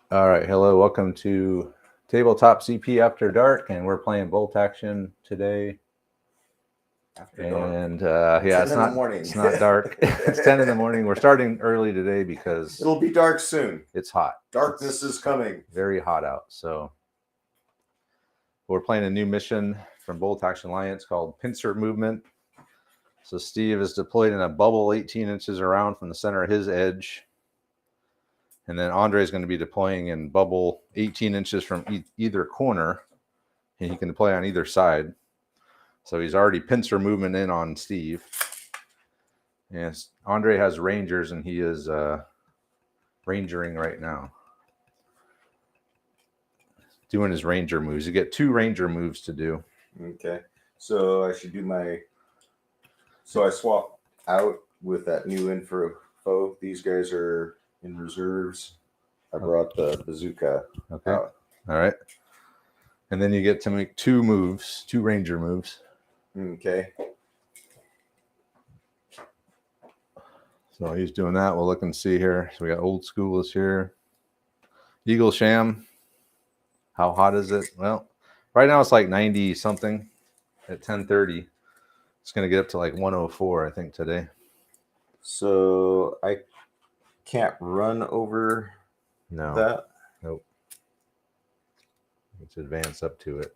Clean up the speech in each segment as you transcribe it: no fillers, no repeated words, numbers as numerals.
All right, hello, welcome to Tabletop CP After Dark, and we're playing Bolt Action today. After dark. And It's 10 in the morning. It's not dark. It's 10 in the morning. We're starting early today because It'll be dark soon. It's hot. Darkness is coming. Very hot out. So we're playing a new mission from Bolt Action Alliance called Pincer Movement. So Steve is deployed in a bubble 18 inches around from the center of his edge. And then Andre is going to be deploying in bubble 18 inches from either corner. And he can deploy on either side. So he's already pincer movement in on Steve. And Andre has Rangers, and he is Rangering right now. Doing his Ranger moves. You get 2 Ranger moves to do. Okay. So I should do my... So I swap out with that new info. These guys are in reserves. I brought the bazooka out. All right. And then you get to make 2 moves, 2 Ranger moves. Okay. So he's doing that. We'll look and see here. So we got Old School is here. Eagle Sham. How hot is it? Well, right now it's like 90 something at 10:30. It's going to get up to like 104, I think, today. So I can't run over that? Nope. Let's advance up to it.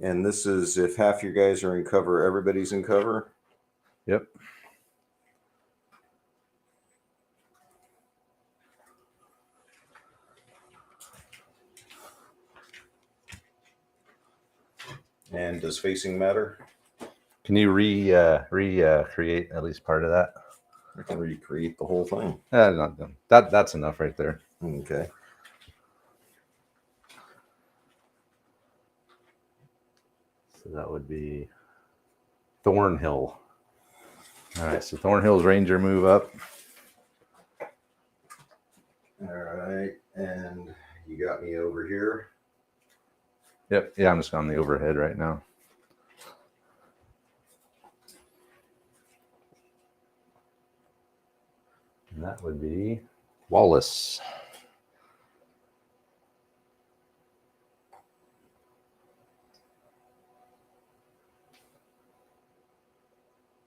And this is if half your guys are in cover, everybody's in cover? Yep. And does facing matter? Can you recreate at least part of that? I can recreate the whole thing. Not done. That's enough right there. Okay. So that would be Thornhill. All right, so Thornhill's Ranger move up. All right, and you got me over here. Yep, yeah, I'm just on the overhead right now. And that would be Wallace.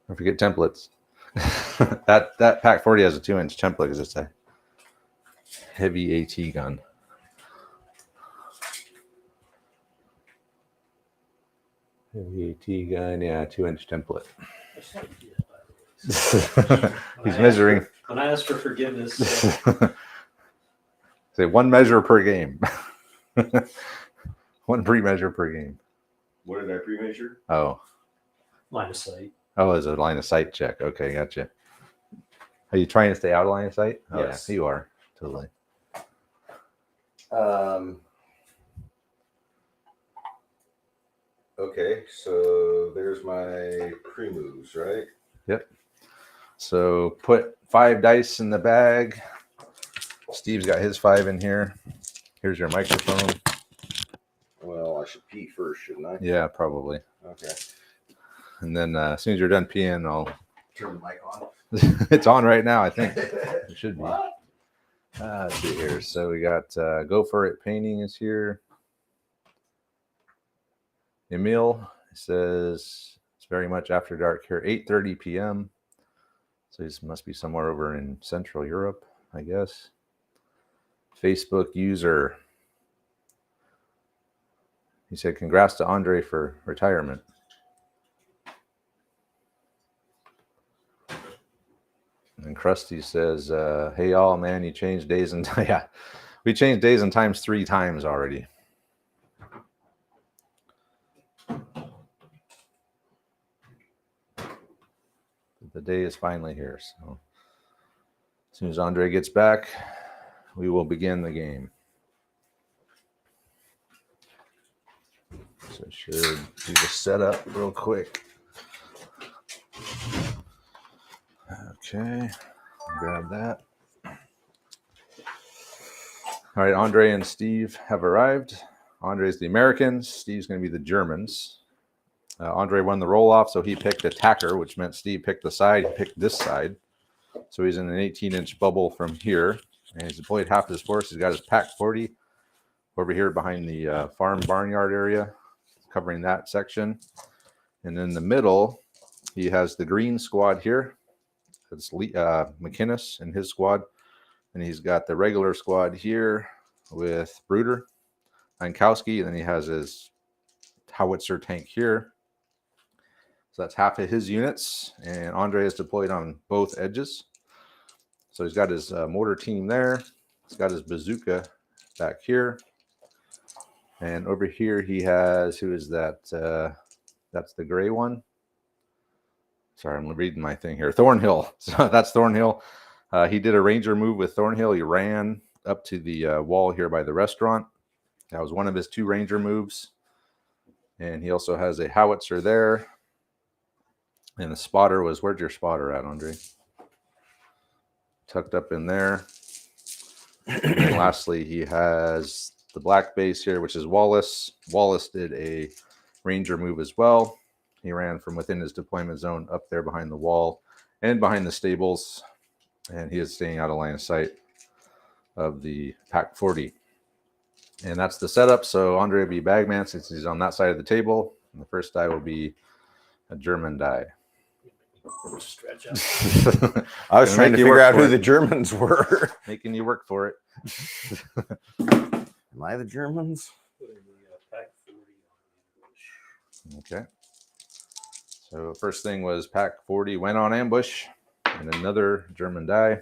Don't forget templates. that Pack 40 has a 2-inch template because it's a heavy AT gun. Heavy AT gun, yeah, 2-inch template. He's measuring. When I ask for forgiveness, say 1 measure per game. 1 pre-measure per game. What did I pre-measure? Oh. line of sight. Oh, it's a line of sight check. Okay, gotcha. Are you trying to stay out of line of sight? Oh, yes. Yeah, you are. Totally. Okay, so there's my pre-moves, right? Yep. So put 5 dice in the bag. Steve's got his 5 in here. Here's your microphone. Well, I should pee first, shouldn't I? Yeah, probably. Okay. And then as soon as you're done peeing, I'll turn the mic on. It's on right now, I think. It should be. What? Let's see here. So we got Go For It Painting is here. Emil says it's very much after dark here, 8:30 p.m. So this must be somewhere over in Central Europe, I guess. Facebook user. He said, congrats to Andre for retirement. And Krusty says, hey, y'all, man, you changed days and time. Yeah, we changed days and times 3 times already. The day is finally here. So as soon as Andre gets back, we will begin the game. So I should do the setup real quick. Okay, grab that. All right, Andre and Steve have arrived. Andre's the Americans. Steve's going to be the Germans. Andre won the roll-off, so he picked attacker, which meant Steve picked the side. He picked this side. So he's in an 18-inch bubble from here. And he's deployed half his force. He's got his Pack 40 over here behind the farm barnyard area, covering that section. And in the middle, he has the green squad here. It's McInnes and his squad. And he's got the regular squad here with Bruder, Ankowski, and then he has his howitzer tank here. So that's half of his units. And Andre is deployed on both edges. So he's got his mortar team there. He's got his bazooka back here. And over here he has, who is that? That's the gray one. Sorry, I'm reading my thing here. Thornhill. So that's Thornhill. He did a ranger move with Thornhill. He ran up to the wall here by the restaurant. That was one of his 2 ranger moves. And he also has a howitzer there. And the spotter was, where's your spotter at, Andre? Tucked up in there. And then lastly, he has the black base here, which is Wallace. Wallace did a ranger move as well. He ran from within his deployment zone up there behind the wall and behind the stables. And he is staying out of line of sight of the Pack 40. And that's the setup. So Andre will be bagman since he's on that side of the table. And the first die will be a German die. Stretch out. I was Gonna trying make to you work figure out for who it. the Germans were. Making you work for it. Am I the Germans? Putting the Pack 40 on ambush. Okay. So first thing was Pack 40 went on ambush, and another German die.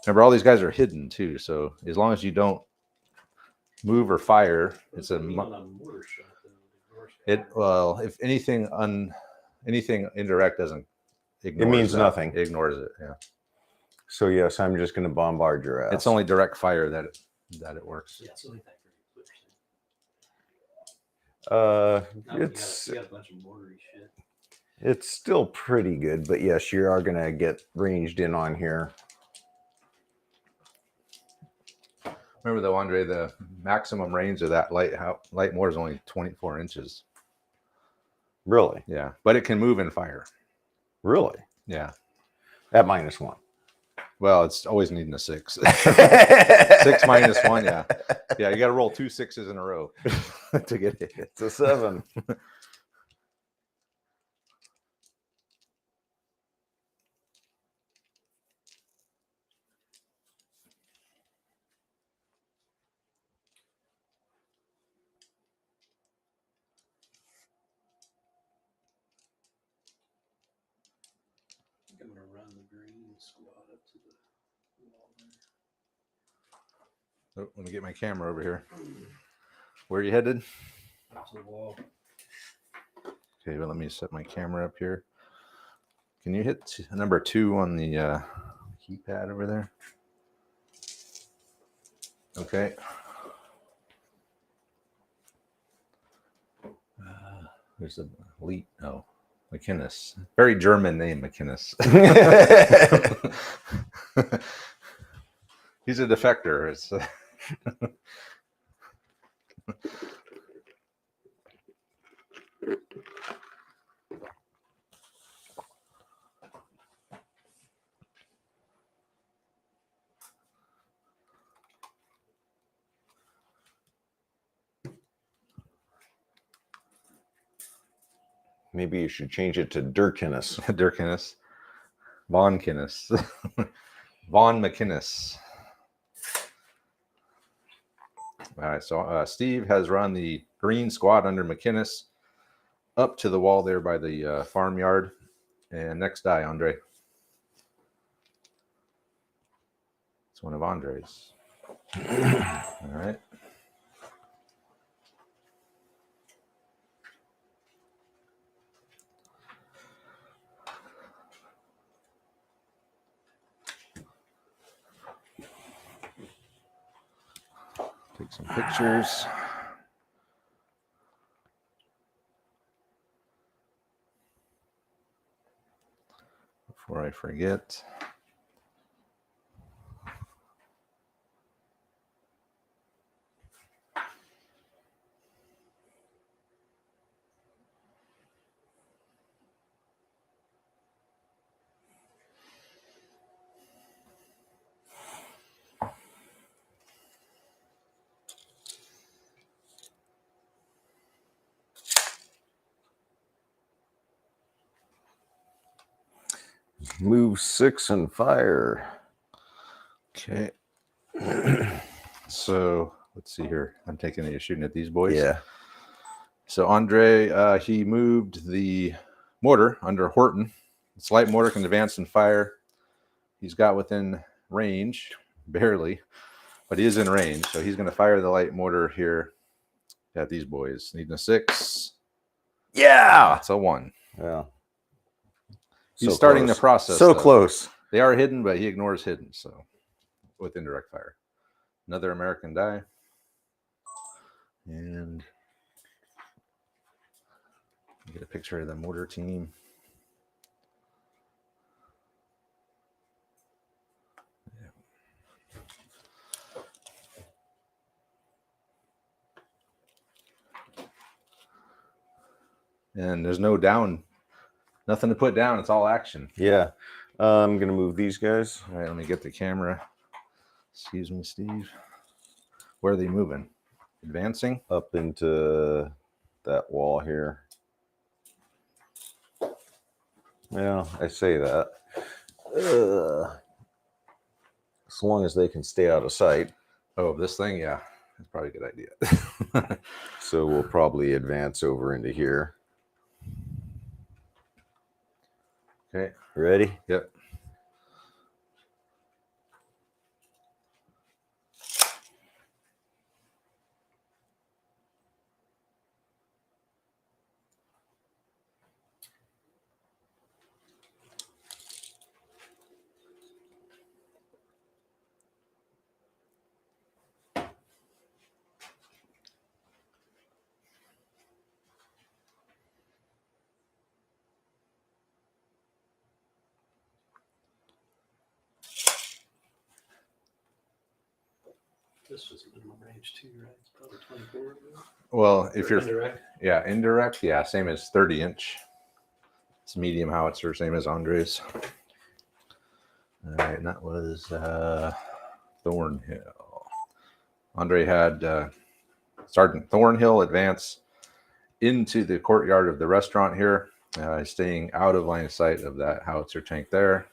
Remember, all these guys are hidden too, so as long as you don't move or fire, it's a On a mortar shot, though, well, if anything anything indirect doesn't ignore means nothing. It ignores it. Yeah. So yes, I'm just going to bombard your ass. It's only direct fire that it works. Yeah, it's only that pretty It's you got a bunch of mortary shit. it's still pretty good, but yes, you are going to get ranged in on here. Remember though, Andre, the maximum range of that light mortar is only 24 inches. Really, Yeah, but it can move and fire. really, Yeah. at -1. Well, it's always needing a 6. 6 minus 1, yeah. Yeah, you got to roll 2 6s in a row to get it. It's a 7. I'm gonna run the green squad up to the wall there. Oh, let me get my camera over here. Where are you headed? Up to the wall. Okay, well, let me set my camera up here. Can you hit number 2 on the keypad over there? Okay. There's the elite. Oh, McInnes. Very German name, McInnes. He's a defector. It's Maybe you should change it to Dirkinus. Dirkinus. Von Kinnis. Von McInnes. All right, so Steve has run the green squad under McInnes up to the wall there by the farmyard. And next die, Andre. It's one of Andre's. All right. Take some pictures. Before I forget. Move 6 and fire. Okay. So let's see here. I'm taking it. You're shooting at these boys. Yeah. So Andre, he moved the mortar under Horton. This light mortar can advance and fire. He's got within range, barely, but he is in range. So he's going to fire the light mortar here at these boys. Needing a 6. Yeah. That's a 1. Yeah. He's starting close. the process. So though. close. They are hidden, but he ignores hidden. So with indirect fire. Another American die. And get a picture of the mortar team. And there's no down, nothing to put down. It's all action. Yeah. I'm going to move these guys. All right, let me get the camera. Excuse me, Steve. Where are they moving? Advancing? Up into that wall here. Yeah, I say that. As long as they can stay out of sight. Oh, this thing? Yeah, that's probably a good idea. So we'll probably advance over into here. Okay. Ready? Yep. This was minimum range too, right? It's probably 24. Well, if you're indirect. Yeah, indirect. Yeah, same as 30-inch. It's medium howitzer, same as Andre's. All right, and that was Thornhill. Andre had Sergeant Thornhill advance into the courtyard of the restaurant here, staying out of line of sight of that howitzer tank there.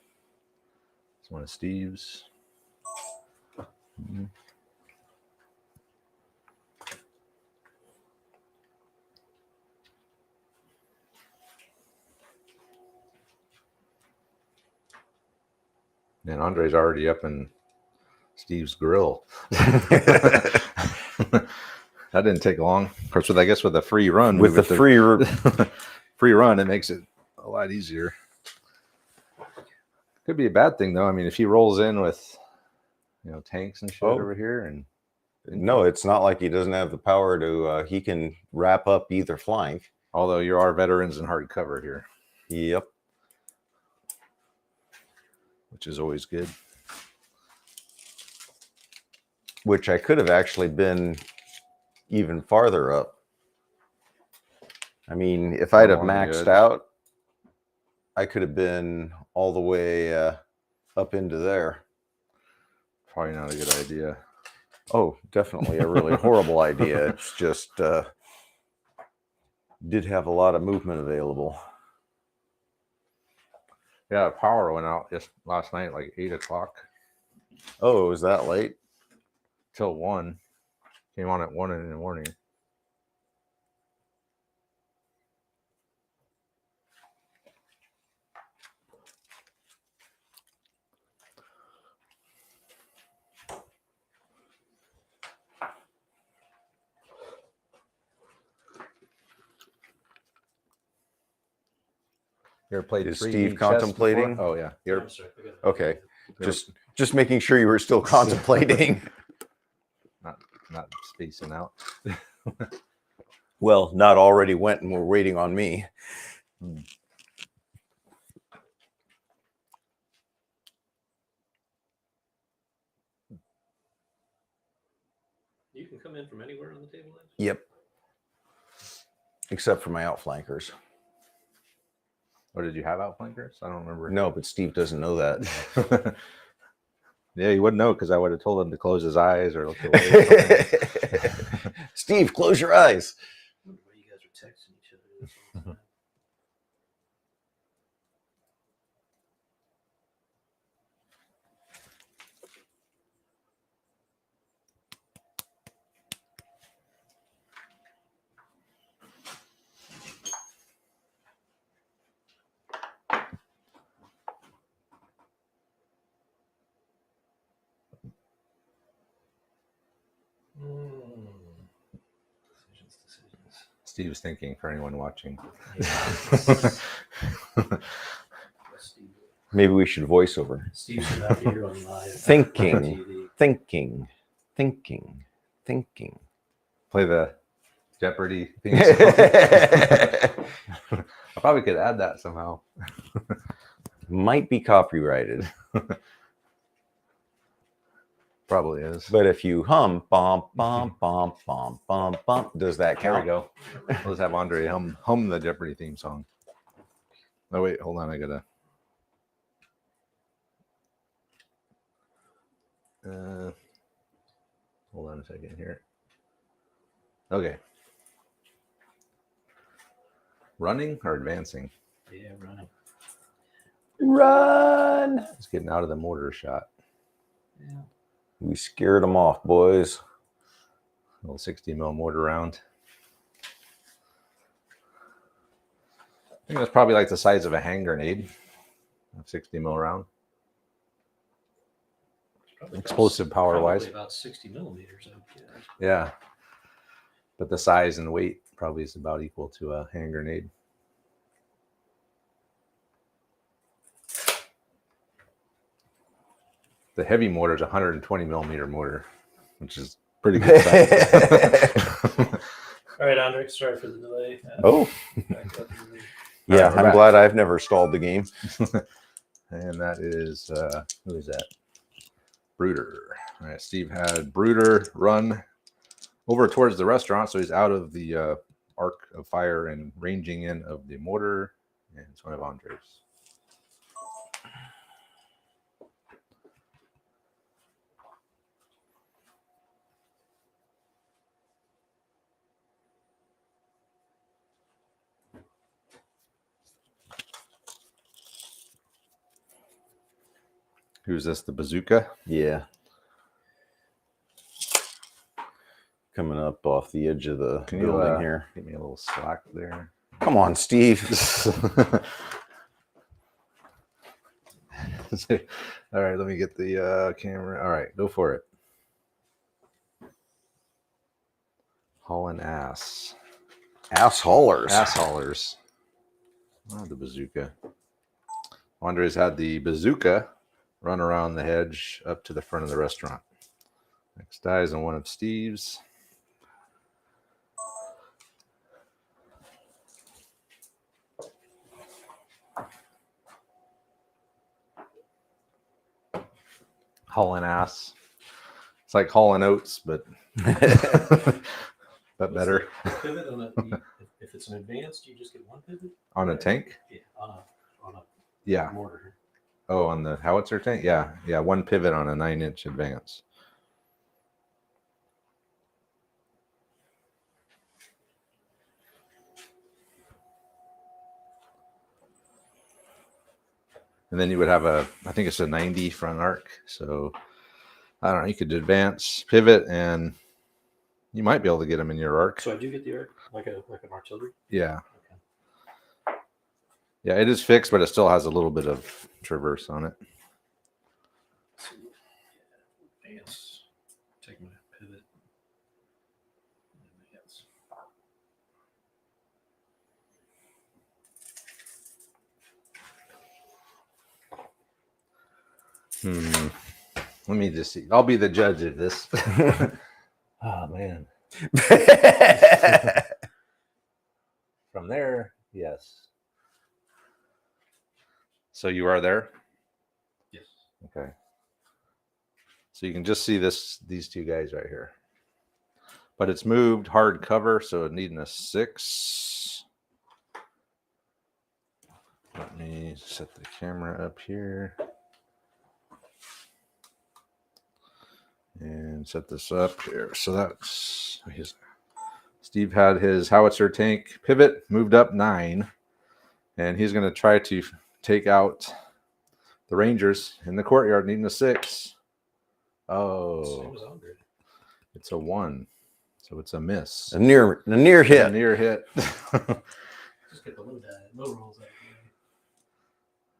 It's one of Steve's. Mm-hmm. And Andre's already up in Steve's grill. That didn't take long. Of course, I guess with a free run. With the free run, it makes it a lot easier. Could be a bad thing, though. I mean, if he rolls in with, tanks and shit over here. And No, it's not like he doesn't have the power to, he can wrap up either flank. Although you are veterans in hard cover here. Yep. Which is always good. Which I could have actually been even farther up. I mean, if I'd have maxed out, I could have been all the way up into there. Probably not a good idea. Oh, definitely a really horrible idea. It's just did have a lot of movement available. Yeah, power went out just last night, like 8 o'clock. Oh, was that late? Till 1. Came on at 1 in the morning. You ever played Is 3D Steve chess contemplating? before? Oh, yeah. You ever, Okay. Just making sure you were still contemplating. not spacing out. Well, not already went and we're waiting on me. You can come in from anywhere on the table edge? Yep. Except for my outflankers. Or did you have outflankers? I don't remember. No, but Steve doesn't know that. Yeah, he wouldn't know because I would have told him to close his eyes or look away. Steve, close your eyes. I wonder why you guys are texting each other this whole time. Steve's thinking for anyone watching. Maybe we should voice over. Steve should not be here on live. Thinking, TV. thinking. Play the Jeopardy theme song. I probably could add that somehow. Might be copyrighted, Probably is. but if you hum, bum, bum, bum, bum, bum, bum, does that There we count? go. Let's have Andre hum the Jeopardy theme song. Oh wait, hold on. I gotta. Hold on a second here. Okay. Running or advancing? Yeah, running. Run! Just getting out of the mortar shot. Yeah. We scared them off, boys. Little 60 mil mortar round. I think that's probably like the size of a hand grenade. A 60 mil round. Probably Explosive power wise. About 60 millimeters. Okay. Yeah. But the size and weight probably is about equal to a hand grenade. The heavy mortar is 120 millimeter mortar, which is pretty good size. All right, Andre, sorry for the delay. Oh, Back up to the- yeah. we're I'm back. glad I've never stalled the game. And that is, who is that? Brooder. All right, Steve had Brooder run over towards the restaurant, so he's out of the arc of fire and ranging in of the mortar. And it's one of Andre's. Who's this? The bazooka? Yeah. Coming up off the edge of the Can you building here. give me a little slack there? Come on, Steve. All right, let me get the camera. All right, go for it. Hauling ass. Ass haulers. Ass haulers. Oh, the bazooka. Andre's had the bazooka run around the hedge up to the front of the restaurant. Next die is on one of Steve's. Hauling ass. It's like hauling oats, but but better. Pivot on if it's an advanced, you just get one pivot. On a tank? Yeah, on a Yeah. mortar. Oh, on the howitzer tank? Yeah. Yeah. One pivot on a 9-inch advance. And then you would have I think it's a 90 front arc. So I don't know, you could advance, pivot, and you might be able to get them in your arc. So I do get the arc like an artillery. Yeah. Okay. Yeah, it is fixed, but it still has a little bit of traverse on it. Let's see. Advance. Take my pivot. Advance. Let me just see. I'll be the judge of this. Oh, man. From there, yes. So you are there? Yes. Okay. So you can just see these two guys right here. But it's moved hard cover, so needing a 6. Let me set the camera up here. And set this up here. So that's Steve had his howitzer tank pivot moved up 9. And he's going to try to take out the Rangers in the courtyard needing a 6. Oh, Same as Andre. it's a 1. So it's a miss. A near hit. A near hit. Just get the low rolls out.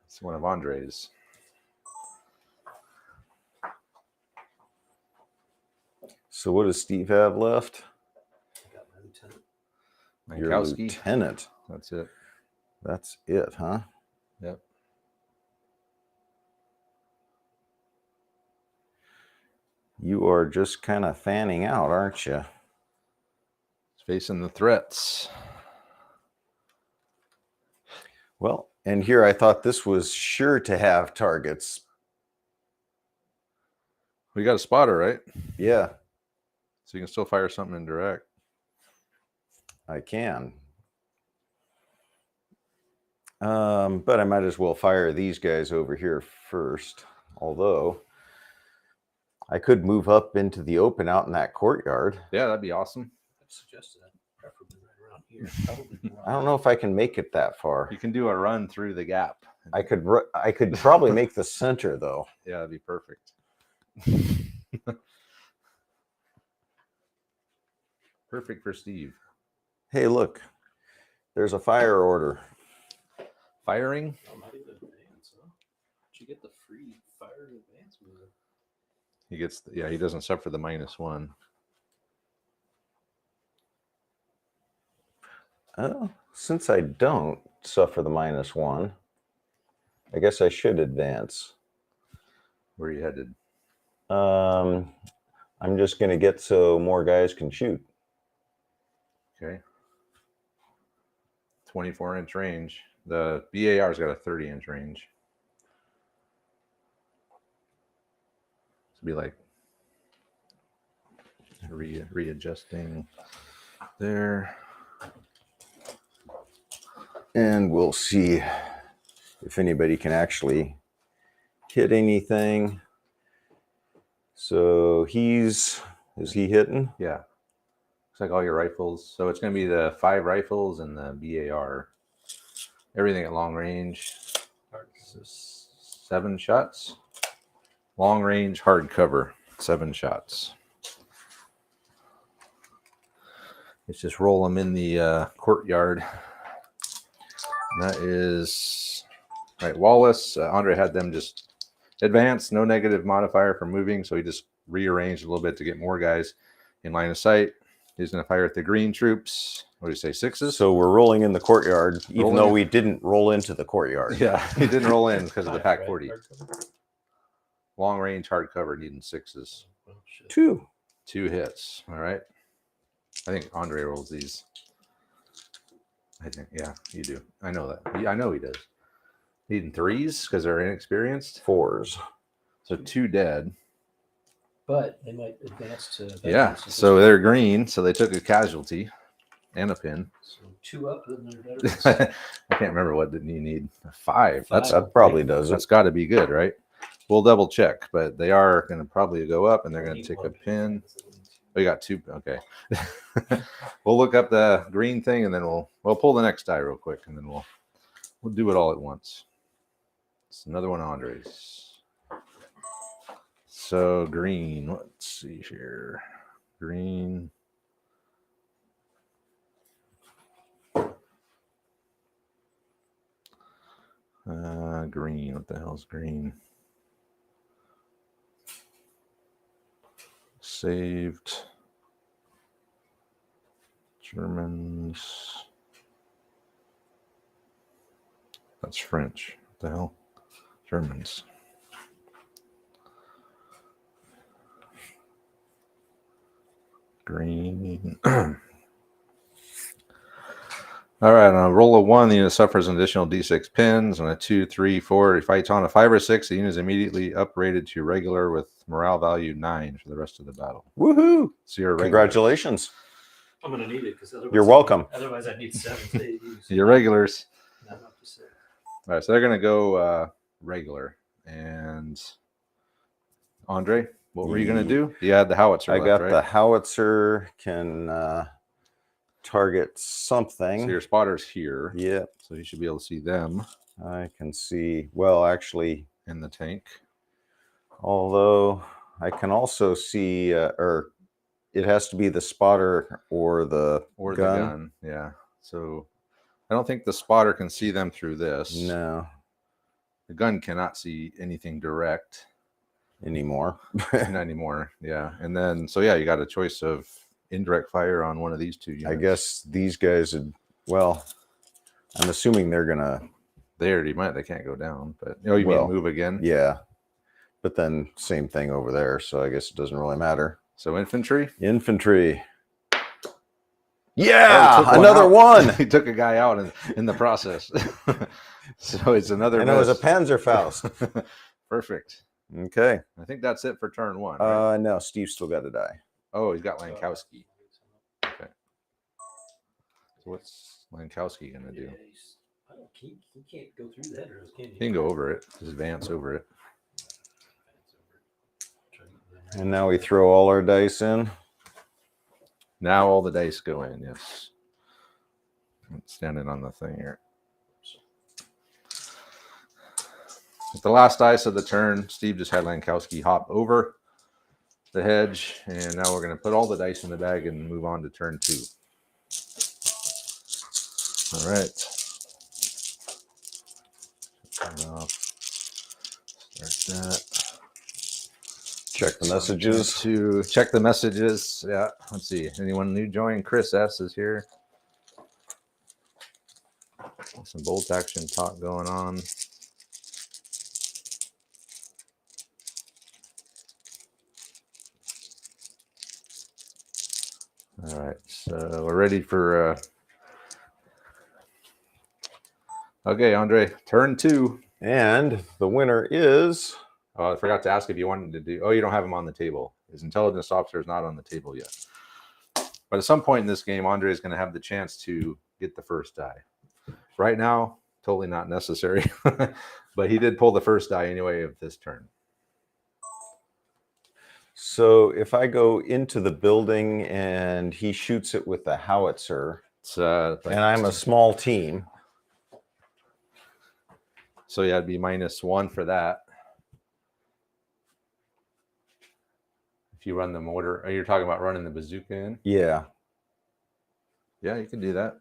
It's one of Andre's. So what does Steve have left? I got my lieutenant. Your Mankowski. lieutenant. That's it. That's it, huh? Yep. You are just kind of fanning out, aren't you? Facing the threats. Well, and here I thought this was sure to have targets. We got a spotter, right? Yeah, So you can still fire something in direct. I can. But I might as well fire these guys over here first. Although I could move up into the open out in that courtyard. Yeah, that'd be awesome. I'd suggest that, preferably right around here. Probably I don't know if I can make it that far. You can do a run through the gap. I could probably make the center though. Yeah, that'd be perfect. Perfect for Steve. Hey, look, there's a fire order. Firing? Oh, not even advance, huh? How'd you get the free fire in advance move? He gets, yeah, he doesn't suffer the -1. Since I don't suffer the -1, I guess I should advance. Where are you headed? I'm just going to get so more guys can shoot. Okay. 24-inch range. The BAR's got a 30-inch range. Be like readjusting there. And we'll see if anybody can actually hit anything. So is he hitting? Yeah. Looks like all your rifles. So it's going to be the 5 rifles and the BAR. Everything at long range. 7 shots. Long range, hard cover, 7 shots. Let's just roll them in the courtyard. And that is right. Wallace, Andre had them just advance, no negative modifier for moving, so he just rearranged a little bit to get more guys in line of sight. He's going to fire at the green troops. What do you say, 6s? So we're rolling in the courtyard, even though we didn't roll into the courtyard. Yeah, he didn't roll in because of the Five, pack 40. hard cover? Long range, hard cover, needing 6s. Oh, shit. 2. 2 hits. All right. I think Andre rolls these. I think, yeah, you do. I know that. I know he does. Needing 3s because they're inexperienced. 4s. So 2 dead. But they might advance to. Yeah. So they're green. So they took a casualty and a pin. So 2 up, then they're better. I can't remember what did you need. 5. Five. That probably does it. That's got to be good, right? We'll double check, but they are going to probably go up and they're going to take a pin. We got 2. Okay. We'll look up the green thing and then we'll pull the next die real quick and then we'll do it all at once. It's another one, Andre's. So green, let's see here. Green. Green, what the hell's green? Saved. Germans. That's French. What the hell? Germans. Green. All right, on a roll of 1, the unit suffers an additional D6 pins. On a 2, 3, 4, if fights on a 5 or 6, the unit is immediately uprated to regular with morale value 9 for the rest of the battle. Woohoo! So you're Congratulations. I'm going to need it because otherwise. You're welcome. Otherwise, I need 7 to use. Your regulars. Not up to 6. All right, so they're going to go regular. And Andre, what were you going to do? You had the howitzer. I left, got right? the howitzer can target something. So your spotter's here. Yeah, So you should be able to see them I can see. Well, actually, in the tank. although I can also see, or it has to be the spotter or the Or gun. the gun. Yeah. So I don't think the spotter can see them through this. No, The gun cannot see anything direct. anymore. Not anymore. Yeah. And then, so yeah, you got a choice of indirect fire on one of these two units. I guess these guys would, well, I'm assuming they're gonna. They already might. They can't go down. But you Well, mean move again? Yeah, but then same thing over there. So I guess it doesn't really matter. So infantry. Infantry. Yeah, took one another out. one. He took a guy out in the process. So it's another. And it was a miss. Panzerfaust. Perfect. Okay. I think that's it for turn one. Right? No, Steve still got to die. Oh, he's got Lankowski. Okay. So what's Lankowski gonna do? I don't. He can't go through the headers, can He can go over it. Just advance over it. And now we throw all our dice in. Now all the dice go in. Yes. I'm standing on the thing here. At the last dice of the turn, Steve just had Lankowski hop over the hedge, and now we're going to put all the dice in the bag and move on to turn 2. All right. Turn off. Start that. Check the messages. To check the messages. Yeah. Let's see. Anyone new join? Chris S is here. Some bolt action talk going on. All right, so we're ready for. Okay, Andre, turn 2. And the winner is. Oh, I forgot to ask if you wanted to do. Oh, you don't have him on the table. His intelligence officer is not on the table yet. But at some point in this game, Andre is going to have the chance to get the first die. Right now, totally not necessary. But he did pull the first die anyway of this turn. So if I go into the building and he shoots it with the howitzer, It's, like, and I'm a small team. So yeah, it'd be -1 for that. If you run the mortar, you're talking about running the bazooka in? Yeah. Yeah, you can do that.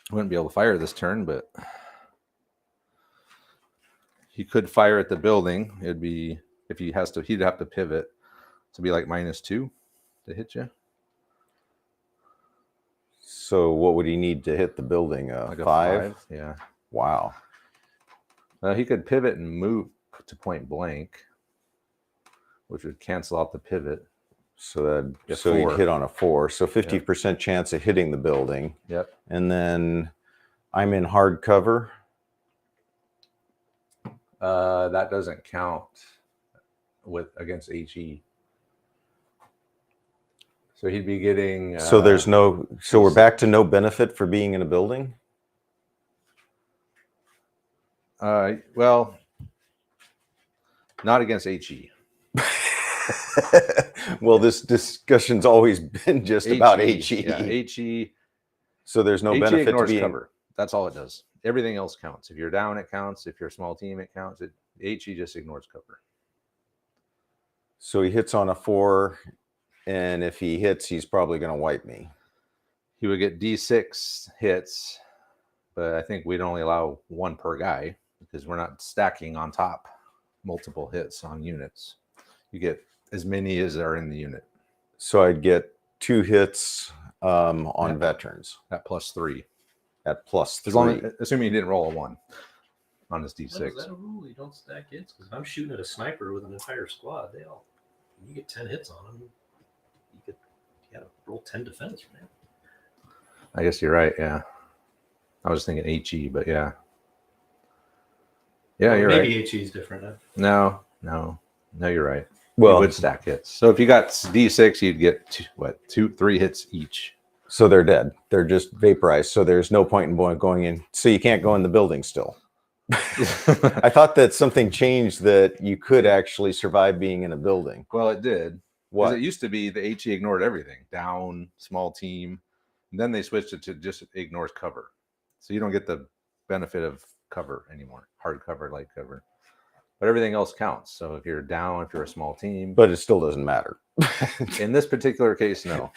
Wouldn't be able to fire this turn, but he could fire at the building. It'd be if he has to, he'd have to pivot to be like -2 to hit you. So what would he need to hit the building? Like a 5? Yeah. Wow. He could pivot and move to point blank, which would cancel out the pivot. So Yeah, so 4. he'd hit on a 4. So 50% chance of hitting the building. Yep. And then I'm in hard cover. That doesn't count against HE. So he'd be getting. So there's no. So we're back to no benefit for being in a building. Well, not against HE. Well, this discussion's always been just about HE. Yeah, HE. So there's no HE benefit to ignores being. cover. That's all it does. Everything else counts. If you're down, it counts. If you're a small team, it counts. HE just ignores cover. So he hits on a 4, and if he hits, he's probably going to wipe me. He would get D6 hits, but I think we'd only allow 1 per guy because we're not stacking on top multiple hits on units. You get as many as are in the unit. So I'd get 2 hits on veterans At +3. at +3. As long as, assuming he didn't roll a 1 on his D6. Is that a rule? You don't stack hits? Because if I'm shooting at a sniper with an entire squad, you get 10 hits on them. You got to roll 10 defense from that. I guess you're right. Yeah. I was thinking HE, but yeah. Yeah, you're right. Maybe HE is different. Huh? No, you're right. Well, You would stack hits. So if you got D6, you'd get 3 hits each. so they're dead. They're just vaporized. So there's no point in going in. So you can't go in the building still. I thought that something changed that you could actually survive being in a building. Well, it did. 'Cause What? it used to be the HE ignored everything. Down, small team. And then they switched it to just ignores cover. So you don't get the benefit of cover anymore. Hard cover, light cover. But everything else counts. So if you're down, if you're a small team. But it still doesn't matter. In this particular case, no.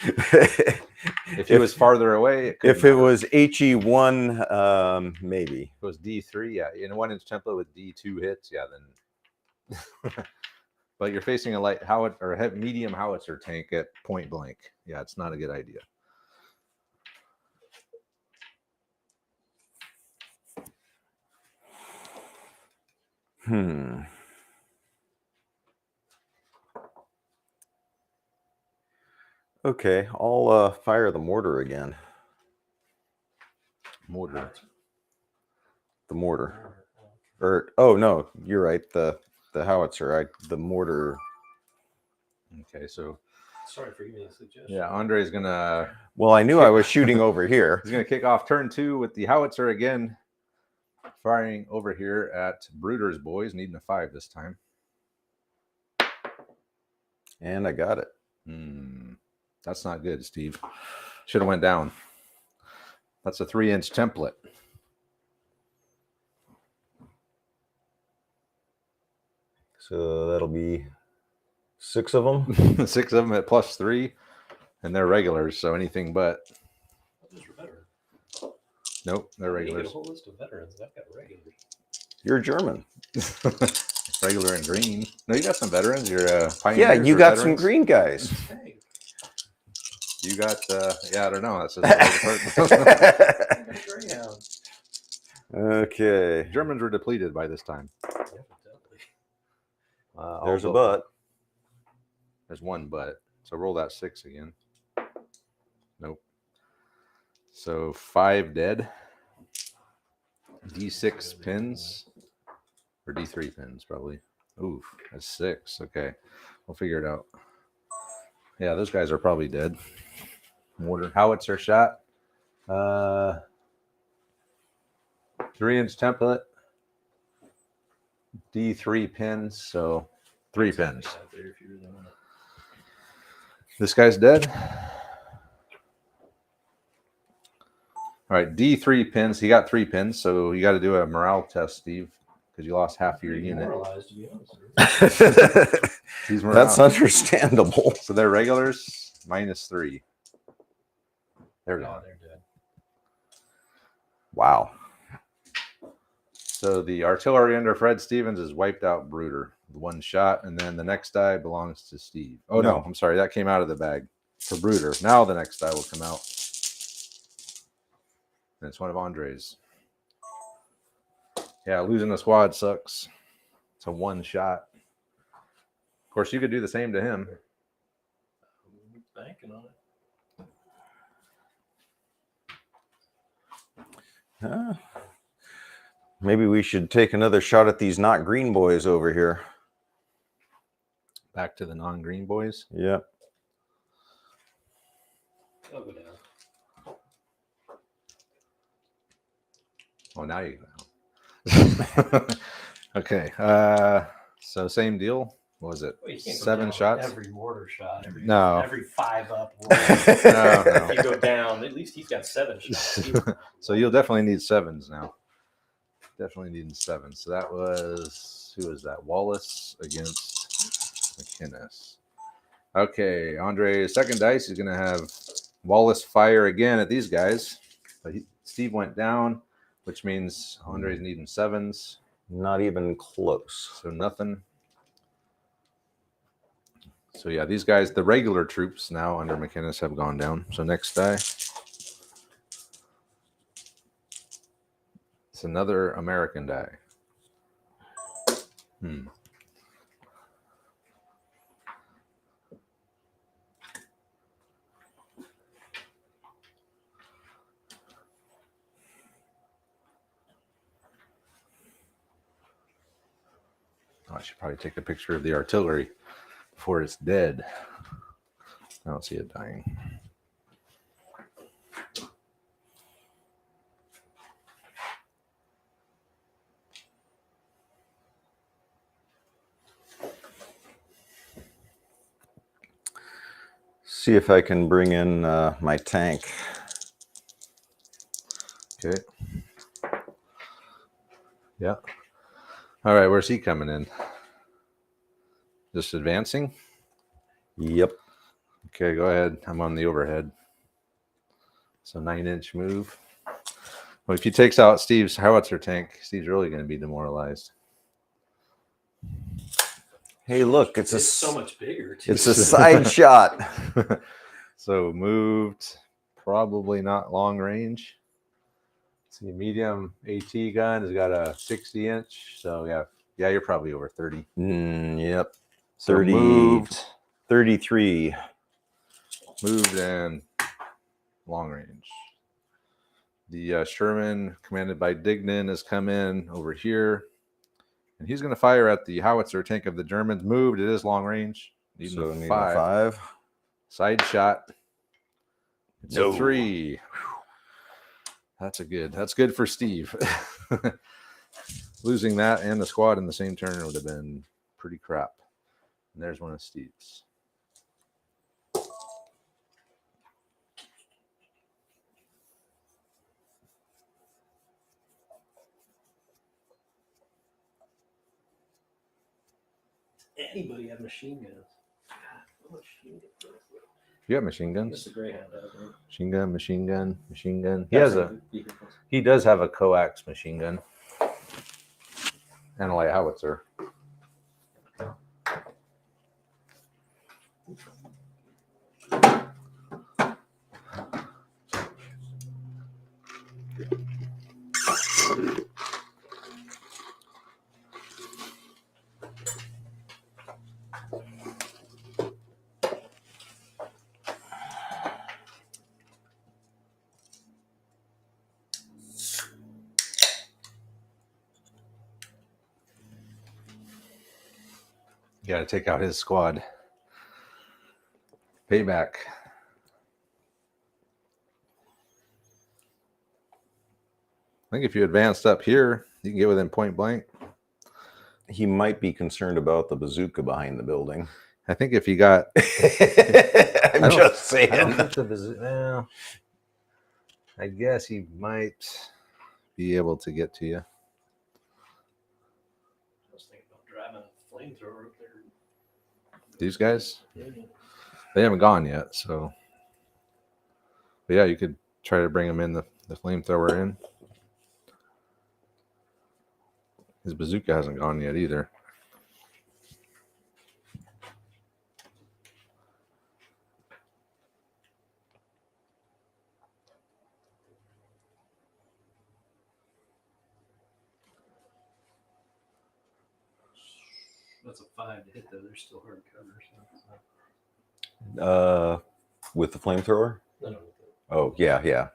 If he was farther away, If it was HE1, maybe. If it was D3, yeah. In a 1-inch template with D2 hits, yeah, then But you're facing a light howitzer or a medium howitzer tank at point blank. Yeah, it's not a good idea. Okay, I'll fire the mortar again. Mortar. The mortar. Or oh no, you're right. The howitzer. The mortar. Okay, so Sorry for giving me a suggestion. yeah, Andre's gonna Well, I knew I was shooting over here. he's gonna kick off turn 2 with the howitzer again, firing over here at Brooder's boys, needing a 5 this time. And I got it. That's not good, Steve. Should have went down. That's a 3-inch template. So that'll be 6 of them. 6 of them at +3, and they're regulars, so anything but. Those are veterans. Nope, they're You get a regulars. whole list of veterans. I've got regulars. You're German. Regular and green. No, you got some veterans. You're pioneers. Yeah, you or got some veterans. green guys. Hey, You got yeah, I don't know. That's just Greyhound. Okay. Germans were depleted by this time. Evidently. There's a butt. There's one but. So roll that 6 again. Nope. So 5 dead. D6 pins. Or D3 pins, probably. Oof, that's 6. Okay. We'll figure it out. Yeah, those guys are probably dead. Mortar howitzer shot. 3-inch template. D3 pins, so 3 pins. Out there if you really want it. This guy's dead. All right, D3 pins. He got 3 pins, so you got to do a morale test, Steve, because you lost half your unit. Demoralized, to be honest, sir. He's morale. That's understandable. So they're regulars, -3. They're Yeah, gone. they're dead. Wow. So the artillery under Fred Stevens is wiped out Brooder. 1 shot, and then the next die belongs to Steve. Oh, no, I'm sorry. That came out of the bag for Brooder. Now the next die will come out. And it's one of Andre's. Yeah, losing a squad sucks. It's a 1 shot. Of course, you could do the same to him. I'm banking on it. Maybe we should take another shot at these not green boys over here. Back to the non-green boys. Yep. They'll go down. Oh, now you go. Okay. So same deal. What was it? Well, you can't go 7 down shots? Every mortar shot. No. Every 5 up. No, If you no. go down, at least he's got 7 shots. So you'll definitely need 7s now. Definitely needing 7s. So that was, who was that? Wallace against McInnes. Okay, Andre's second dice is going to have Wallace fire again at these guys. But Steve went down, which means Andre's needing 7s. Not even close. So nothing. So yeah, these guys, the regular troops now under McInnes have gone down. So next die. It's another American die. Oh, I should probably take a picture of the artillery before it's dead. I don't see it dying. See if I can bring in my tank. Okay. Yeah. All right, where's he coming in? Just advancing? Yep. Okay, go ahead. I'm on the overhead. So 9-inch move. Well, if he takes out Steve's howitzer tank, Steve's really going to be demoralized. Hey, look, it's so much bigger. Too. It's a side shot. So moved, probably not long range. See, medium AT gun has got a 60 inch. So yeah, you're probably over 30. Yep. So 30, moved, 33. moved, and long range. The Sherman, commanded by Dignan, has come in over here, and he's going to fire at the howitzer tank of the Germans. Moved. It is long range. Need a Need a 5. 5. Side shot. It's No. a 3. That's good for Steve. Losing that and the squad in the same turn would have been pretty crap. And there's one of Steve's. Anybody have machine guns? God, You got machine That's guns? a Greyhound out there. Machine gun. That's He does have a coax machine gun. And a light howitzer. You got to take out his squad. Payback. I think if you advanced up here, you can get within point blank. He might be concerned about the bazooka behind the building. I think if you got... I'm just saying. I don't think the bazooka... Well, I guess he might be able to get to you. I was thinking about driving a flamethrower up there. These guys? Yeah. They haven't gone yet, so... But yeah, you could try to bring him in the flamethrower in. His bazooka hasn't gone yet either. That's a 5 to hit though. They're still hard cover. With the flamethrower? No. Oh, yeah.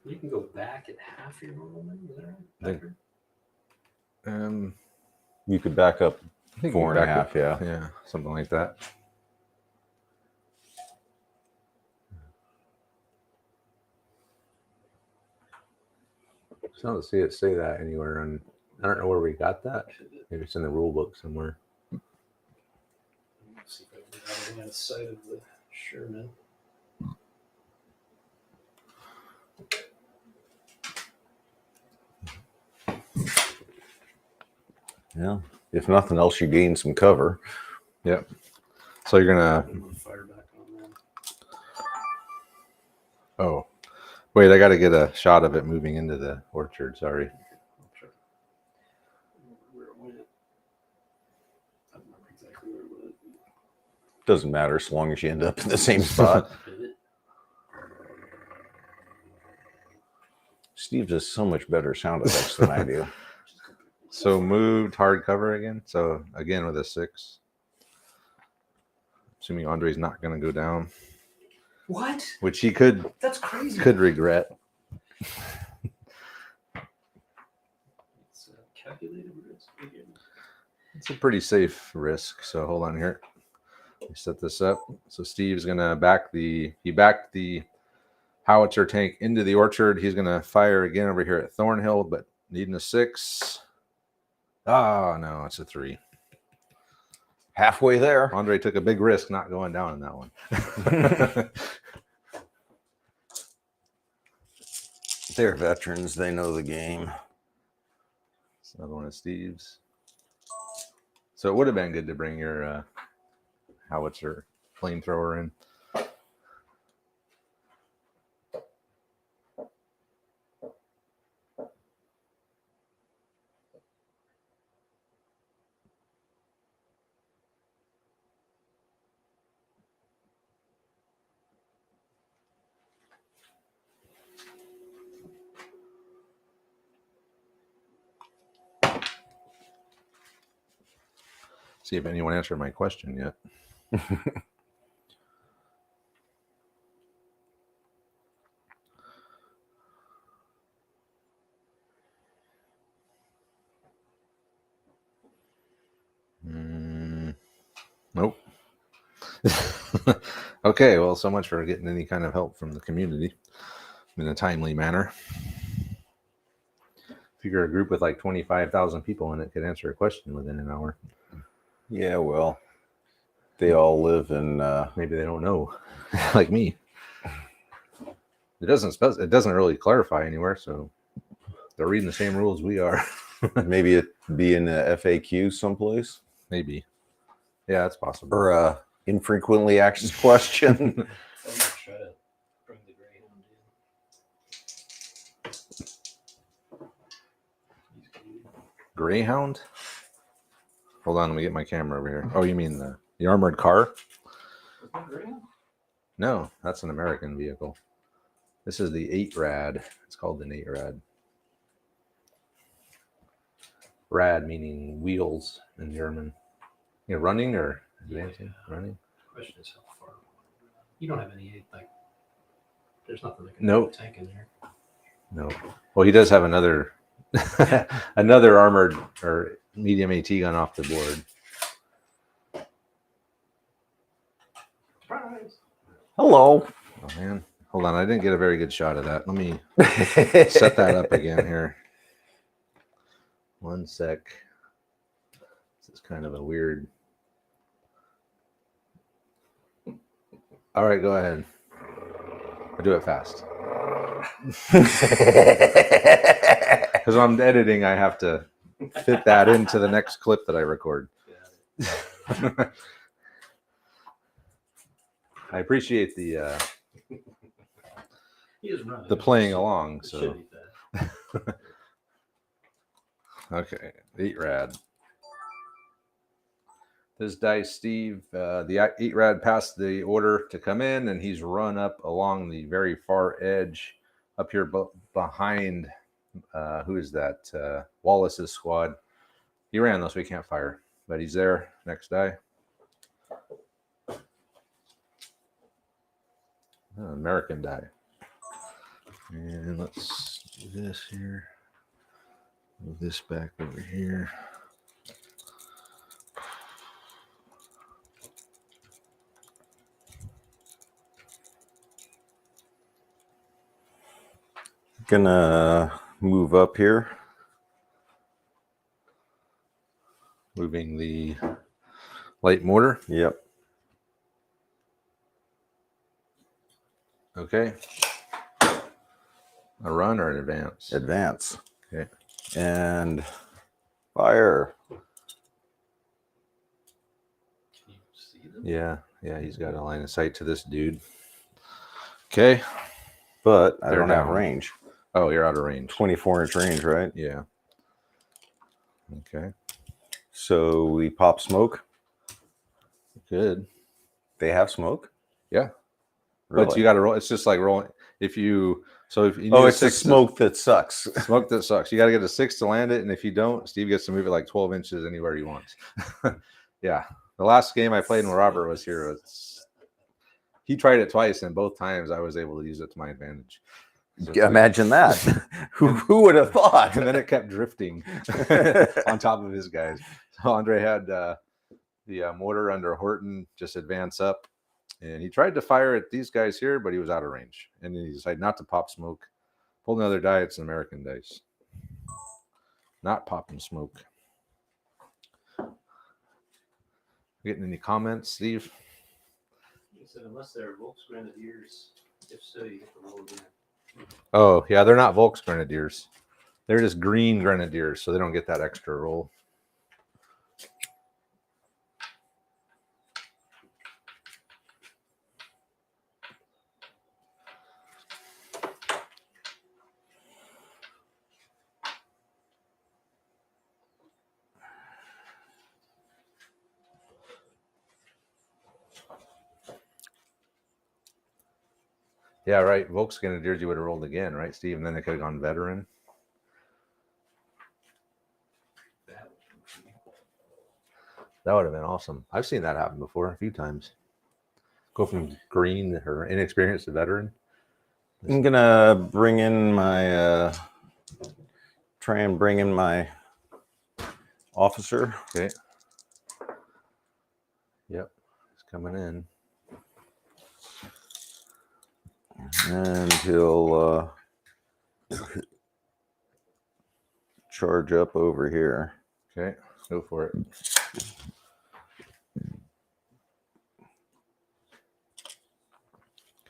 You can go back at half your normal number. Is that right? You could back up I think 4 you and a back half, up, yeah. Yeah, something like that. I don't see it say that anywhere, and I don't know where we got that. Maybe it's in the rule book somewhere. Let's see if I can get out of the sight of the Sherman. Yeah. If nothing else, you gain some cover. Yep. So you're I'm gonna. gonna fire back on them. Oh, wait! I got to get a shot of it moving into the orchard. Sorry. I'll try. Where it went. I don't remember exactly where it went. Doesn't matter as long as you end up in the same spot. Steve does so much better sound effects than I do. So moved hard cover again. So again with a 6. Assuming Andre's not going to go down, What? which he could That's crazy. regret. It's calculated risk. Again. It's a pretty safe risk. So hold on here. Let me set this up. So Steve's gonna backed the howitzer tank into the orchard. He's gonna fire again over here at Thornhill, but needing a 6. Oh no, it's a 3. Halfway there. Andre took a big risk not going down in that one. They're veterans. They know the game. It's another one of Steve's. So it would have been good to bring your howitzer flamethrower in. See if anyone answered my question yet. Nope. Okay, well, so much for getting any kind of help from the community in a timely manner. Figure a group with like 25,000 people in it could answer a question within an hour. Yeah, well, they all live in. Maybe they don't know, like me. It doesn't really clarify anywhere, so they're reading the same rules we are. Maybe it be in a FAQ someplace, Maybe. Yeah, that's possible. or a infrequently asked question. I'm gonna try to bring the Greyhound in. Greyhound? Hold on, let me get my camera over here. Oh, you mean the armored car? Is that Greyhound? No, that's an American vehicle. This is the 8-Rad. It's called an 8-Rad. Rad meaning wheels in German. You're running or advancing? Yeah. Running? Question is how far. You don't have any like. There's nothing that can Nope. tank in there. No. Well, he does have another another armored or medium AT gun off the board. Surprise! Hello. Oh man, hold on. I didn't get a very good shot of that. Let me set that up again here. One sec. This is kind of a weird. All right, go ahead. I'll do it fast. Because when I'm editing, I have to fit that into the next clip that I record. I appreciate the He is running. playing along. It So should be fast. okay, 8-Rad. This dice, Steve, the 8-Rad passed the order to come in, and he's run up along the very far edge up here behind, who is that? Wallace's squad. He ran though, so he can't fire, but he's there. Next die. American die. And let's do this here. Move this back over here. Gonna move up here. Moving the light mortar. Yep. Okay. A run or an advance? Advance. Okay. And fire. Can you see them? Yeah, he's got a line of sight to this dude. Okay. But I They're don't have down. range. Oh, you're out of range. 24-inch range, right? Yeah. Okay. So we pop smoke. Good. They have smoke? Yeah. Really? But you got to roll. It's just like rolling. If you need Oh, a it's the 6 smoke that sucks. smoke that sucks. You got to get a 6 to land it, and if you don't, Steve gets to move it like 12 inches anywhere he wants. Yeah. The last game I played when Robert was here, he tried it twice, and both times I was able to use it to my advantage. So it's like- Imagine that. Who would have thought? and then it kept drifting on top of his guys. So Andre had the mortar under Horton just advance up, and he tried to fire at these guys here, but he was out of range. And then he decided not to pop smoke. Pulled another die. It's an American dice. Not popping smoke. Getting any comments, Steve? He said unless they're Volks Grenadiers, if so, you get the roll again. Oh, yeah, they're not Volks Grenadiers. They're just green Grenadiers, so they don't get that extra roll. Yeah, right. Volks Grenadiers, you would have rolled again, right, Steve? And then they could have gone veteran. That would have been awesome. I've seen that happen before a few times. Go from green or inexperienced to veteran. I'm gonna bring in my try and bring in my officer. Okay. Yep. It's coming in. And he'll charge up over here. Okay. Go for it.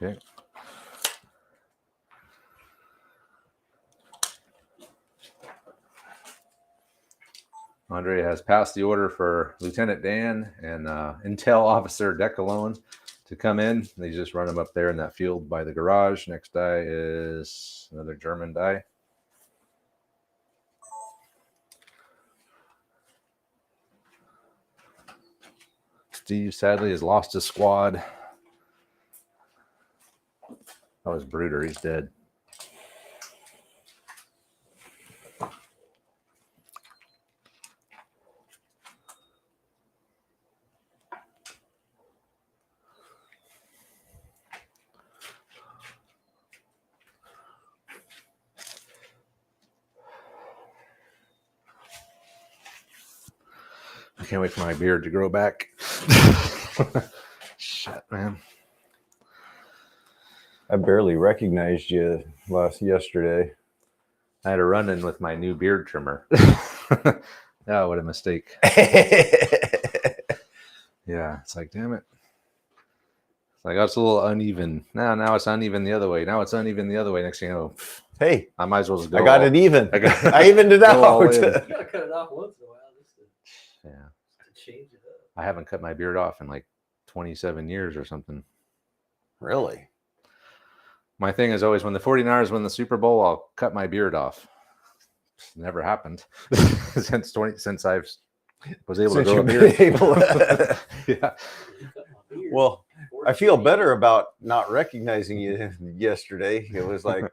Okay. Andre has passed the order for Lieutenant Dan and Intel Officer Decalone to come in. They just run them up there in that field by the garage. Next die is another German die. Steve sadly has lost his squad. That was Bruder. He's dead. I can't wait for my beard to grow back. Shit, man. I barely recognized you yesterday. I had a run-in with my new beard trimmer. Oh, what a mistake. Yeah, it's like, damn it. It's like, oh, it's a little uneven. Now it's uneven the other way. Now it's uneven the other way. Next thing you know, Hey, I might as well just go. I got it even. I I evened it go all out. in. You gotta cut it off once in a while just Yeah. to change it up. I haven't cut my beard off in like 27 years or something. Really? My thing is always when the 49ers win the Super Bowl, I'll cut my beard off. It's never happened since I was able to grow a beard. Yeah. Well, I feel better about not recognizing you yesterday. It was like,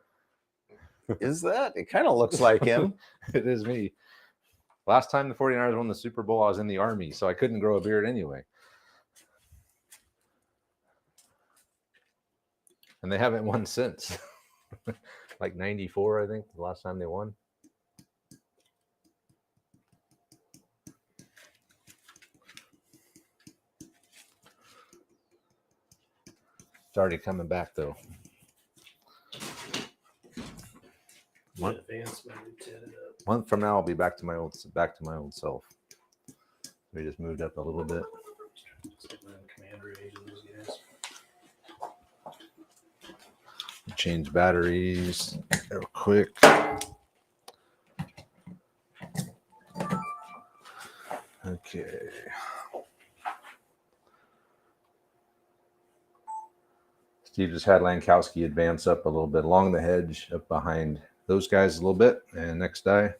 is that? It kind of looks like him. It is me. Last time the 49ers won the Super Bowl, I was in the Army, so I couldn't grow a beard anyway. And they haven't won since. Like 94, I think, the last time they won. It's already coming back, though. What? Advance my lieutenant up. Month from now, I'll be back to my old self. We just moved up a little bit. Stick my commander age of those guys. Change batteries real quick. Okay. Steve just had Lankowski advance up a little bit along the hedge, up behind those guys a little bit. And next die.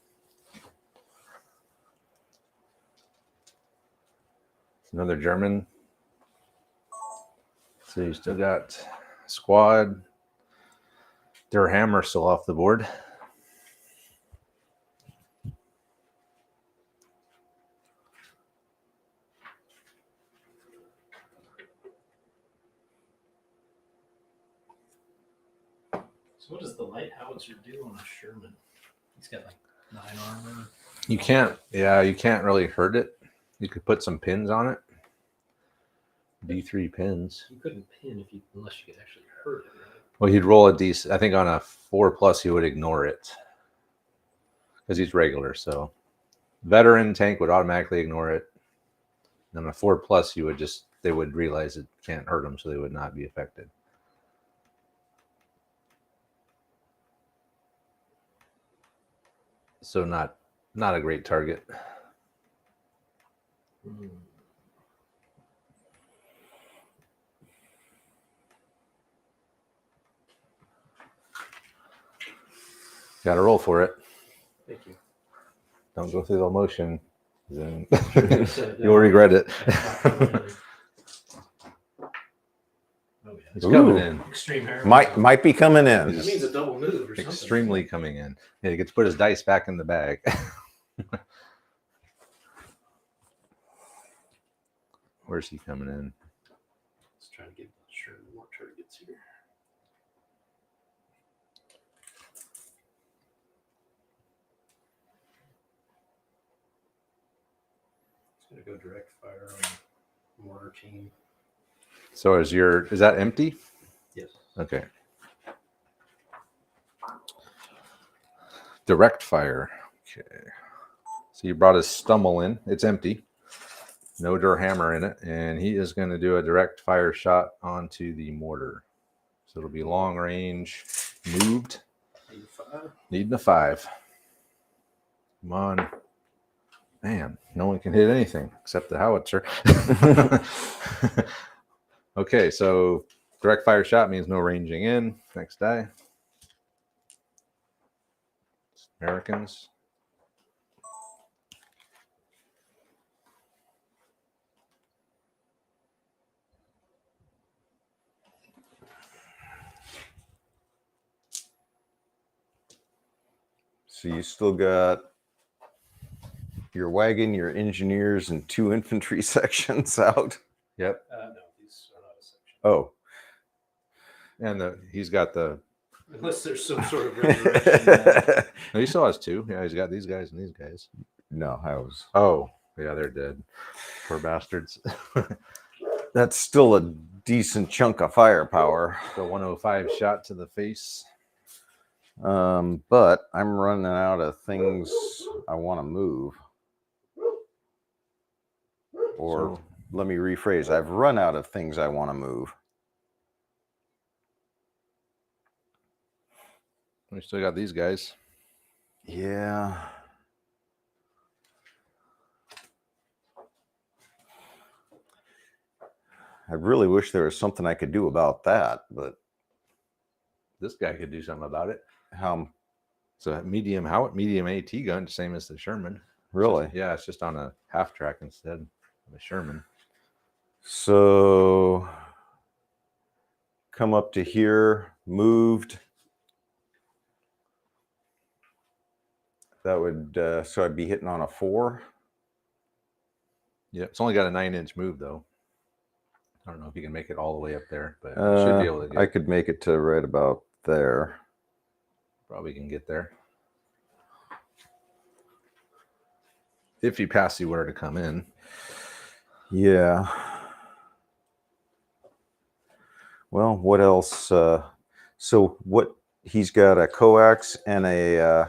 Another German. So you still got squad. Der Hammer still off the board. So what does the light howitzer do on a Sherman? He's got like 9 armor. You can't really hurt it. You could put some pins on it. D3 pins. You couldn't pin unless you could actually hurt it, right? Well, he'd roll a D6. I think on a 4+, he would ignore it because he's regular. So, veteran tank would automatically ignore it. And on a 4+, they would realize it can't hurt them, so they would not be affected. So not a great target. Got to roll for it. Thank you. Don't go through the motion. Then you'll regret it. Oh, yeah. It's coming in. Extreme hair. Might be coming in. That means a double move or something. Extremely coming in. Yeah, he gets to put his dice back in the bag. Where's he coming in? Let's try to get sure more targets here. It's gonna go direct fire on the mortar team. So is that empty? Yes. Okay. Direct fire. Okay. So you brought his Stummel in. It's empty. No Dur hammer in it. And he is going to do a direct fire shot onto the mortar. So it'll be long range, moved. Need a 5. Needing a 5. Come on. Man, no one can hit anything except the howitzer. Okay, so direct fire shot means no ranging in. Next die. Americans. So you still got your wagon, your engineers, and 2 infantry sections out. Yep. No, these are not a section. Oh, And he's got the. Unless there's some sort of resurrection. No, he still has 2. Yeah, he's got these guys and these guys. no, I was. Oh, yeah, they're dead. Poor bastards. That's still a decent chunk of firepower. The 105 shot to the face. But I'm running out of things I want to move. Or let me rephrase, I've run out of things I want to move. We still got these guys. Yeah. I really wish there was something I could do about that, but This guy could do something about it. how So medium AT gun, same as the Sherman. really? Yeah, it's just on a half track instead of a Sherman. So come up to here, moved. That would, so I'd be hitting on a 4. Yeah, it's only got a 9-inch move though. I don't know if you can make it all the way up there, but you should be able to get. I could make it to right about there. Probably can get there. If you pass you where to come in. Yeah. Well, what else? So what? He's got a coax and a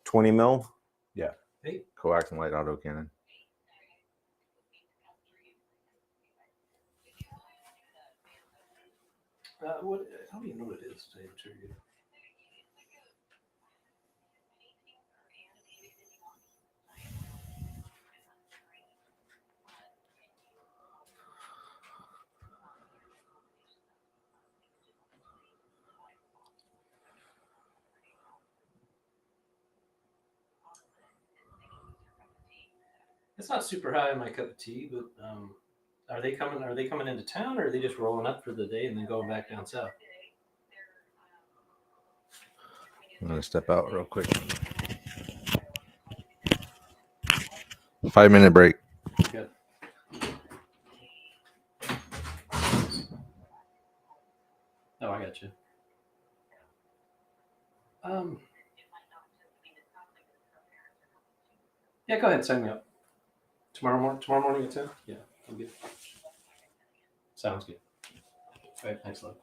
20 mil. Yeah. Hey, Coax and light autocannon. what? How do you know what it is? To tell you the truth? It's not super high on my cup of tea, but are they coming? Are they coming into town, or are they just rolling up for the day and then going back down south? I'm gonna step out real quick. 5-minute break. Good. Oh, I got you. Yeah, go ahead. Sign me up. Tomorrow morning at 10? Yeah, I'm good. Sounds good. All right, thanks a lot.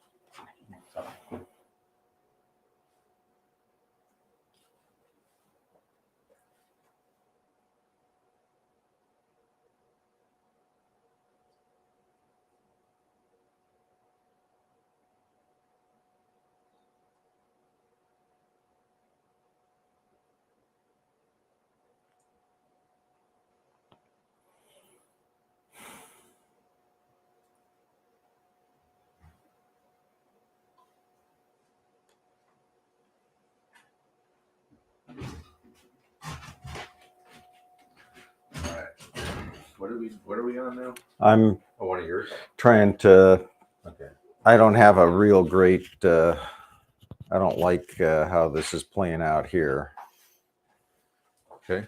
All right. What are we on now? I'm Oh, one of yours? trying to. Okay. I don't have a real great. I don't like how this is playing out here. Okay.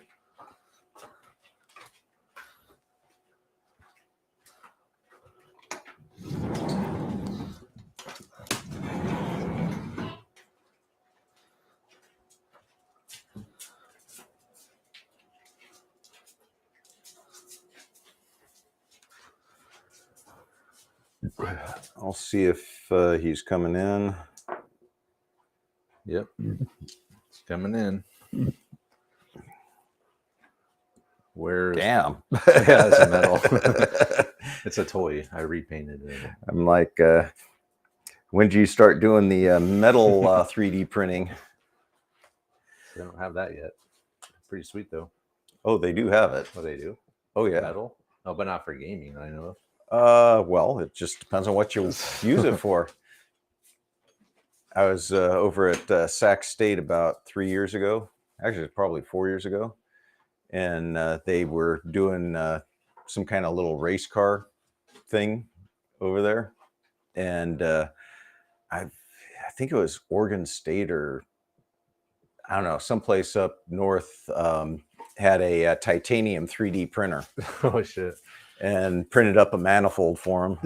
I'll see if he's coming in. Yep. It's coming in. Where's Damn. Yeah, it's a metal. It's a toy. I repainted it. I'm like, when do you start doing the metal 3D printing? They don't have that yet. Pretty sweet though. Oh, they do have it. What they do? Oh, yeah. Metal? Oh, but not for gaming, I know. Well, it just depends on what you use it for. I was over at Sac State about 3 years ago. Actually, it's probably 4 years ago. And they were doing some kind of little race car thing over there. And I think it was Oregon State or I don't know, someplace up north had a titanium 3D printer Oh shit. and printed up a manifold for them.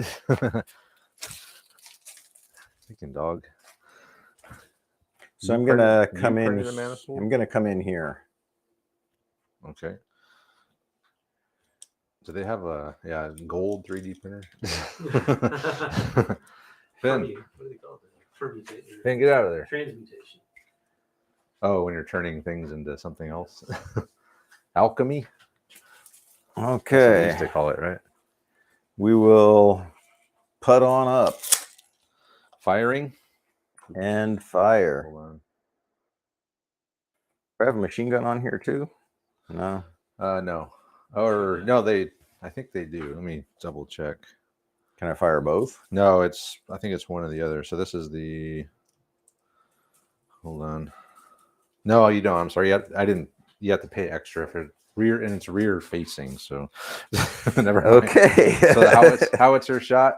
Freaking dog. So You I'm gonna printed- you come in. printed a manifold? I'm gonna come in here. Okay. Do they have a gold 3D printer? Ben, What do they call it? Permutation. Ben, get out of there. Transmutation. Oh, when you're turning things into something else. Alchemy? That's what they Okay, used to call it, right? we will put on up Firing? and fire. Hold on. Do I have a machine gun on here too? No. No. Or no, I think they do. Let me double check. Can I fire both? No, I think it's one or the other. So this is hold on. No, you don't. I'm sorry. I didn't. You have to pay extra for rear, and it's rear facing. So never mind. Okay. So the howitzer shot.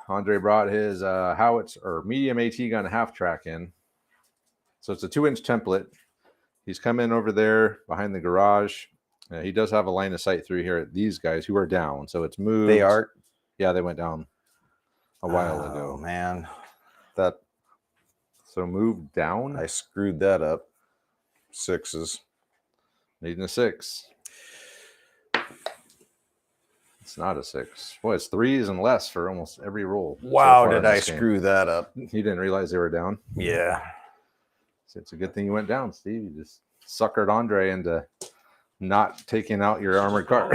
Andre brought his howitzer or medium AT gun half track in. So it's a 2-inch template. He's come in over there behind the garage. He does have a line of sight through here at these guys who are down. So it's moved. They are. Yeah, they went down a while Oh, ago. man, that So moved down. I screwed that up. 6s. Needing a 6. It's not a 6. Boy, it's 3s and less for almost every roll. so Wow, far in did I this game. screw that up? You didn't realize they were down. Yeah. So it's a good thing you went down, Steve. You just suckered Andre into not taking out your armored car.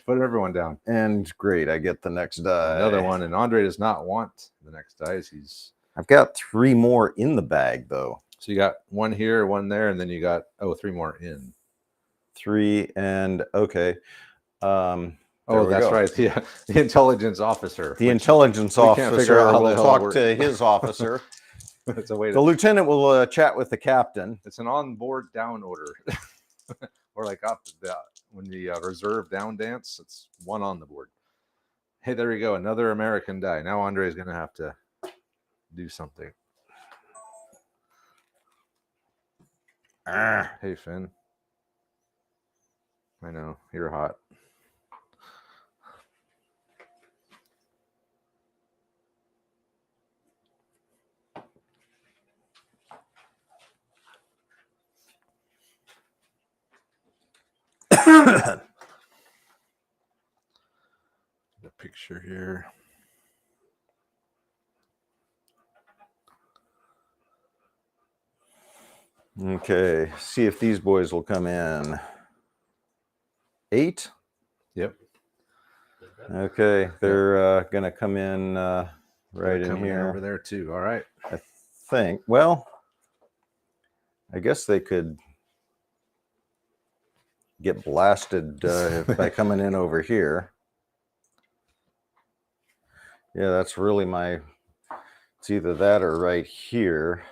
Put everyone down. And great, I get the next die. Another one, and Andre does not want the next dice. I've got 3 more in the bag though. So you got one here, one there, and then you got 3 more in. 3 and okay. There Oh, we that's go. right. The intelligence officer. The intelligence we can't figure officer out how the will hell it talk works. to his officer. It's a way The to. lieutenant will chat with the captain. It's an on-board down order, or like up when the reserve down dance. It's one on the board. Hey, there you go. Another American die. Now Andre is going to have to do something. Hey, Finn. I know you're hot. The picture here. Okay, see if these boys will come in. 8. Yep. Okay, they're gonna come in right They're in coming here. over there too. All right. I think. Well, I guess they could get blasted by coming in over here. Yeah, that's really my. It's either that or right here.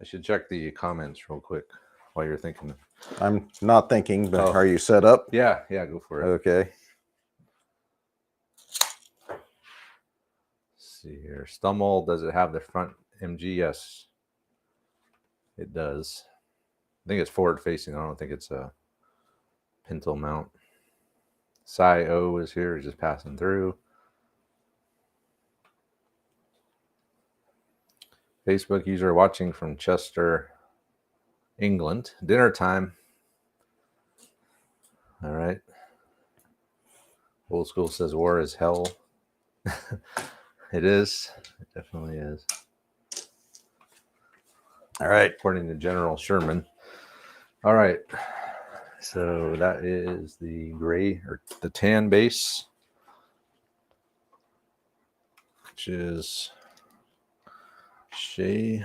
I should check the comments real quick while you're thinking. I'm not thinking, but Oh. are you set up? Yeah, go for it. Okay. Let's see here. Stummel, does it have the front MG? Yes, it does. I think it's forward facing. I don't think it's a pintle mount. Psi O is here, just passing through. Facebook user watching from Chester, England. Dinner time. All right. Old school says war is hell. It is. It definitely is. All right. According to General Sherman. All right. So that is the gray or the tan base, which is Shea.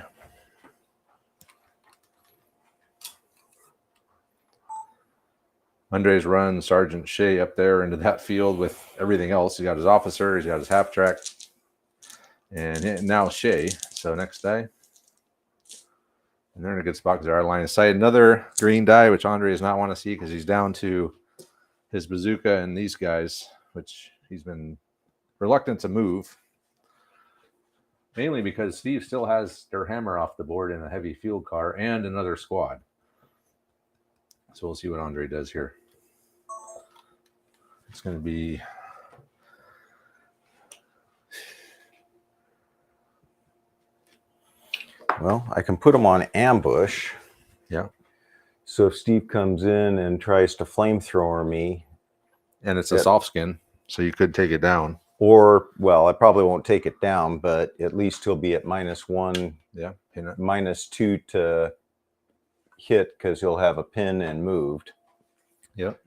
Andre's run Sergeant Shea up there into that field with everything else. He got his officer, he's got his half track, and now Shea. So next day. And they're in a good spot because they're out of line of sight. Another green die, which Andre does not want to see because he's down to his bazooka and these guys, which he's been reluctant to move. Mainly because Steve still has their hammer off the board in a heavy field car and another squad. So we'll see what Andre does here. It's going to be... Well, I can put them on ambush. Yeah. So if Steve comes in and tries to flamethrower me. And it's a soft skin, so you could take it down. Or, well, I probably won't take it down, but at least he'll be at -1. Yeah. Pin it. -2 to hit because he'll have a pin and moved. Yep.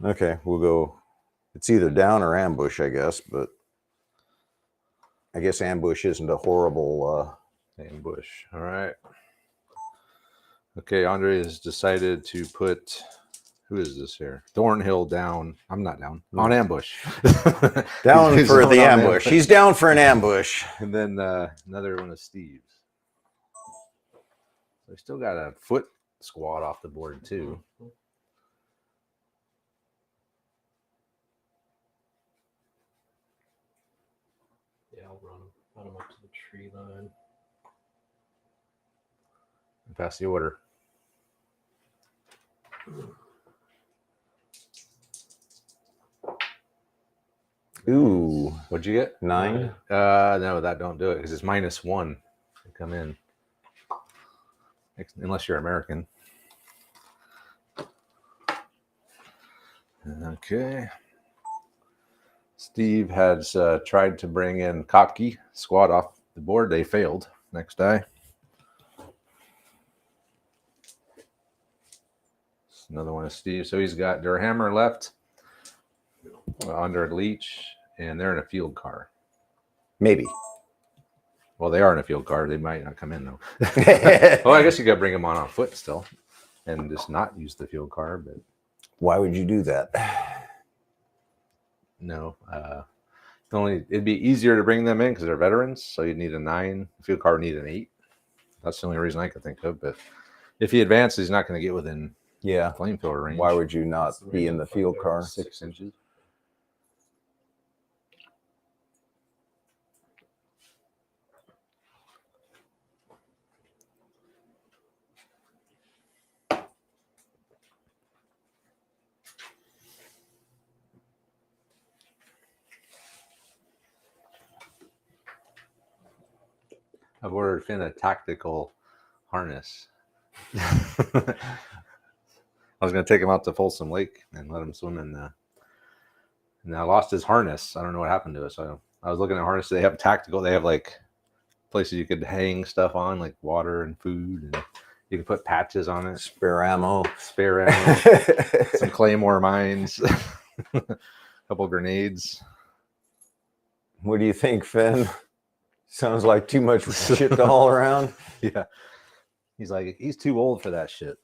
Okay, we'll go. It's either down or ambush, I guess, but I guess ambush isn't a horrible... Ambush. All right. Okay, Andre has decided to put... Who is this here? Thornhill down. I'm not down. On ambush. Down He's for on the ambush. ambush. He's down for an ambush. And then another one of Steve's. So we still got a foot squad off the board too. Yeah, I'll run him up to the tree line. And pass the order. Ooh, What'd you get? 9. No, that don't do it because it's -1 to come in. Unless you're American. Okay. Steve has tried to bring in Kopke squad off the board. They failed. Next die. Another one of Steve. So he's got Durhammer left under Leech, and they're in a field car. Maybe. Well, they are in a field car. They might not come in, though. Well, I guess you got to bring them on foot still and just not use the field car. But Why would you do that? no. It'd be easier to bring them in because they're veterans. So you'd need a 9. The field car would need an 8. That's the only reason I could think of. But if he advances, he's not going to get within Yeah. flamethrower range. Why would you not be in the field car? 6 inches. I've ordered Finn a tactical harness. I was going to take him out to Folsom Lake and let him swim in the... And I lost his harness. I don't know what happened to it. So I was looking at harnesses. They have tactical. They have like places you could hang stuff on, like water and food, and you can put patches on it. Spare ammo. Spare ammo, some claymore mines, a couple grenades. What do you think, Finn? Sounds like too much shit to haul around. Yeah. He's like, he's too old for that shit.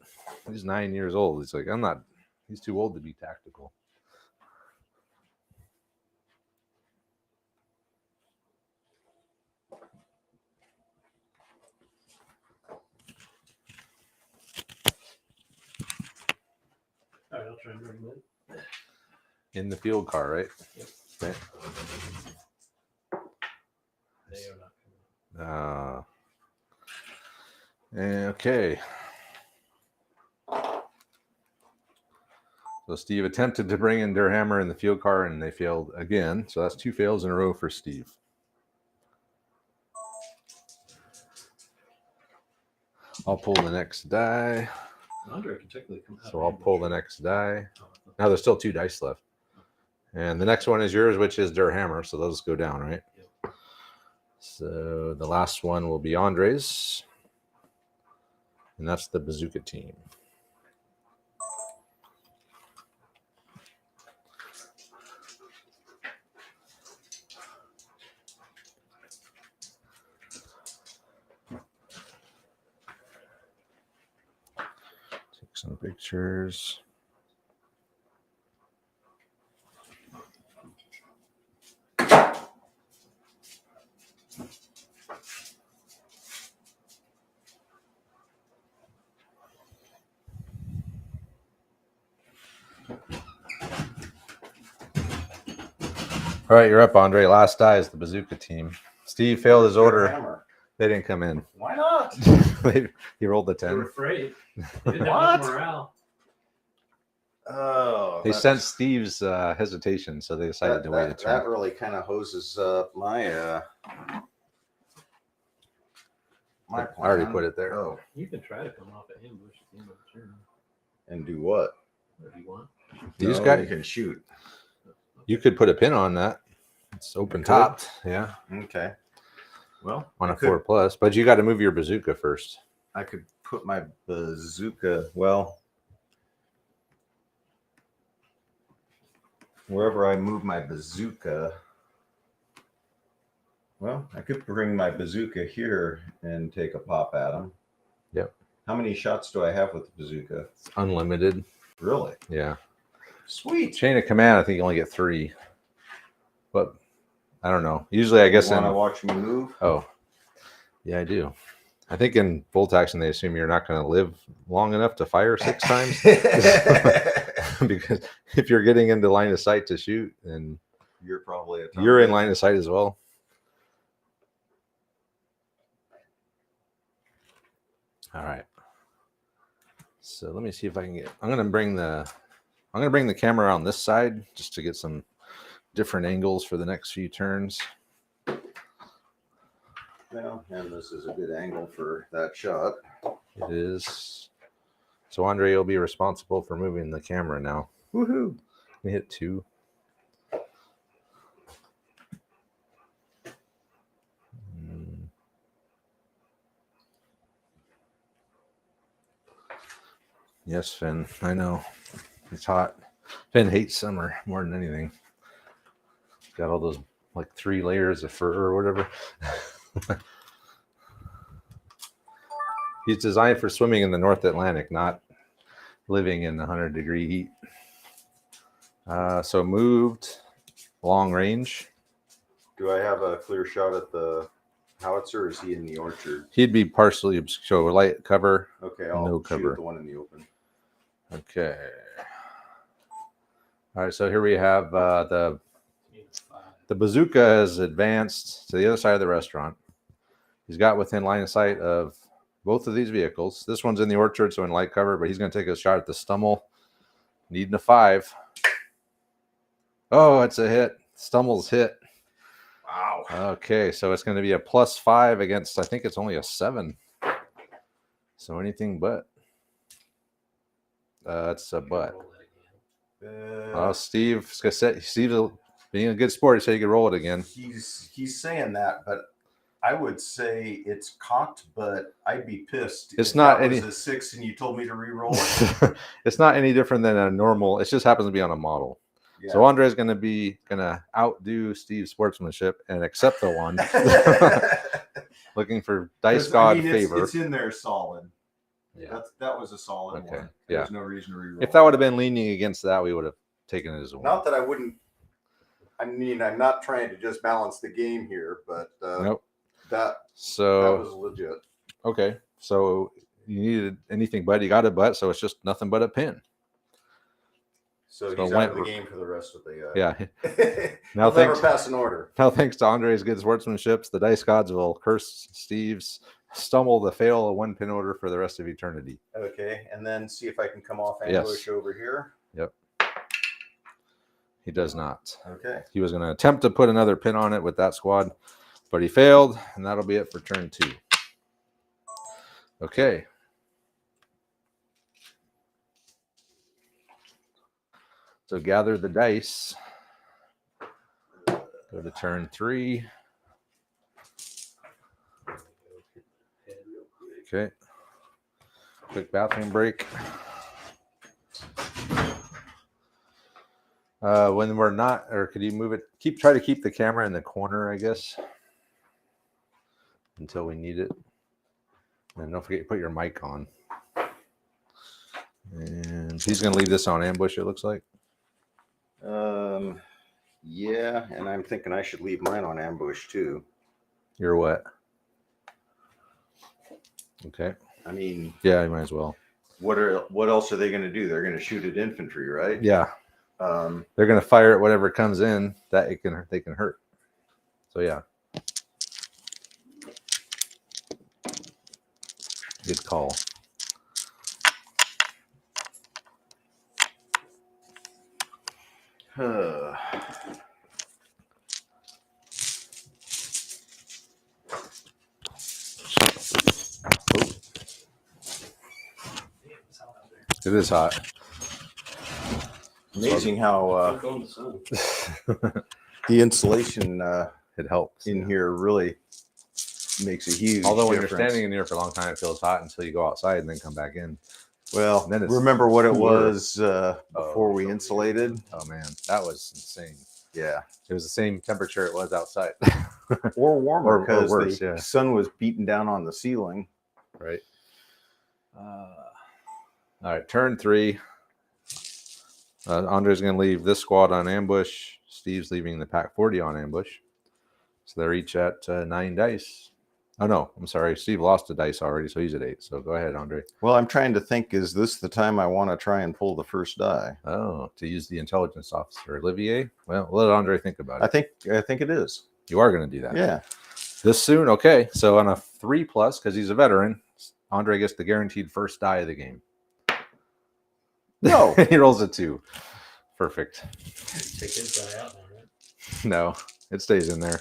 He's 9 years old. He's like, he's too old to be tactical. All right, I'll try and bring him in. In the field car, right? Yep. Right. They are not coming. Okay. So Steve attempted to bring in Durhammer in the field car, and they failed again. So that's 2 fails in a row for Steve. I'll pull the next die. Andre can technically come out. So of I'll pull the ambush. next die. Oh, Now there's still 2 dice left. And the next one is yours, which is Der Hammer. So those go down, right? Yep. So the last one will be Andre's. And that's the bazooka team. Take some pictures. All right, you're up, Andre. Last die is the bazooka team. Steve failed his order. Hammer. They didn't come in. Why not? He rolled the They were 10. afraid. They didn't What? have enough morale. Oh, They that's- sensed Steve's hesitation, so they decided to wait a turn. That really kind of hoses up my my I already plan. put it there. Oh, You can try to come off an ambush at the end of the turn. and do what? If you want. You just No, got. you can shoot. You could put a pin on that. It's open topped. Yeah, Okay. Well, on I a could- 4+, but you got to move your bazooka first. I could put my bazooka. Well, wherever I move my bazooka. Well, I could bring my bazooka here and take a pop at him. Yep. How many shots do I have with the bazooka? It's unlimited. Really? Yeah. Sweet. Chain of command, I think you only get 3. But I don't know. Usually, I guess you want to in. watch me move? Oh, yeah, I do. I think in bolt action, they assume you're not going to live long enough to fire 6 times. Because if you're getting into line of sight to shoot, then You're probably a you're in line of sight as well. All right. So let me see if I can get. I'm gonna bring the camera on this side just to get some different angles for the next few turns. Well, and this is a good angle for that shot. It is. So Andre will be responsible for moving the camera now. Woohoo! We hit 2. Yes, Finn. I know. It's hot. Finn hates summer more than anything. Got all those like 3 layers of fur or whatever. He's designed for swimming in the North Atlantic, not living in the 100-degree heat. So moved, long range. Do I have a clear shot at the howitzer? Or is he in the orchard? He'd be partially so light cover. Okay, I'll No shoot cover. the one in the open. Okay. All right, so here we have the bazooka has advanced to the other side of the restaurant. He's got within line of sight of both of these vehicles. This one's in the orchard, so in light cover, but he's going to take a shot at the Stummel, needing a 5. Oh, it's a hit. Stummel's hit. Wow. Okay, so it's going to be a +5 against, I think it's only a 7. So anything but. It's a but. Steve's being a good sport. He said you could roll it again. He's saying that, but I would say it's cocked, but I'd be pissed. It's if not that was any- a 6 and you told me to re-roll it. It's not any different than a normal. It just happens to be on a model. Yeah. So Andre's going to outdo Steve's sportsmanship and accept the 1, looking for dice god favor. It's in there solid. Yeah. That was a solid Okay. one. Yeah. There's no reason to re-roll. If that would have been leaning against that, we would have taken it as a 1. Not that I wouldn't. I mean, I'm not trying to just balance the game here, but Nope. that So was legit. okay. So you needed anything but. You got a but, so it's just nothing but a pin. So So he's went- out of the game for the rest of the. Yeah. Now Now never thanks. pass an order. Now, thanks to Andre's good sportsmanship, the dice gods will curse Steve's Stummel to fail a 1-pin order for the rest of eternity. Okay, and then see if I can come off Yes. ambush over here. He does not. Okay. He was going to attempt to put another pin on it with that squad, but he failed, and that'll be it for turn 2. Okay, So gather the dice. Go to turn 3. Okay. Quick bathroom break. When we're not, or could you move it? Try to keep the camera in the corner, I guess, until we need it. And don't forget to put your mic on. And he's going to leave this on ambush, it looks like. Yeah, and I'm thinking I should leave mine on ambush too. You're what? Okay. I mean, Yeah, you might as well. what else are they going to do? They're going to shoot at infantry, right? Yeah. Um, They're going to fire at whatever comes in that they can hurt. So yeah. Good call. It is hot. Amazing how Go in the sun. the insulation It helps. in here really makes a huge Although when difference. you're standing in here for a long time, it feels hot until you go outside and then come back in. Well, And then it's remember what it cooler. was before we insulated? Oh man, that was insane. Yeah. It was the same temperature it was outside. Or warmer Or because worse, the yeah. sun was beating down on the ceiling. Right. All right, turn 3. Andre's going to leave this squad on ambush. Steve's leaving the pack 40 on ambush. So they're each at 9 dice. Oh, no, I'm sorry. Steve lost a dice already, so he's at 8. So go ahead, Andre. Well, I'm trying to think, is this the time I want to try and pull the first die? Oh, to use the intelligence officer, Olivier? Well, let Andre think about it. I think it is. You are going to do that. Yeah. This soon? Okay. So on a 3+, because he's a veteran, Andre gets the guaranteed first die of the game. No. He rolls a 2. Perfect. Take his die out now, right? No, it stays in there.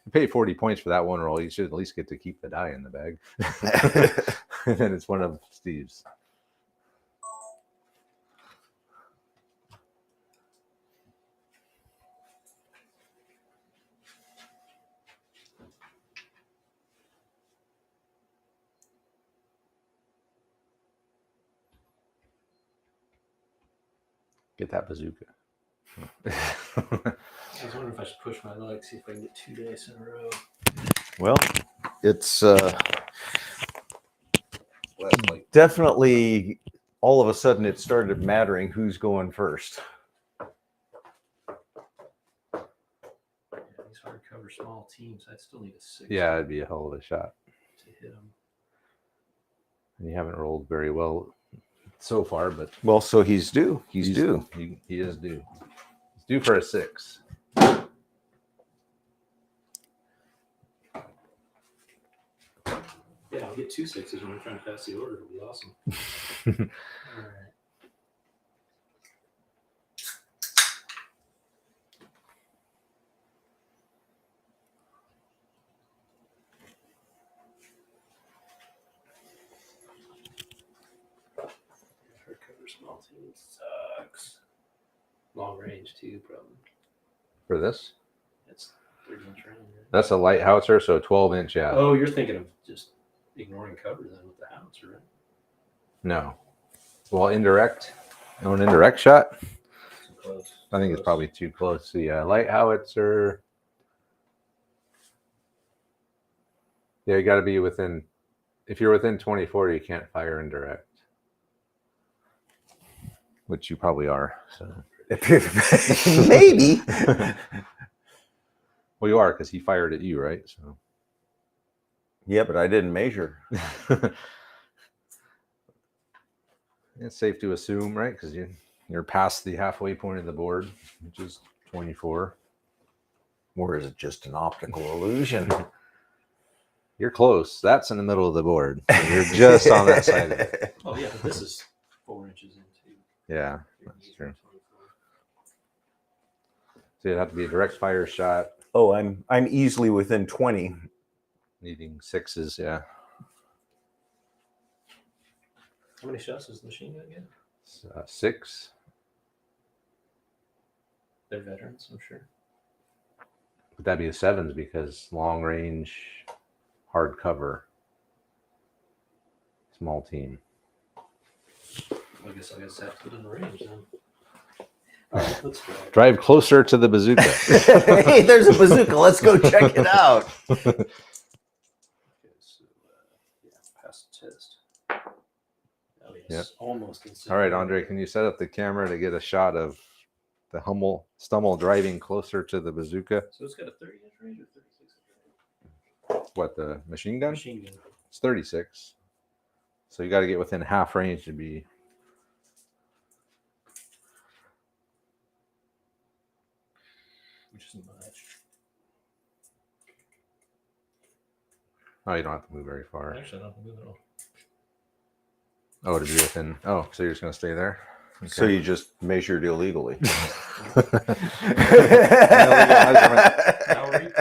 You pay 40 points for that one roll. You should at least get to keep the die in the bag. And then it's one of Steve's. Get that bazooka. I was wondering if I should push my luck, see if I can get 2 dice in a row. Well, it's definitely all of a sudden it started mattering who's going first. Yeah, these hardcover small teams, I'd still need a 6 Yeah, it'd be a hell of a shot. to hit them. And you haven't rolled very well so far, but Well, so he's due. He's due. He is due. He's due for a 6. Yeah, I'll get 2 6s when I'm trying to pass the order. It'll be awesome. All right. Hardcover small team sucks. Long range too, probably. For this? It's 30-inch range. Right? That's a light howitzer, so 12-inch, yeah. Oh, you're thinking of just ignoring cover then with the howitzer, right? No. Well, indirect. No, an indirect shot? Too close. I think it's probably too close. So, yeah, light howitzer. Yeah, you got to be within. If you're within 24, you can't fire indirect. Which you probably are. So. Maybe. Well, you are because he fired at you, right? So. Yeah, but I didn't measure. It's safe to assume, right? Because you're past the halfway point of the board, which is 24. Or is it just an optical illusion? You're close. That's in the middle of the board. So you're just on that side of it. Oh yeah, but this is 4 inches into. Yeah, that's true. So it'd have to be a direct fire shot, Oh, I'm easily within 20. needing 6s. Yeah, How many shots does the machine gun get? 6. They're veterans, I'm sure. But that'd be a sevens because long range, hard cover, small team. I guess I have to put in the range then. All right, let's try. Drive closer to the bazooka. Hey, there's a bazooka. Let's go check it out. Okay, so yeah, pass the test. Oh, yes, Yep. almost insane. All right, Andre, can you set up the camera to get a shot of the Stummel driving closer to the bazooka? So it's got a 30-inch range or 36-inch range? What, the machine gun? Machine gun. It's 36. So you got to get within half range to be. Which isn't much. Oh, you don't have to move very far. Actually, I don't move at all. Oh, to be within. Oh, so you're just going to stay there? So you just measured illegally. Well,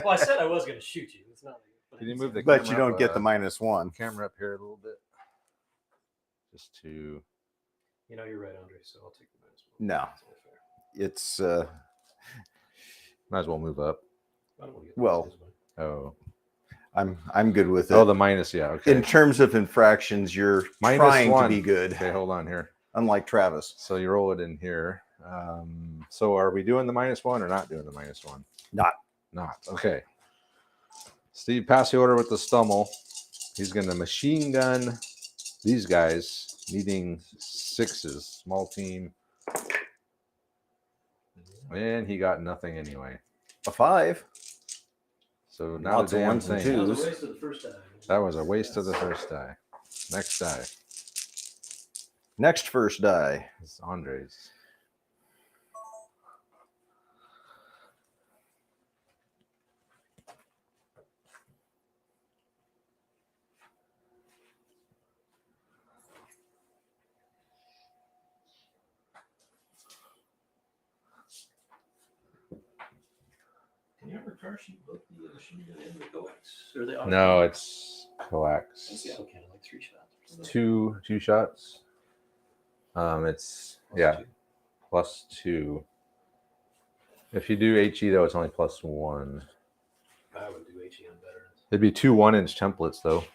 I said I was going to shoot you. It's not. Can you move the But camera you don't up, get the -1. camera up here a little bit? Just to. You know, you're right, Andre. So I'll take the -1. No. That's only fair. It's Might as well move up. I don't want to get Well, this way. Oh. I'm good with it. Oh, the minus. Yeah. Okay. In terms of infractions, you're -1. trying to be good, Okay, hold on here. unlike Travis. So you roll it in here. So are we doing the -1 or not doing the -1? Not. Okay. Steve, pass the order with the Stummel. He's going to machine gun these guys, needing 6s, small team. And he got nothing anyway. A 5. So now Lots the of damn ones and thing. That twos. was a waste of the first die. That was a waste of the first die. Next die Next first die. is Andre's. Can you ever car shoot both the machine gun and the coax? Or the No, it's I coax. see. Okay, like 3 shots. Two shots. It's Plus yeah, 2. +2. If you do HE though, it's only +1. I would do HE on veterans. It'd be 2 1-inch templates though,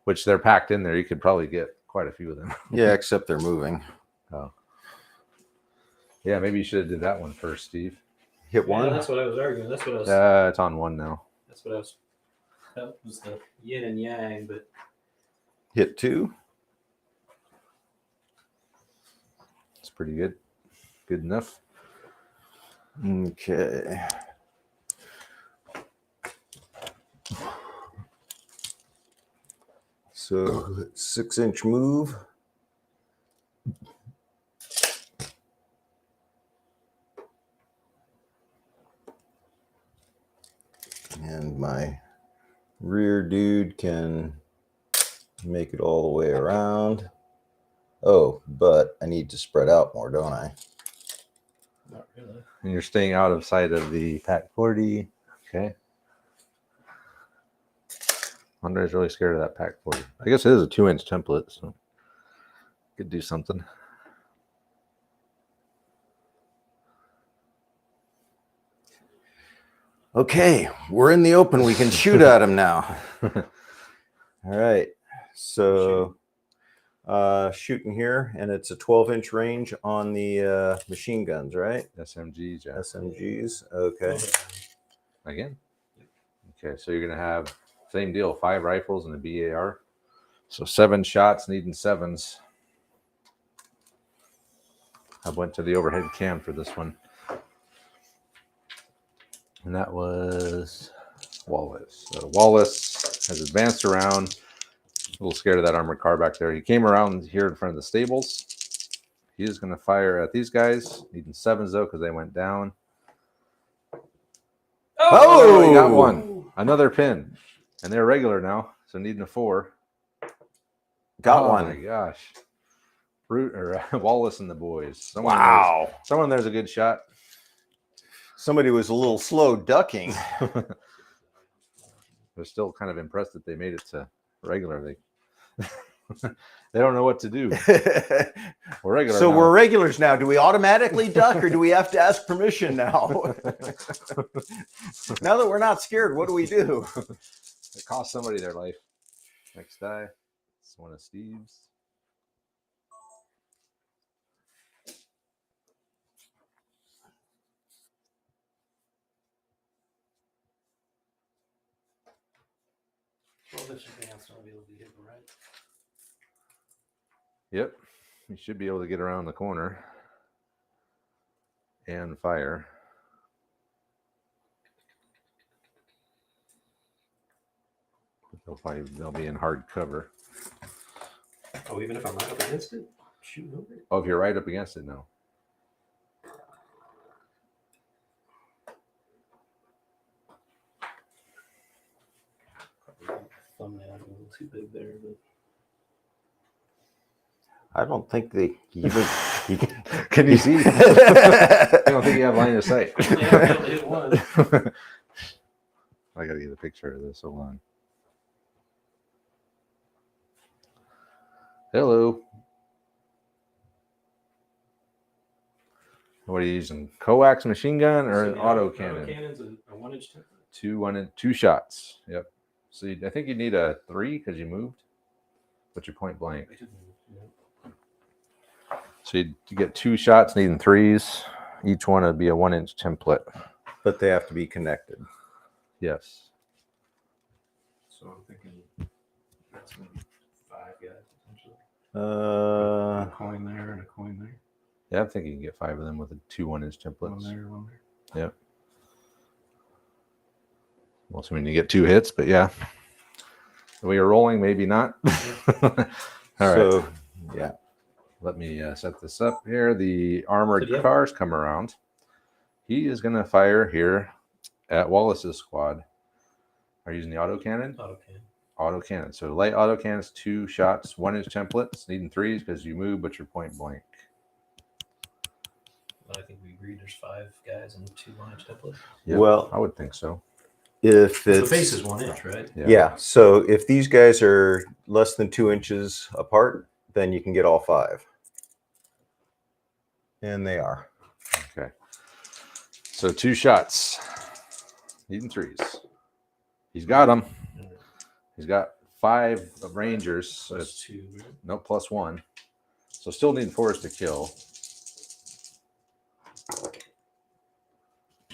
which they're packed in there. You could probably get quite a few of them. Yeah, except they're moving. Oh, yeah. Maybe you should have did that one first, Steve. Hit Yeah, one. that's what I was arguing. That's what I was. It's on 1 now. That's what I was. That was the yin and yang, but Hit 2. It's pretty good. Good enough. Okay. So 6-inch move. And my rear dude can make it all the way around. Oh, but I need to spread out more, don't I? not really. And you're staying out of sight of the Pack 40. Okay. Andre's really scared of that Pack 40. I guess it is a 2-inch template, so could do something. Okay, we're in the open. We can shoot at him now. All right. So shooting here, and it's a 12-inch range on the machine guns, right? SMGs, yeah. SMGs. Okay. Again. Okay, so you're gonna have same deal, 5 rifles and a BAR. So 7 shots, needing 7s. I went to the overhead cam for this one. And that was Wallace. So Wallace has advanced around. A little scared of that armored car back there. He came around here in front of the stables. He is going to fire at these guys. Needing 7s though, because they went down. Oh! He got one. Another pin. And they're regular now, so needing a 4. Got Oh one. my gosh. Wallace and the boys. Wow. Someone there's a good shot. Somebody was a little slow ducking. They're still kind of impressed that they made it to regular. They don't know what to do. We're regular. So now. we're regulars now. Do we automatically duck or do we have to ask permission now? Now that we're not scared, what do we do? It cost somebody their life. Next die. It's one of Steve's. Well, this advance, I'll be able to hit right. Yep. You should be able to get around the corner and fire. They'll be in hard cover. Oh, even if I'm right up against it, shooting over it. Oh, if you're right up against it, no. Thumbnail a little too big there, but I don't think they even. Can you see? I don't think you have line of sight. yeah, I'll be able to hit one. I gotta get a picture of this. Hold on. Hello. What are you using? Coax machine gun or So an the auto cannon? Cannon's a 1-inch template. Two shots. Yep. So I think you need a 3 because you moved, but you're point blank. I didn't, So you get 2 shots needing 3s. Each one would be a 1-inch template. But they have to be connected. Yes. So I'm thinking that's maybe 5 guys potentially. Uh, A coin there and a coin there. Yeah, I think you can get 5 of them with a 2 1-inch templates. One there, one there. Yep. Well, so when you get 2 hits, but yeah. We are rolling, maybe not. All right. so, yeah. Let me set this up here. The armored So, yeah. cars come around. He is going to fire here at Wallace's squad. Are you using the auto cannon? Auto cannon. Auto cannon. So light auto cannons, 2 shots, 1-inch templates, needing 3s because you move, but you're point blank. I think we agreed there's 5 guys and 2 1-inch templates. Yep, Well, I would think so. if The it's base is 1 inch, right? yeah. So if these guys are less than 2 inches apart, then you can get all 5. And they are. Okay. So 2 shots, needing 3s. He's got them. He's got 5 of Rangers. So Plus 2, right? no, plus 1. So still need 4s to kill.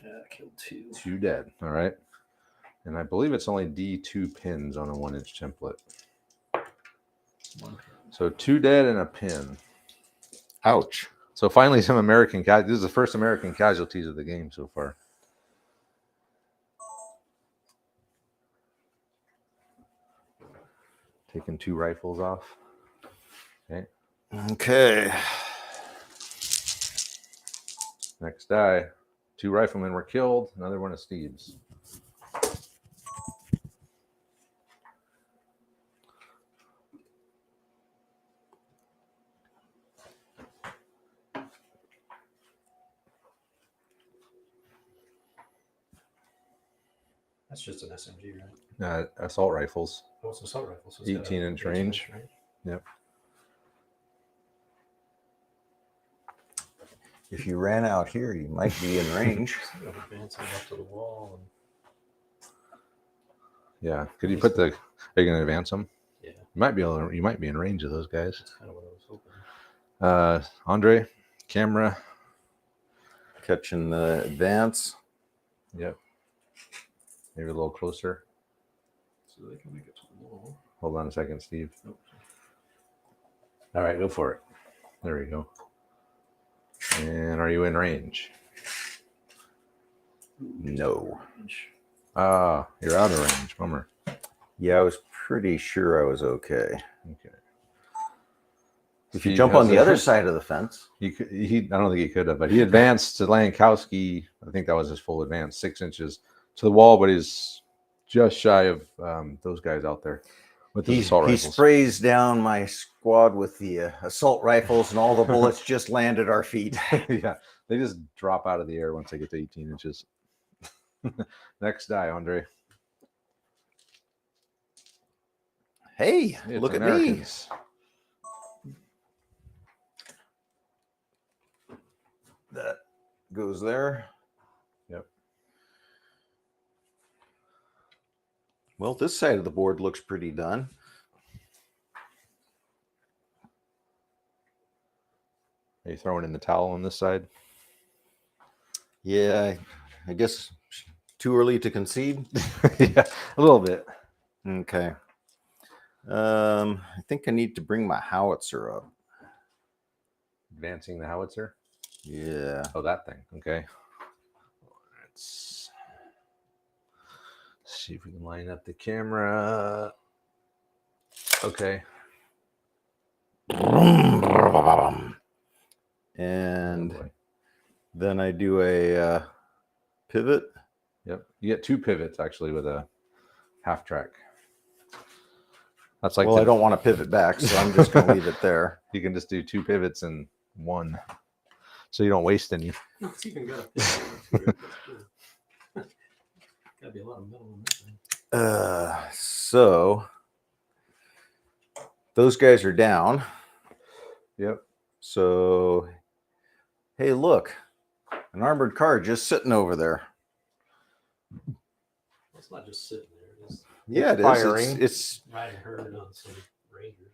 Yeah, I killed 2. 2 dead. All right. And I believe it's only D2 pins on a 1-inch template. 1 So 2 dead and a pin. Ouch. So finally, some American this is the first American casualties of the game so far. Taking 2 rifles off. Okay. Okay. Next die. 2 riflemen were killed. Another one of Steve's. That's just an SMG, right? Assault rifles. Oh, it's an assault rifle. So it's got a 18-inch range. Yep. If you ran out here, you might be in range. So I'm advancing up to the wall. And, Yeah. Could you put the? Are you going to advance them? yeah, You might be able to, you might be in range of those guys. that's kind of what I was hoping. Andre, camera. Catching the advance. Yep. Maybe a little closer. So they can make it to the wall. Hold on a second, Steve. Nope. All right, go for it. There we go. And are you in range? No. Ah, you're out of range. Bummer. Yeah, I was pretty sure I was okay. Okay. If you He jump has on the a- other side of the fence. I don't think he could have, but he advanced to Lankowski. I think that was his full advance, 6 inches to the wall, but he's just shy of those guys out there with the assault He rifles. sprays down my squad with the assault rifles, and all the bullets just land at our feet. Yeah, they just drop out of the air once they get to 18 inches. Next die, Andre. Hey, It's look Americans. at me. That goes there. Yep. Well, this side of the board looks pretty done. Are you throwing in the towel on this side? Yeah, I guess too early to concede. Yeah, a little bit. Okay. I think I need to bring my howitzer up. Advancing the howitzer. Yeah. Oh, that thing. Okay. Let's see if we can line up the camera. Okay. And Oh boy. then I do a pivot. Yep. You get 2 pivots actually with a half track. That's like Well, I don't want to pivot back, so I'm just going to leave it there. You can just do 2 pivots in one, so you don't waste any. It's even got a pivot. That's good. Gotta be a lot of metal in that thing. So those guys are down. Yep. So, hey, look, an armored car just sitting over there. It's not just sitting there. It's Yeah, it is. firing. It's riding herd on some Rangers.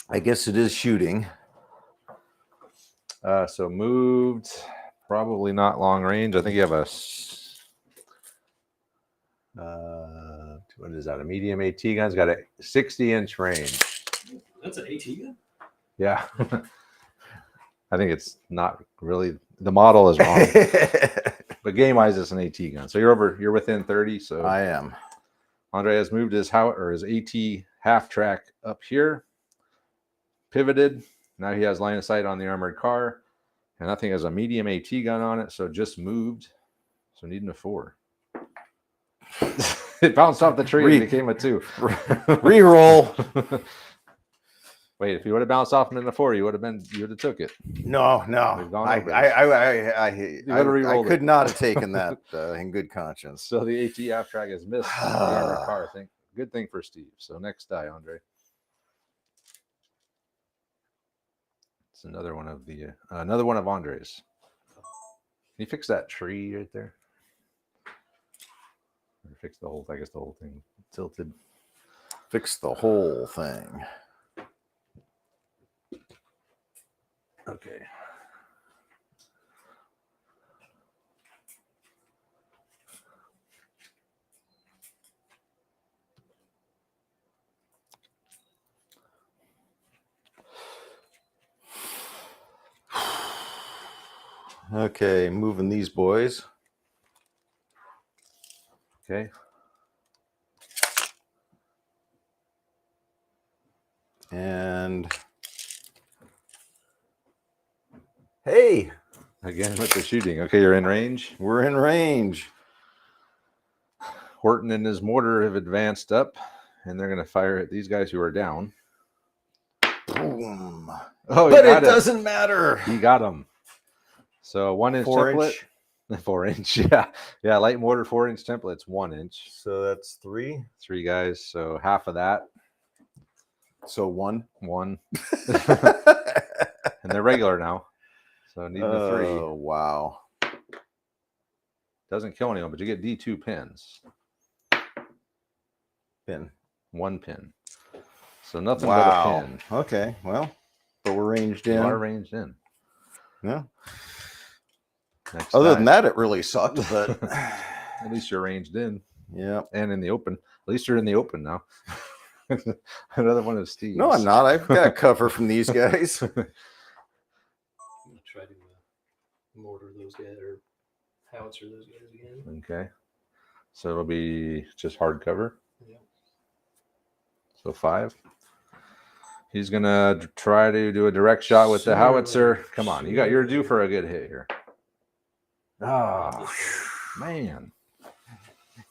I guess it is shooting. So moved, probably not long range. I think you have a what is that? A medium AT gun. It's got a 60-inch range. That's an AT gun? Yeah. I think it's not really, the model is wrong, but game wise it's an AT gun. So you're within 30. So I am. Andre has moved his AT half track up here, pivoted. Now he has line of sight on the armored car, and that thing has a medium AT gun on it. So just moved. So needing a 4. It bounced off the tree and became a 2. Reroll. Wait, if you would have bounced off and in a 4, you would have took it. No. We've gone I over I could not have taken that in good conscience. So the AT half track has missed the armored car. I think good thing for Steve. So next die, Andre. It's another one of Andre's. Can you fix that tree right there? Or fix the whole, I guess the whole thing tilted. Fix the whole thing. Okay. Okay, moving these boys. Okay. And hey, Again with the shooting. Okay, you're in range. we're in range. Horton and his mortar have advanced up, and they're going to fire at these guys who are down. Boom. Oh, But it doesn't matter. He got him. So 1-inch 4 template. inch. 4-inch. Yeah. Light mortar 4-inch template's 1 inch. So that's 3. 3 guys. So half of that. So 1. 1. And they're regular now. So needing a 3. Oh, wow. Doesn't kill anyone, but you get D2 pins. Pin. 1 pin. So nothing Wow. but a pin. Okay. Well, but we're ranged You in. are ranged in. Yeah. Next Other die. than that, it really sucked. But At least you're ranged in yeah. and in the open. At least you're in the open now. Another one of Steve's. No, I'm not. I've got cover from these guys. I'm gonna try to mortar those guys or howitzer those guys again. Okay. So it'll be just hardcover. Yeah. So 5. He's gonna try to do a direct shot with the howitzer. Come on, you're due for a good hit here. Oh man.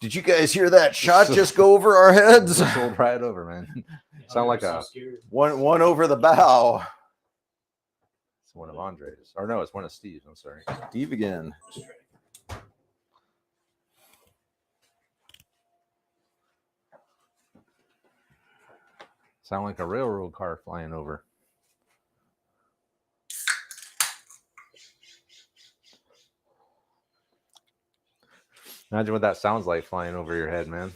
Did you guys hear that shot just go over our heads? Just rolled right over, man. Sound like I'm a- so scared. One over the bow. It's one of Andre's. Or no, it's one of Steve's. I'm sorry. Steve again. Sound like a railroad car flying over. Imagine what that sounds like flying over your head, man.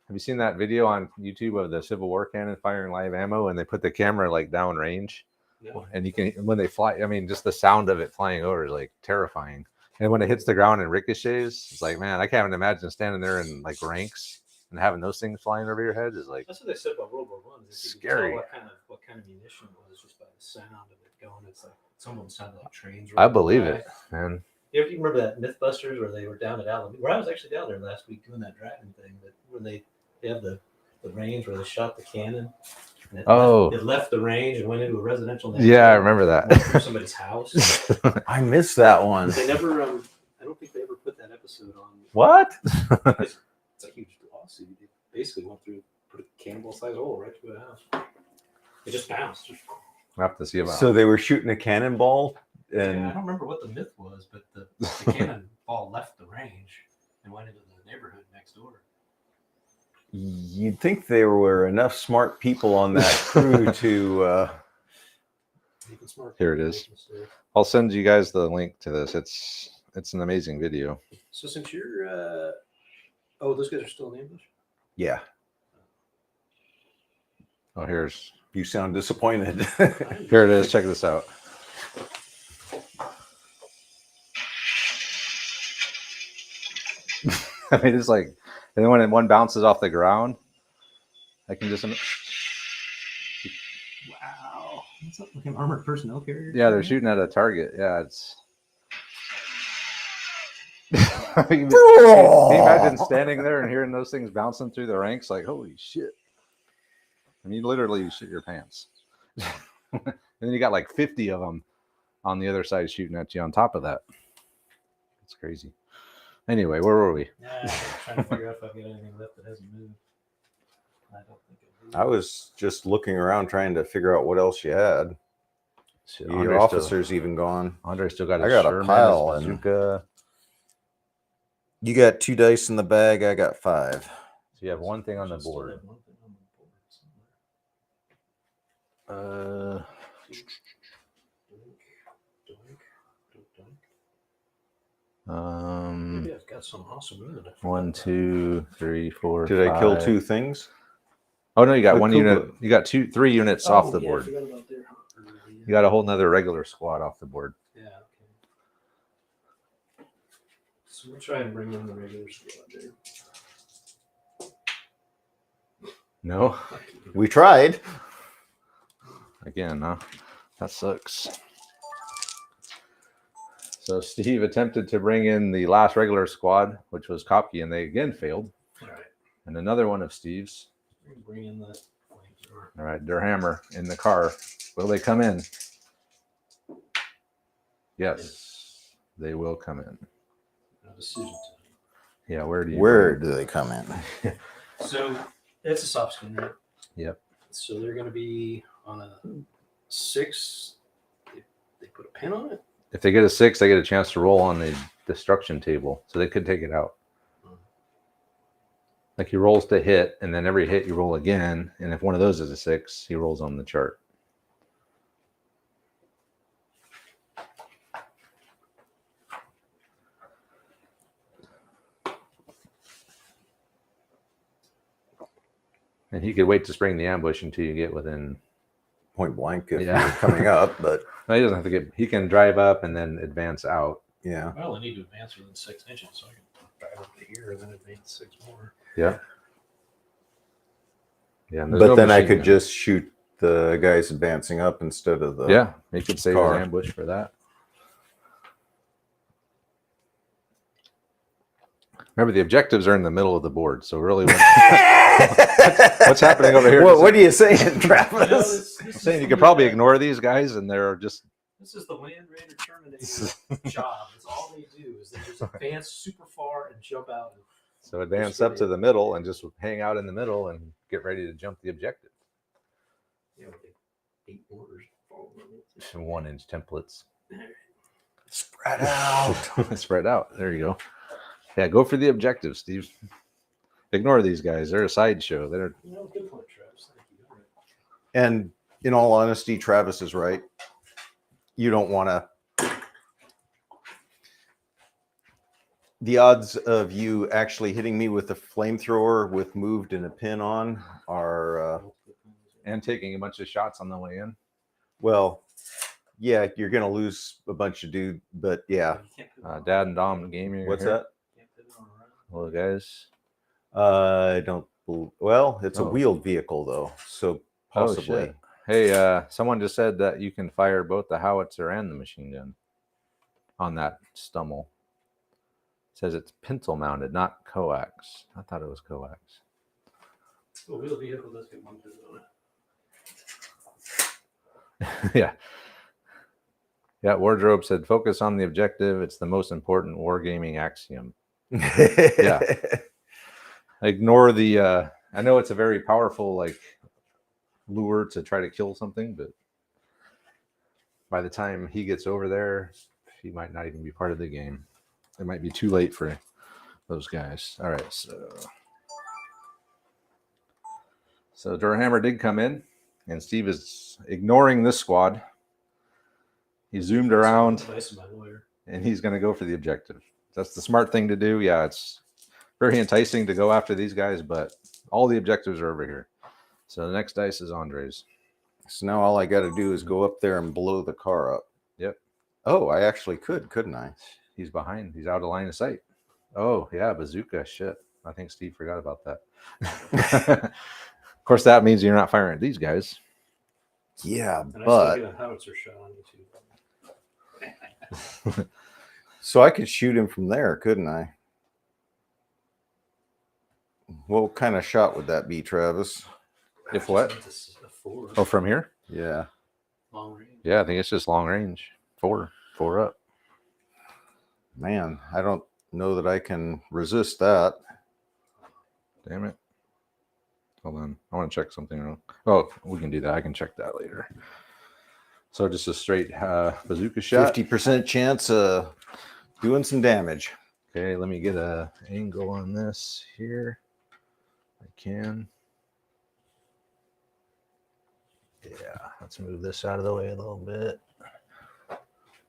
Have you seen that video on YouTube of the Civil War cannon firing live ammo, and they put the camera like down range, No. and you can when they fly. I mean, just the sound of it flying over is like terrifying. And when it hits the ground and ricochets, it's like, man, I can't even imagine standing there in like ranks and having those things flying over your head. Is like That's what they said about World War One. Scary. What kind of munition it was just by the sound of it going. It's like someone sounded like trains. I rolling believe by. it, man. You remember that Mythbusters where they were down at Alameda? Where I was actually down there last week doing that driving thing. But when they had the range where they shot the cannon. And it left the range and went into a residential neighborhood. Yeah, I remember that. Went through somebody's house. I missed that one. They never. I don't think they ever put that episode on. What? It's a huge lawsuit. It basically went through, put a cannonball-sized hole right through the house. It just bounced. I have to see about. So they were shooting a cannonball, and Yeah, I don't remember what the myth was, but the cannonball left the range and went into the neighborhood next door. you'd think there were enough smart people on that crew to. Even smart Here it people is. make mistakes. I'll send you guys the link to this. It's an amazing video. So since you're, those guys are still in ambush. Yeah, Oh, here's you sound disappointed. here it is. Check this out. I mean, it's like, and then when one bounces off the ground, I can just. Wow, what's up? Like an armored personnel carrier? Yeah, they're shooting at a target. Yeah, it's. Can you imagine standing there and hearing those things bouncing through the ranks? Like, holy shit! I mean, literally, you shit your pants. And then you got like 50 of them on the other side shooting at you on top of that. It's crazy. Anyway, where were we? Yeah, I'm trying to figure out if I've got anything left that hasn't moved. I don't think I do. I was just looking around trying to figure out what else you had. Shit, Your Andre's officer's even gone. Andre still got. I His got a Sherman, pile his and- bazooka. You got 2 dice in the bag. I got 5. So you have one thing on the Should still board. have one thing on the board somewhere. Maybe I've got some awesome unit. I forgot 1, about. 2, 3, 4. Did I kill 5. 2 things? Oh no, you got Put one Kuba. unit. You got 3 units off the Oh, yeah, I board. forgot about their You got a whole nother regular squad off the board. Yeah, okay. So we'll try and bring in the regular squad there. No, We tried. again, huh? That sucks. So Steve attempted to bring in the last regular squad, which was Kopke, and they again failed. All right. And another one of Steve's. Bring in the flamethrower. All right, Durhammer in the car. Will they come in? Yes, they will come in. No decision time. Yeah, where do you? Where do they come in? So it's a soft skin, right? Yep. So they're going to be on a 6. They put a pin on it. If they get a 6, they get a chance to roll on the destruction table, so they could take it out. Like he rolls to hit, and then every hit you roll again, and if one of those is a 6, he rolls on the chart. And he could wait to spring the ambush until you get within. Point blank if Yeah. you're coming up, but No, he doesn't have to get. He can drive up and then advance out. yeah. Well, I need to advance within 6 inches, so I can drive up to here and then advance 6 more. Yeah. Yeah. and there's But no then I machine could gun. just shoot the guys advancing up instead of the. Yeah, he could save car. an ambush for that. Remember, the objectives are in the middle of the board, so really, what's happening over here? What are you saying, You Travis? know, this I'm is saying you the, could probably ignore these guys, and they're just This is the Land Raider Terminator job. It's all they do is they just advance super far and jump out. so advance up to the middle and just hang out in the middle and get ready to jump the objective. You know, 8 orders. Follow them. And 1-inch templates. Spread out. Spread out. There you go. Yeah, go for the objective, Steve. Ignore these guys. They're a sideshow. They're You know, good point, Travis. Thank you. All right. And in all honesty, Travis is right. You don't want to The odds of you actually hitting me with a flamethrower with moved and a pin on are, And taking a bunch of shots on the way in. well, yeah, you're going to lose a bunch of dude, but yeah. You can't put it on Dad and Dom gaming. What's here. that? Can't put it on around. Hello, guys. I don't, well, it's a Oh. wheeled vehicle though. So Oh, possibly. shit. Hey, someone just said that you can fire both the howitzer and the machine gun on that Stummel. It says it's pintle mounted, not coax. I thought it was coax. The wheel vehicle does get one pivot on it. Yeah. Yeah, Wardrobe said focus on the objective. It's the most important wargaming axiom. Yeah. Ignore the I know it's a very powerful like lure to try to kill something, but by the time he gets over there, he might not even be part of the game. It might be too late for those guys. All right, so Durhammer did come in, and Steve is ignoring this squad. He zoomed around, Advice of my lawyer. and he's going to go for the objective. That's the smart thing to do. Yeah, it's very enticing to go after these guys, but all the objectives are over here. So the next dice is Andre's. So now all I got to do is go up there and blow the car up. Yep. Oh, I actually could, couldn't I? He's behind. He's out of line of sight. Oh, yeah, bazooka. Shit. I think Steve forgot about that. Of course, that means you're not firing at these guys. Yeah, And I but still get a howitzer shot on you too. so I could shoot him from there, couldn't I? What kind of shot would that be, Travis? If what? It's a 4. Oh, from here? Yeah. Long range. Yeah, I think it's just long range. 4 up. Man, I don't know that I can resist that. Damn it. Hold on. I want to check something real. Oh, we can do that. I can check that later. So just a straight bazooka shot. 50% chance of doing some damage. Okay, let me get a angle on this here. I can. Yeah, let's move this out of the way a little bit.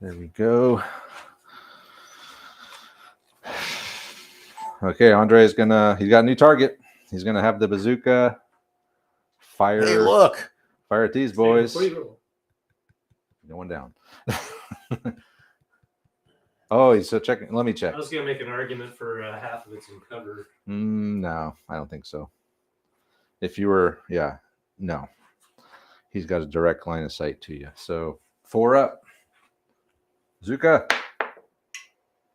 There we go. Okay, Andre's he's got a new target. He's gonna have the bazooka fire. Hey, look. Fire at these boys. Before you roll. No one down. Oh, he's still checking. Let me check. I was going to make an argument for half of it's in cover. No, I don't think so. If you were, yeah, no. He's got a direct line of sight to you. So 4 up. Zuka.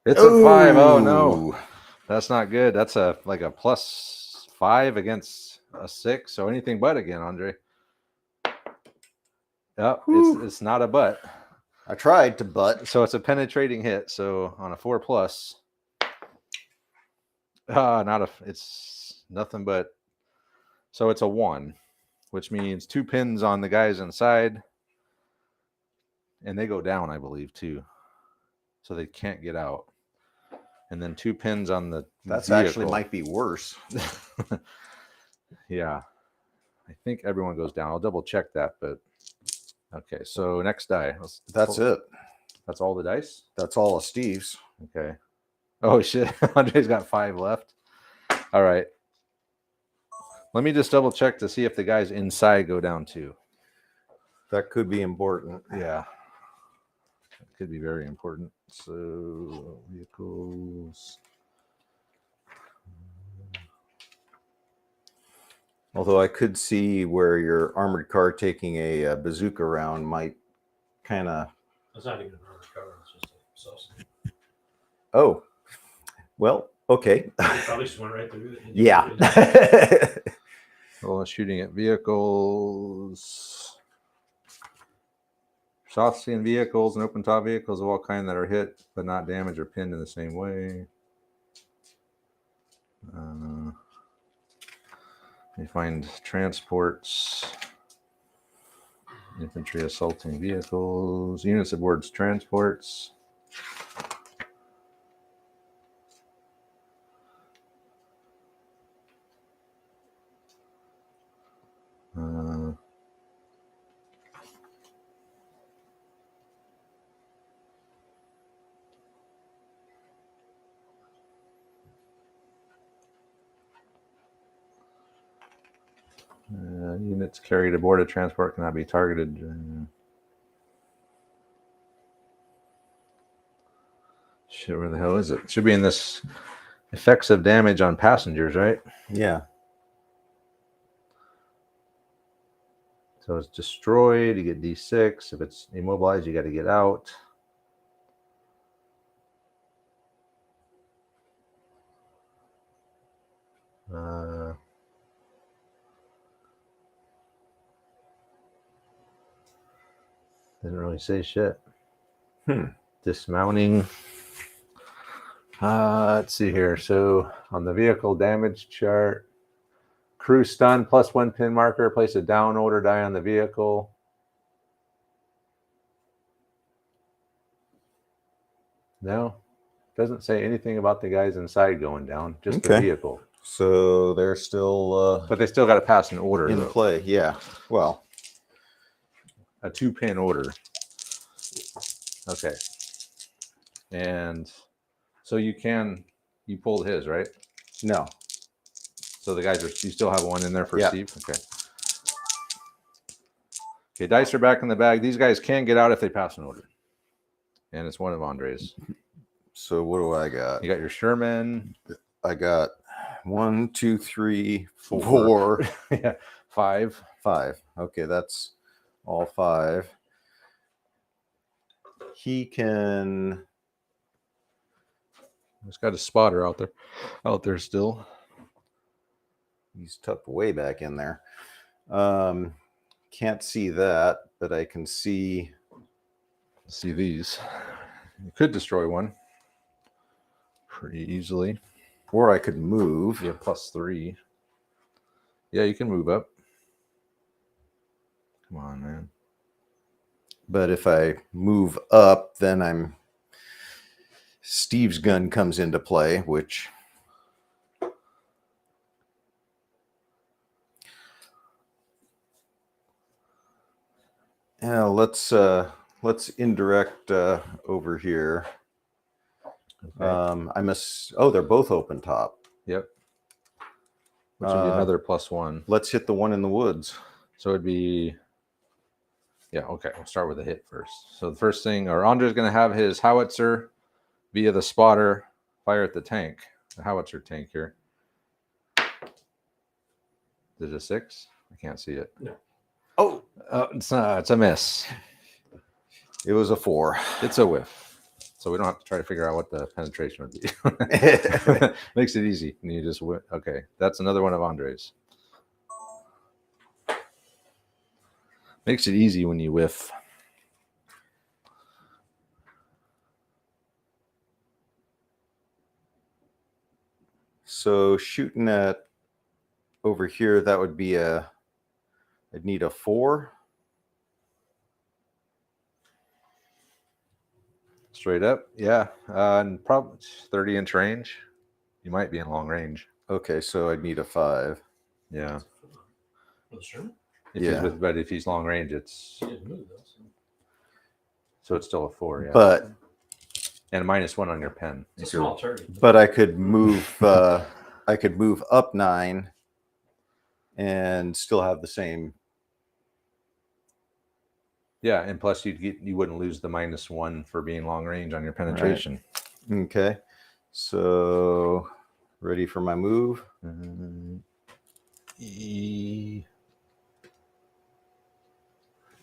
It's a 5. Oh, no. That's not good. That's like a +5 against a 6. So anything but again, Andre. Yep, it's not a butt. I tried to butt. So it's a penetrating hit. So on a 4+, it's nothing but. So it's a 1, which means 2 pins on the guys inside, and they go down, I believe, too. So they can't get out. And then 2 pins on the That's vehicle. actually might be worse. Yeah. I think everyone goes down. I'll double check that, but okay. So next die. That's it. That's all the dice? That's all of Steve's. Okay. Oh, shit. Andre's got 5 left. All right. Let me just double check to see if the guys inside go down too. That could be important. Yeah. It could be very important. So vehicles. Although I could see where your armored car taking a bazooka round might kind of. It's not even an armored car. It's just a substance. Oh, well, okay. It probably just went right through it. Yeah. Well, shooting at vehicles. Soft skin vehicles and open top vehicles of all kind that are hit but not damaged or pinned in the same way. You find transports, infantry assaulting vehicles, units aboard transports. Units carried aboard a transport cannot be targeted. Shit, where the hell is it? Should be in this effects of damage on passengers, right? Yeah. So it's destroyed, you get D6. If it's immobilized, you got to get out. Doesn't really say shit. Dismounting. Let's see here. So on the vehicle damage chart, crew stun +1 pin marker. Place a down order die on the vehicle. No, doesn't say anything about the guys inside going down. Just the vehicle. So they're still But they still got to pass an order in though. play. Yeah. Well, A 2-pin order. Okay. And so you pulled his, right? no. So the guys you still have one in there for Yeah. Steve? Okay. Okay, dice are back in the bag. These guys can get out if they pass an order. And it's one of Andre's. So what do I got? You got your Sherman. I got 1, 2, 3, 4, Yeah, 5. 5. Okay, that's all 5. He can. He's got a spotter out there still. He's tucked way back in there. Can't see that, but I can see. See these. You could destroy one pretty easily. Or I could move. You have +3. Yeah, you can move up. Come on, man. But if I move up, then Steve's gun comes into play, which let's indirect over here. Okay. They're both open top. Yep. Which would be another +1. Let's hit the one in the woods. So it'd be, yeah, okay. We'll start with the hit first. So the first thing, Andre's going to have his howitzer via the spotter fire at the tank, the howitzer tank here. Is it a 6? I can't see it. No. Oh, it's a miss. It was a 4. It's a whiff. So we don't have to try to figure out what the penetration would be. Makes it easy. And you just whiff. Okay, that's another one of Andre's. Makes it easy when you whiff. So shooting at over here, that would be I'd need a 4. Straight up, yeah. And probably 30-inch range. You might be in long range. Okay, so I'd need a 5. Yeah. For the Sherman? But if he's long range, it's He didn't move though. so it's still a 4, yeah. But and a -1 on your pen. It's a small target. But I could move. I could move up 9, and still have the same. Yeah, and plus you wouldn't lose the -1 for being long range on your penetration. Right. Okay, so ready for my move.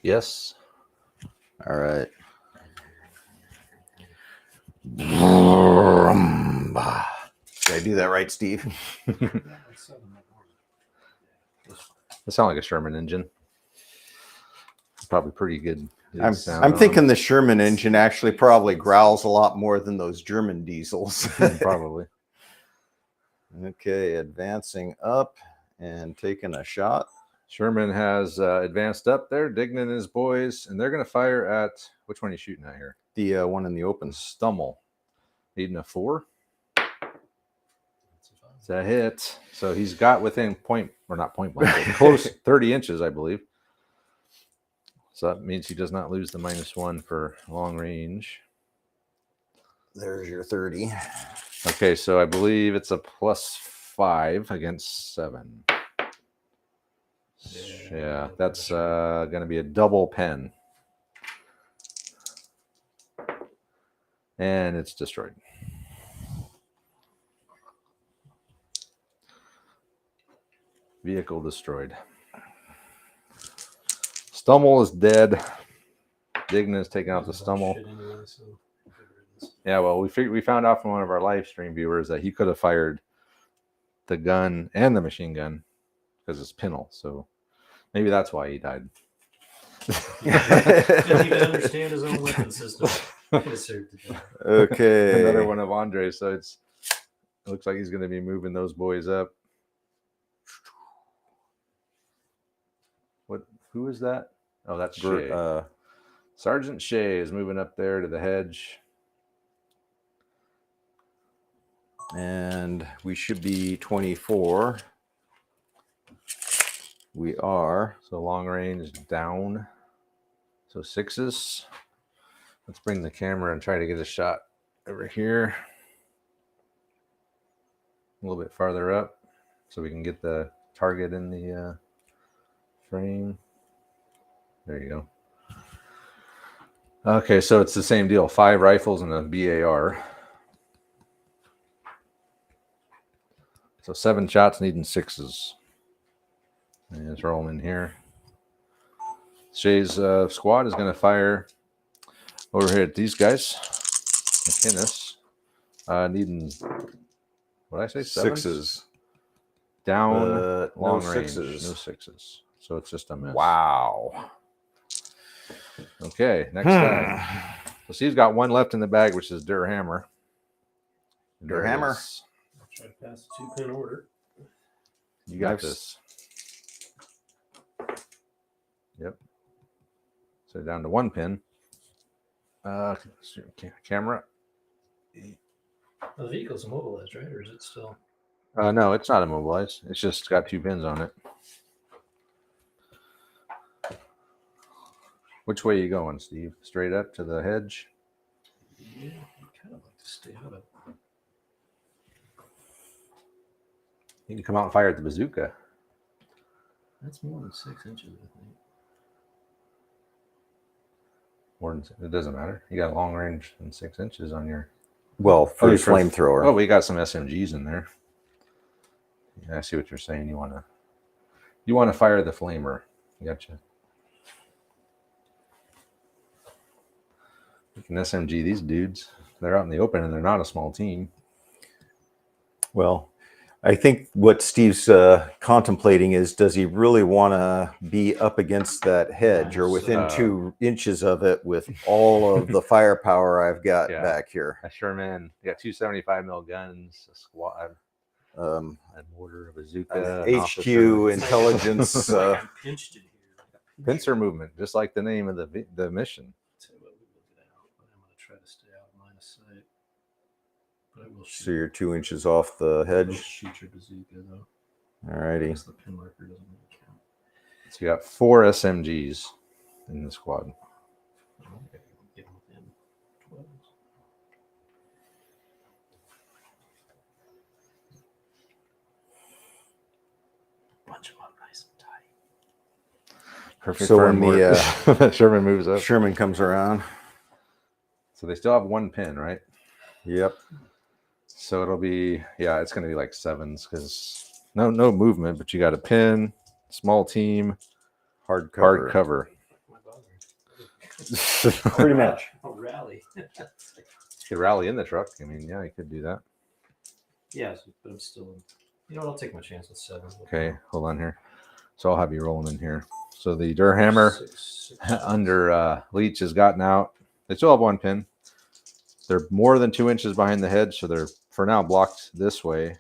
Yes. All right. Did I do that right, Steve? It sounds like a Sherman engine. Probably pretty good. I'm sound thinking the Sherman engine actually probably growls a lot more than those German diesels. probably. Okay, advancing up and taking a shot. Sherman has advanced up there, Dignan and his boys, and they're going to fire at, which one are you shooting at here? The one in the open. Stummel. Needing a 4. It's a hit. So he's got within not point blank, close 30 inches, I believe. So that means he does not lose the -1 for long range. There's your 30. Okay, so I believe it's a +5 against 7. Yeah, that's going to be a double pen. And it's destroyed. Vehicle destroyed. Stummel is dead. Dignan is taking out the Stummel. Yeah, well, we found out from one of our live stream viewers that he could have fired the gun and the machine gun because it's Pinnell. So maybe that's why he died. Didn't even understand his own weapon system. Okay. Another one of Andre's. So it looks like he's going to be moving those boys up. Who is that? Oh, that's Shea. Sergeant Shea is moving up there to the hedge. And we should be 24. We are. So long range down. So 6s. Let's bring the camera and try to get a shot over here. A little bit farther up so we can get the target in the frame. There you go. Okay, so it's the same deal. 5 rifles and a BAR. So 7 shots needing 6s. And let's roll them in here. Shay's squad is going to fire over here at these guys. McInnes. Needing, what did I say? 6s. Down, long no range. 6s. No 6s. So it's just a miss. Wow. Okay, next guy. So Steve's got 1 left in the bag, which is Der Hammer. Der Hammer. I'll try to pass the 2-pin order. You got Nice. this. Yep. So down to 1 pin. Camera. The vehicle's immobilized, right? Or is it still? No, it's not immobilized. It's just got 2 pins on it. Which way are you going, Steve? Straight up to the hedge? Yeah, I'd kind of like to stay out of. You can come out and fire at the bazooka. That's more than 6 inches, I think. It doesn't matter. You got long range and 6 inches on your. Well, for the for- flamethrower. Oh, we got some SMGs in there. Yeah, I see what you're saying. You want to fire the flamer. Gotcha. You can SMG these dudes. They're out in the open and they're not a small team. Well, I think what Steve's contemplating is, does he really want to be up against that hedge or within 2 inches of it with all of the firepower I've got Yeah. back here? A Sherman. You got 2 75 mil guns, a squad, a mortar, a bazooka, an HQ officer. intelligence. It's like I'm pinched in here. Pincer movement, just like the name of the mission. Tell you what, we will get out, but I'm going to try to stay out of line of sight. But I will shoot. So you're 2 inches off the I will hedge. shoot your bazooka though. Alrighty. Because the pin marker doesn't really count. So you got 4 SMGs in the squad. Okay, get within 12. Bunch them up nice and tight. Perfect. So for when the Sherman moves up. Sherman comes around. So they still have 1 pin, right? Yep. So it'll be, yeah, it's going to be like 7s because no movement, but you got a pin, small team, Hard cover. hard cover. My bother. Pretty much. I'll rally. You rally in the truck. I mean, yeah, you could do that. Yes, but I'm still. You know what? I'll take my chance with 7. Okay, hold on here. So I'll have you rolling in here. So the Der Hammer under Leech has gotten out. They still have 1 pin. They're more than 2 inches behind the hedge, so they're for now blocked this way.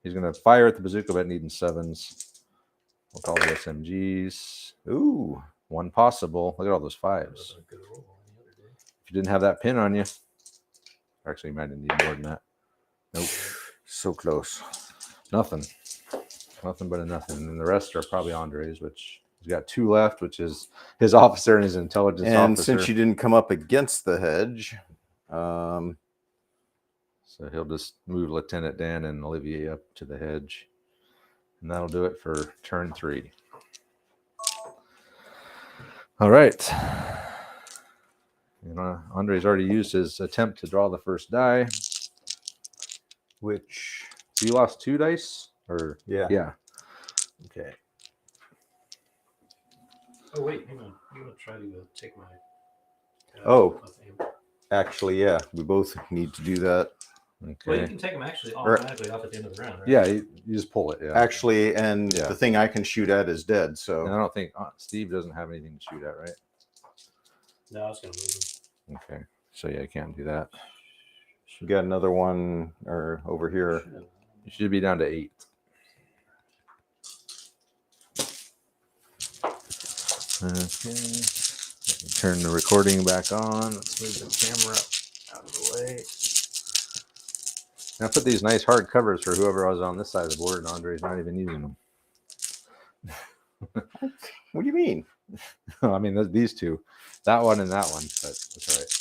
He's going to fire at the bazooka, but needing 7s. We'll call the SMGs. Ooh. 1 possible. Look at all those 5s. If you didn't have that pin on you, or actually, you might need more than that. Nope. So close. Nothing. Nothing but a nothing. And the rest are probably Andre's, which he's got 2 left, which is his officer and his intelligence And officer. since you didn't come up against the hedge, So he'll just move Lieutenant Dan and Olivier up to the hedge. And that'll do it for turn 3. All right. Andre's already used his attempt to draw the first die. Which, So you lost 2 dice? Or yeah. yeah. Okay. Oh wait, hang on. I'm gonna try to take my. Oh. off him. Actually, yeah, we both need to do that. Okay. Well, you can take them actually automatically off at the end of the round, right? Yeah, you just pull it. Yeah. Actually, and Yeah. the thing I can shoot at is dead. So And I don't think Steve doesn't have anything to shoot at, right? No, I was gonna move them. Okay. So yeah, I can't do that. you got another one or over here. You should be down to 8. Okay. Let me turn the recording back on. Let's move the camera out of the way. And I put these nice hard covers for whoever was on this side of the board, and Andre's not even using them. What do you mean? I mean, these two, that one and that one, but that's all right.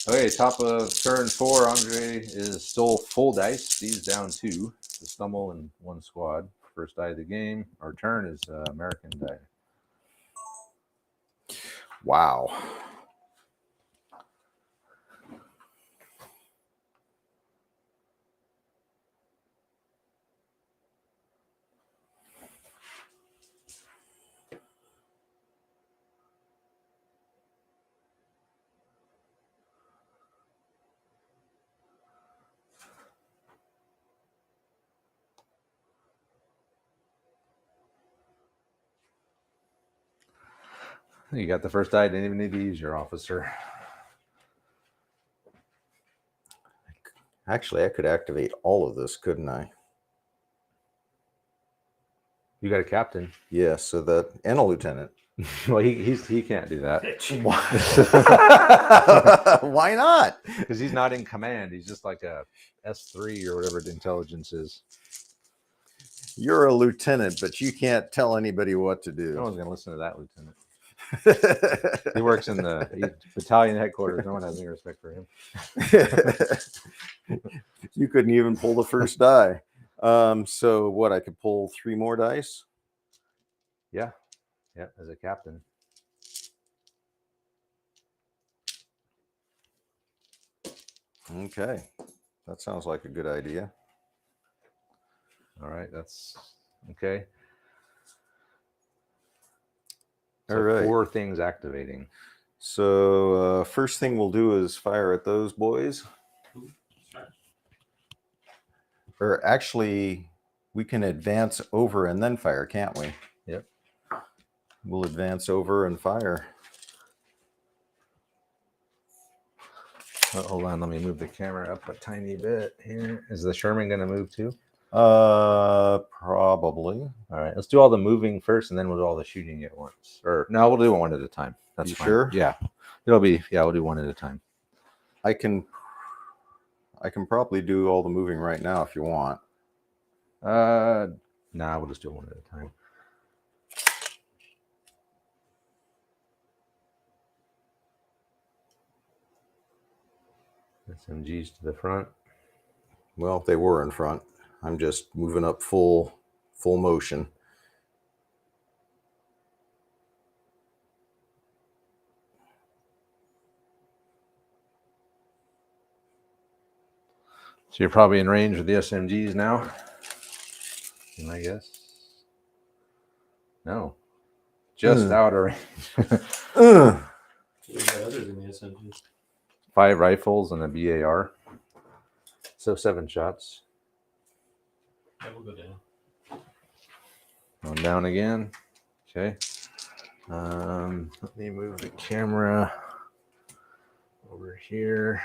Okay, top of turn 4, Andre is still full dice. Steve's down 2 to stumble in 1 squad. First die of the game. Our turn is American die. Wow. You got the first die. Didn't even need to use your officer. Actually, I could activate all of this, couldn't I? You got a captain. Yeah, so that and a lieutenant. Well, he can't do that Why not? because he's not in command. He's just like a S3 or whatever the intelligence is. You're a lieutenant, but you can't tell anybody what to No do. one's gonna listen to that lieutenant. He works in the battalion headquarters. No one has any respect for him. You couldn't even pull the first die. So what? I could pull 3 more dice. Yeah, as a captain. Okay, that sounds like a good idea. All right, that's okay. So All right. 4 things activating. So first thing we'll do is fire at those boys. Or actually, we can advance over and then fire, can't we? Yep. We'll advance over and fire. Oh, hold on, let me move the camera up a tiny bit here. Is the Sherman going to move too? Probably. All right, let's do all the moving first, and then we'll do all the shooting at once. Or no, we'll do it one at a time. That's You fine. sure? Yeah, we'll do one at a time. I can probably do all the moving right now if you want. Nah, we'll just do it one at a time. SMGs to the front. Well, they were in front. I'm just moving up full motion. So you're probably in range with the SMGs now, I guess. No, just out of range. We got others in the SMGs. 5 rifles and a BAR. So 7 shots. Yeah, we'll go down. Going down again. Okay. Let me move the camera over here.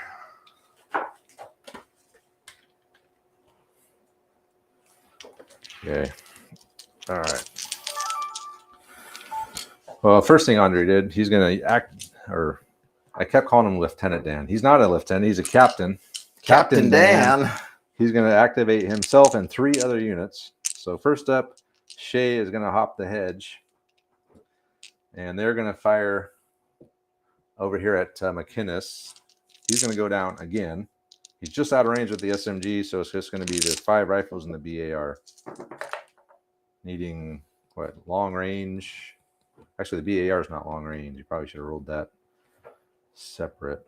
Okay. All right. Well, first thing Andre did, he's going to act, or I kept calling him Lieutenant Dan. He's not a lieutenant. He's a captain. Captain Dan. He's going to activate himself and 3 other units. So first up, Shay is going to hop the hedge. And they're going to fire over here at McInnes. He's going to go down again. He's just out of range with the SMG, so it's just going to be the 5 rifles and the BAR. Needing, what, long range? Actually, the BAR is not long range. You probably should have rolled that separate.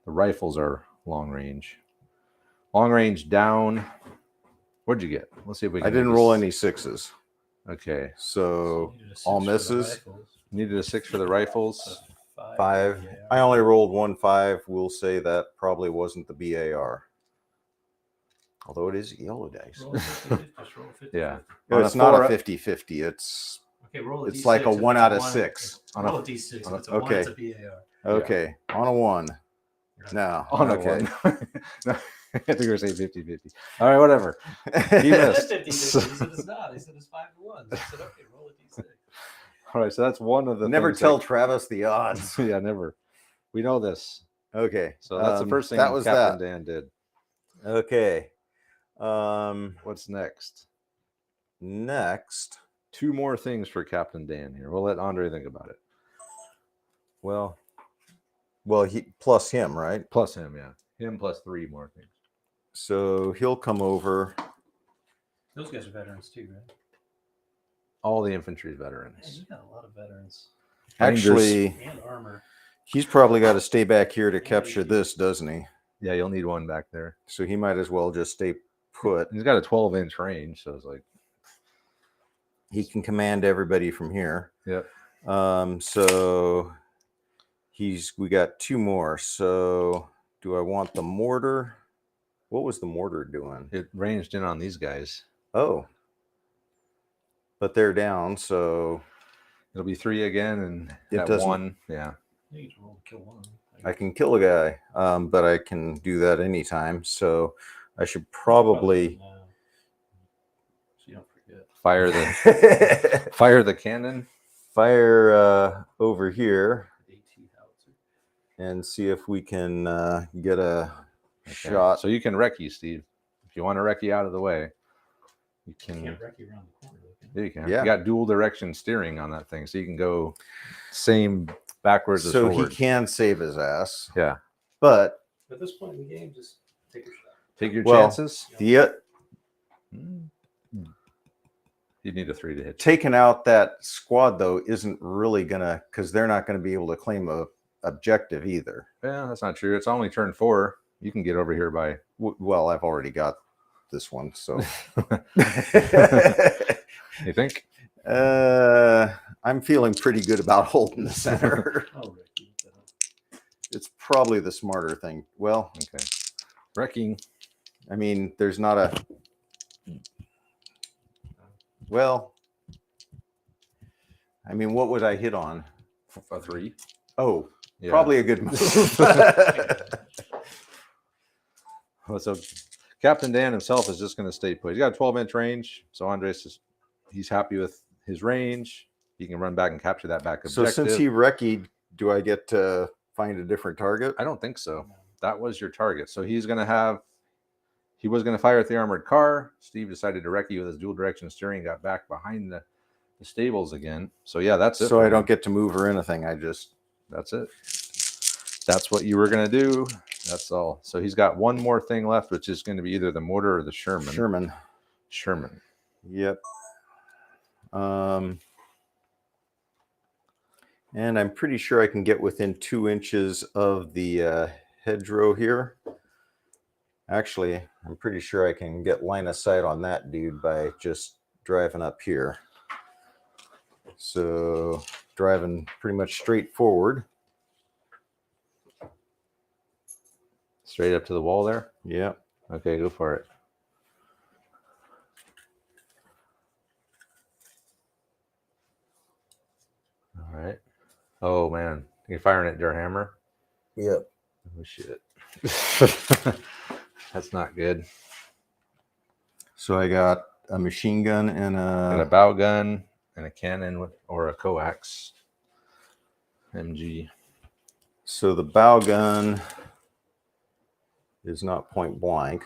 The rifles are long range. Long range down. What'd you get? Let's see if we can. I didn't make roll this- any 6s. Okay. So you needed a 6 all for the misses. rifles, Needed a 6 for the rifles. so 5. 5. Yeah. I only rolled 1 5. We'll say that probably wasn't the BAR. Although it is yellow dice. Roll a 50, just roll a 50. Yeah. No, On it's a not a 4 50-50. It's Okay, roll a It's D6. like a If 1 it's out of one, 6. okay. Roll a D6. If it's a okay. 1, it's a BAR. okay. On a 1. No. On okay. a 1. No, I think we were saying 50-50. All right, whatever. He I missed. said 50-50. He said it's not. He said it's 5 to 1. So I said, okay, roll a D6. All right, so that's one of the Never things tell that- Travis the odds. yeah, never. We know this. Okay. So that's the first thing that was Captain Dan did. that. Okay. What's next? Next. 2 more things for Captain Dan here. We'll let Andre think about it. Well, he plus him, right? Plus him, yeah. Him plus 3 more things. So he'll come over. Those guys are veterans too, right? All the infantry Man, veterans. you got a lot of veterans Actually, and armor. he's probably got to stay back here to capture this, doesn't he? Yeah, you'll need one back there. So he might as well just stay put. He's got a 12-inch range, so it's like, He can command everybody from here. yep. So we got 2 more. So do I want the mortar? What was the mortar doing? It ranged in on these guys. Oh, but they're down. So It'll be 3 again, and It that doesn't- 1, yeah. You can roll to kill one. I can kill a guy, but I can do that anytime. So I should probably. So you don't forget. Fire the cannon. Fire over here 18 howitzer. and see if we can get a Okay, shot. So you can recce, Steve. If you want to recce out of the way, you You can. can't wreck you around the corner. Though, can you? Yeah, you can. Yeah. You got dual direction steering on that thing, so you can go same backwards as So forward. he can save his ass. Yeah. But At this point in the game, just take a shot. Take your Well, chances. the You need a 3 to hit. taking out that squad though isn't really gonna, because they're not going to be able to claim a objective either. Yeah, that's not true. It's only turn 4. You can get over here by. Well, I've already got this one, so You think? I'm feeling pretty good about holding the center. Oh, Rick, you looked that up. It's probably the smarter thing. Well, Okay. Wrecking. I mean, there's not a. Well, I mean, what would I hit on? A 3. Oh, Yeah. probably a good move. Well, so Captain Dan himself is just going to stay put. He's got a 12-inch range, so Andres he's happy with his range. He can run back and capture that back So objective. since he recce'd, do I get to find a different target? I don't think so. That was your target. So he was going to fire at the armored car. Steve decided to recce with his dual direction steering, got back behind the stables again. So yeah, that's it. So for I him. don't get to move or anything. I just. That's it. That's what you were going to do. That's all. So he's got one more thing left, which is going to be either the mortar or the Sherman. Sherman. Yep. And I'm pretty sure I can get within 2 inches of the hedgerow here. Actually, I'm pretty sure I can get line of sight on that dude by just driving up here. So driving pretty much straight forward. Straight up to the wall there. Yep. Okay, go for it. All right. Oh man, you're firing at your hammer. Yep. Oh shit. That's not good. So I got a machine gun and Got a a. bow gun and a cannon or a coax. MG. So the bow gun is not point blank.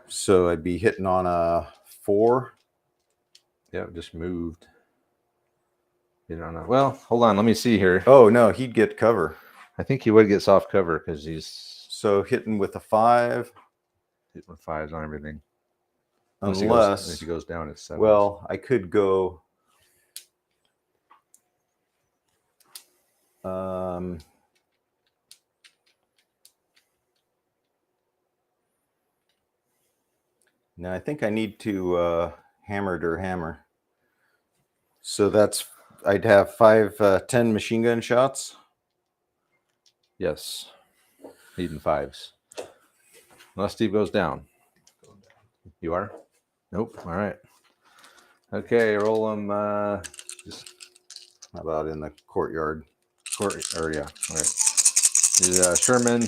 So I'd be hitting on a 4. Yep, just moved. You don't know. Well, hold on. Let me see here. Oh no, he'd get cover. I think he would get soft cover because he's So hitting with a 5. hitting with 5s on everything. Unless, he goes down, it's 7s. well, I could go. No, I think I need to hammer der hammer. So I'd have 10 machine gun shots. Yes. Needing 5s. Unless Steve goes down. You are? Nope. All right. Okay, roll them. Just How about in the courtyard? Or yeah. All right. Sherman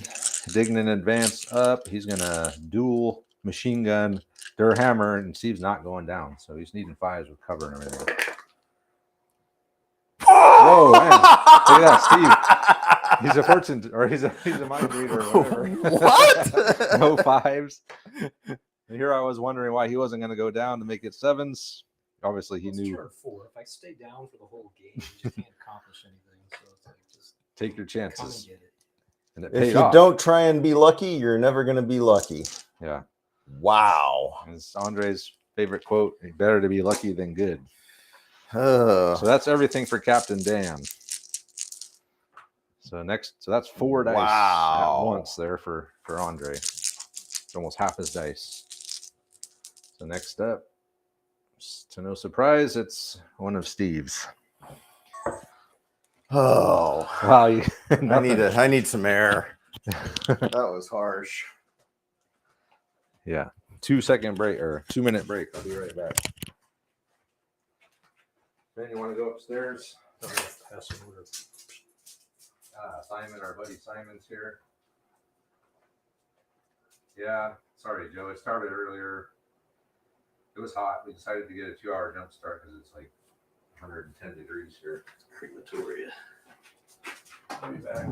digging in advance up. He's gonna dual machine gun der hammer, and Steve's not going down, so he's needing 5s with cover and everything. Whoa, man! Look at that, Steve. He's a fortune, or he's a mind reader, or whatever. What? No 5s. And here I was wondering why he wasn't going to go down to make it 7s. Obviously, he knew. Turn 4. If I stay down for the whole game, you just can't accomplish anything. So it's like just Take your come and chances. get it. And it If paid you off. don't try and be lucky, you're never going to be lucky. Yeah. Wow. It's Andre's favorite quote: "Better to be lucky than good." Oh. So that's everything for Captain Dan. So that's 4 dice Wow. at once there for Andre. Almost half his dice. So next up, to no surprise, it's one of Steve's. Oh. Wow, I need some air. That was harsh. Yeah. 2-second break or 2-minute break. I'll be right back. Ben, you want to go upstairs? Simon, our buddy Simon's here. Yeah, sorry, Joe. It started earlier. It was hot. We decided to get a 2-hour jump start because it's like 110 degrees here. Crematoria. I'll be back.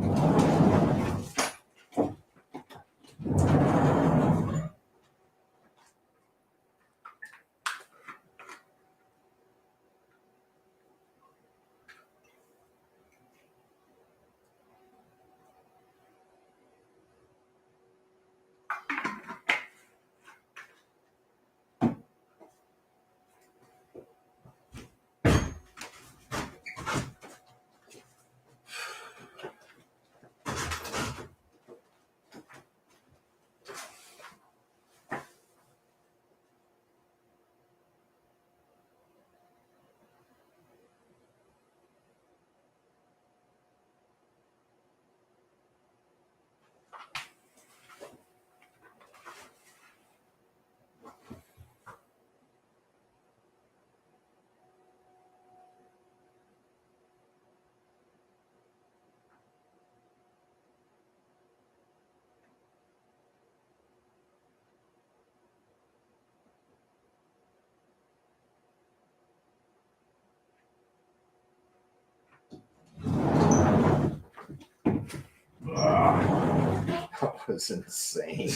That was insane.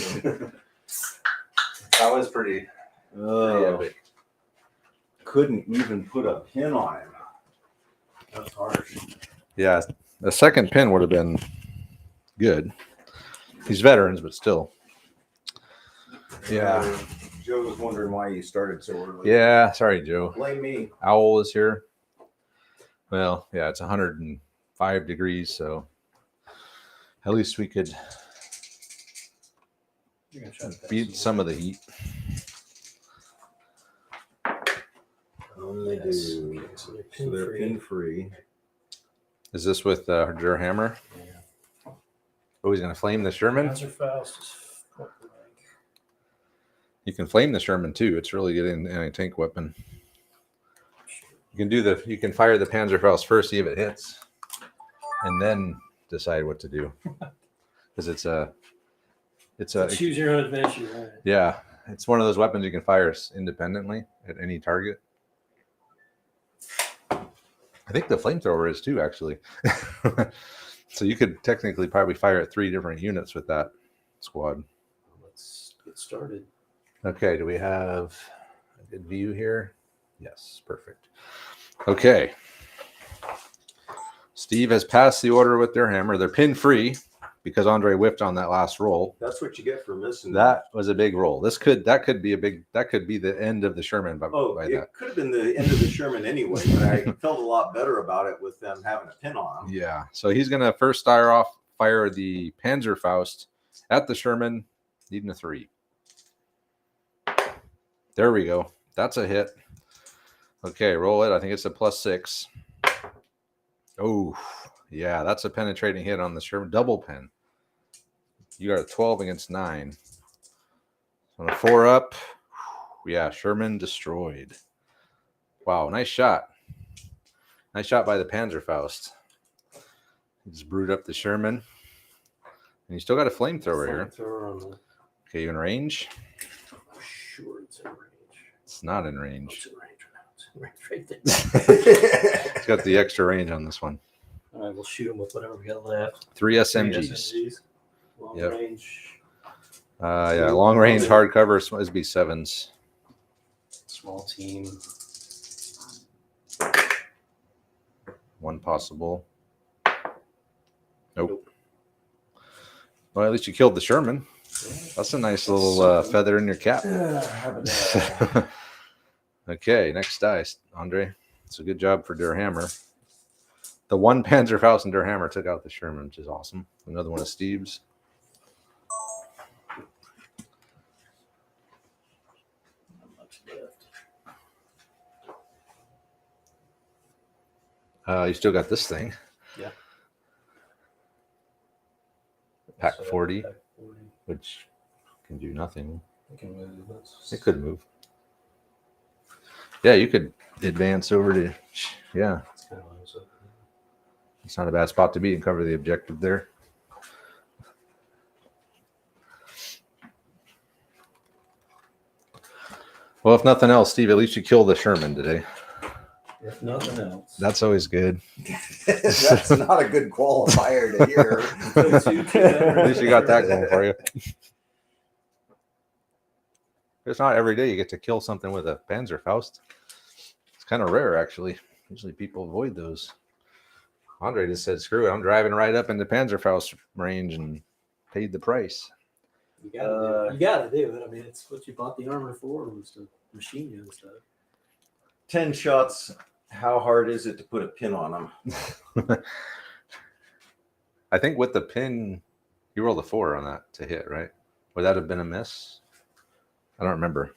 That was pretty epic. Couldn't even put a pin on him. That's harsh. Yeah, the second pin would have been good. He's veterans, but still. Yeah. Joe was wondering why you started so early. Yeah, sorry, Joe. Blame me. Owl is here. Well, yeah, it's 105 degrees, so at least we could You're gonna try to beat some of the heat. Only Yes. do. Okay, so they're So they're pin-free. pin free. Is this with der hammer? Yeah. Oh, he's going to flame the Sherman? Panzerfaust is point blank. You can flame the Sherman too. It's really good anti-tank weapon. You can fire the Panzerfaust first, see if it hits, and then decide what to do. Because it's a Choose your own adventure, right? yeah, it's one of those weapons you can fire independently at any target. I think the flamethrower is too, actually. So you could technically probably fire at 3 different units with that squad. Let's get started. Okay, do we have a good view here? Yes, perfect. Okay. Steve has passed the order with their hammer. They're pin free. because Andre whiffed on that last roll. That's what you get for missing. That was a big roll. That could be the end of the Sherman. By it that. could have been the end of the Sherman anyway, but I felt a lot better about it with them having a pin on them. Yeah. So he's gonna first fire the Panzer Faust at the Sherman, needing a 3. There we go. That's a hit. Okay, roll it. I think it's a +6. Oh, yeah, that's a penetrating hit on the Sherman. Double pen. You got a 12 against 9. On a 4 up. Yeah, Sherman destroyed. Wow, nice shot. Nice shot by the Panzer Faust. He just brewed up the Sherman. And you still got a flamethrower here. Okay, you in range? Sure, it's in range. It's not in range. It's in range right now. It's in range right there. It's got the extra range on this one. All right, we'll shoot them with whatever we got left. 3 SMGs. Long Yep. range. Yeah, long range hardcover is B7s. Small team. 1 possible. Nope. Well, at least you killed the Sherman. That's a nice little feather in your cap. Okay, next dice, Andre. It's a good job for Der Hammer. The 1 Panzer Faust and Der Hammer took out the Sherman, which is awesome. Another one of Steve's. Not much left. You still got this thing. Yeah. Pack So, 40, pack 40. which can do nothing. It can move. It could move. Yeah, you could advance over to. Yeah, It's kind of lines up. it's not a bad spot to be and cover the objective there. Well, if nothing else, Steve, at least you killed the Sherman today. If nothing else. That's always good. That's not a good qualifier to hear. At least you got that going for you. It's not every day you get to kill something with a Panzer Faust. It's kind of rare, actually. Usually people avoid those. Andre just said, screw it. I'm driving right up into Panzer Faust range and paid the price. You gotta do it. I mean, it's what you bought the armor for, was to machine you and stuff. 10 shots. How hard is it to put a pin on them? I think with the pin, you rolled a 4 on that to hit, right? Would that have been a miss? I don't remember.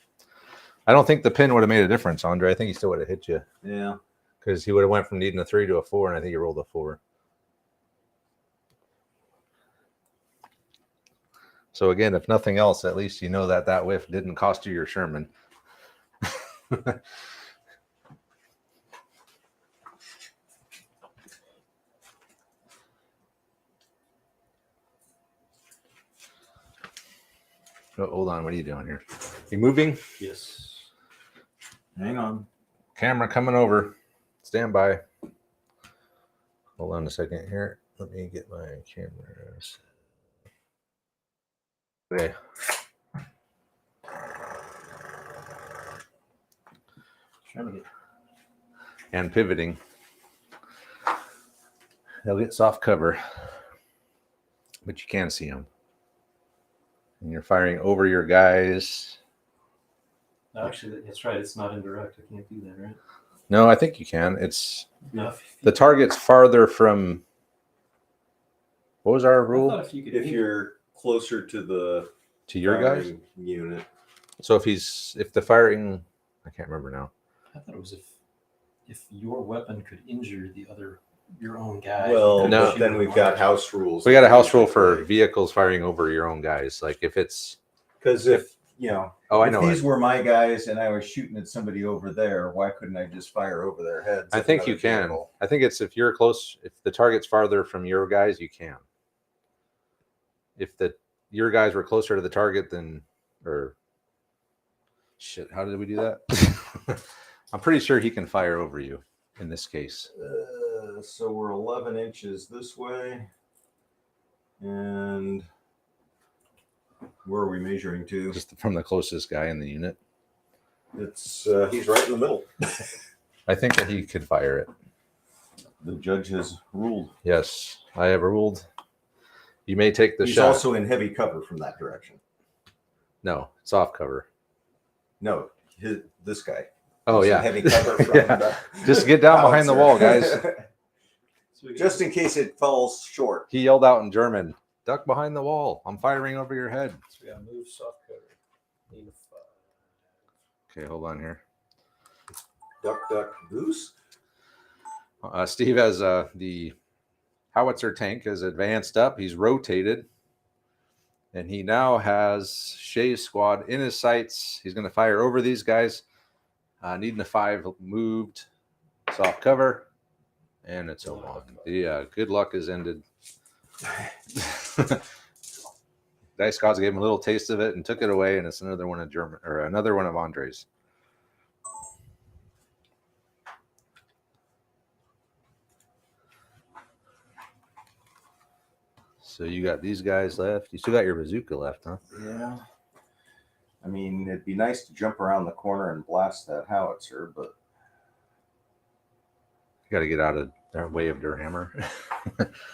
I don't think the pin would have made a difference, Andre. I think he still would have hit you. Yeah. Because he would have went from needing a 3 to a 4, and I think he rolled a 4. So again, if nothing else, at least you know that whiff didn't cost you your Sherman. Oh, hold on, what are you doing here? You moving? Yes. Hang on. Camera coming over. Stand by. Hold on a second here. Let me get my cameras. Okay. Trying to get. And pivoting. They'll get soft cover, but you can see them. And you're firing over your guys. Actually, that's right. It's not indirect. I can't do that, right? No, I think you can. It's No. the target's farther from. What was our rule? If you could, If you're closer to the To your guys? firing unit. So if the firing, I can't remember now. I thought it was if your weapon could injure your own guy. Well, No. but then we've got house rules. We got a house rule for vehicles firing over your own guys. Like if it's. Because if, you know, Oh, I if know. these were my guys and I was shooting at somebody over there, why couldn't I just fire over their heads? I with think you another can. vehicle? I think it's if you're close, if the target's farther from your guys, you can. If your guys were closer to the target than, or shit, how did we do that? I'm pretty sure he can fire over you in this case. So we're 11 inches this way. And where are we measuring to? Just from the closest guy in the unit. It's he's right in the middle. I think that he could fire it. The judge has ruled. Yes, I have ruled. You may take the He's shot. also in heavy cover from that direction. No, soft cover. No, this guy. Oh, He's in yeah. heavy cover from Yeah. the Just get down behind the wall, guys. So we Just in case it falls short. He yelled out in German, duck behind the wall. I'm firing over your head. So we got to move soft cover. Need a 5. Okay, hold on here. Duck, duck, goose. Steve has the howitzer tank has advanced up. He's rotated. And he now has Shay's squad in his sights. He's going to fire over these guys. Needing a 5 moved. Soft cover. And it's a 1. The good luck is ended. Dice gods gave him a little taste of it and took it away. And it's another one of German or another one of Andre's. So you got these guys left. You still got your bazooka left, huh? Yeah. I mean, it'd be nice to jump around the corner and blast that howitzer, but You got to get out of their way of their hammer.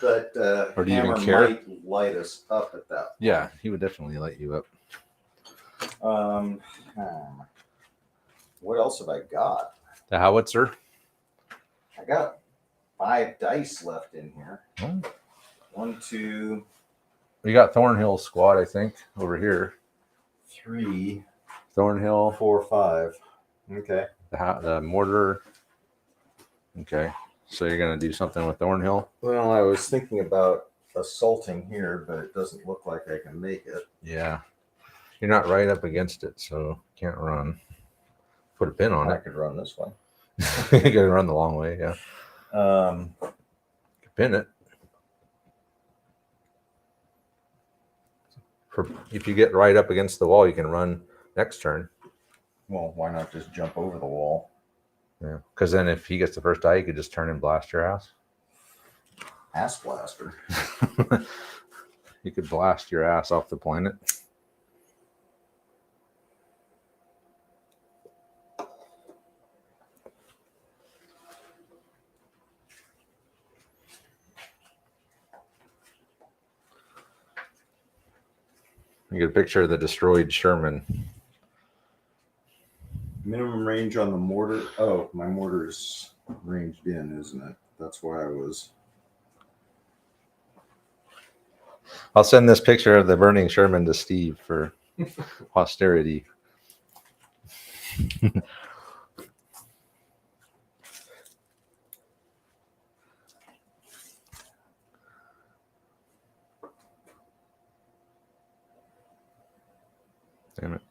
but Or do you even hammer care? might light us up at that. Yeah, he would definitely light you up. What else have I got? The howitzer. I got 5 dice left in here. Oh. 1, 2, We got Thornhill squad, I think, over here. 3, Thornhill, 4, 5. Okay. the mortar. Okay, so you're gonna do something with Thornhill. Well, I was thinking about assaulting here, but it doesn't look like I can make it. Yeah, you're not right up against it, so can't run. Put a pin on I it. could run this way. You gotta run the long way. Yeah, pin it. If you get right up against the wall, you can run next turn. Well, why not just jump over the wall? Yeah, because then if he gets the first die, you could just turn and blast your ass. Ass blaster. You could blast your ass off the planet. You get a picture of the destroyed Sherman. Minimum range on the mortar. Oh, my mortar's ranged in, isn't it? That's why I was. I'll send this picture of the burning Sherman to Steve for posterity. Damn it.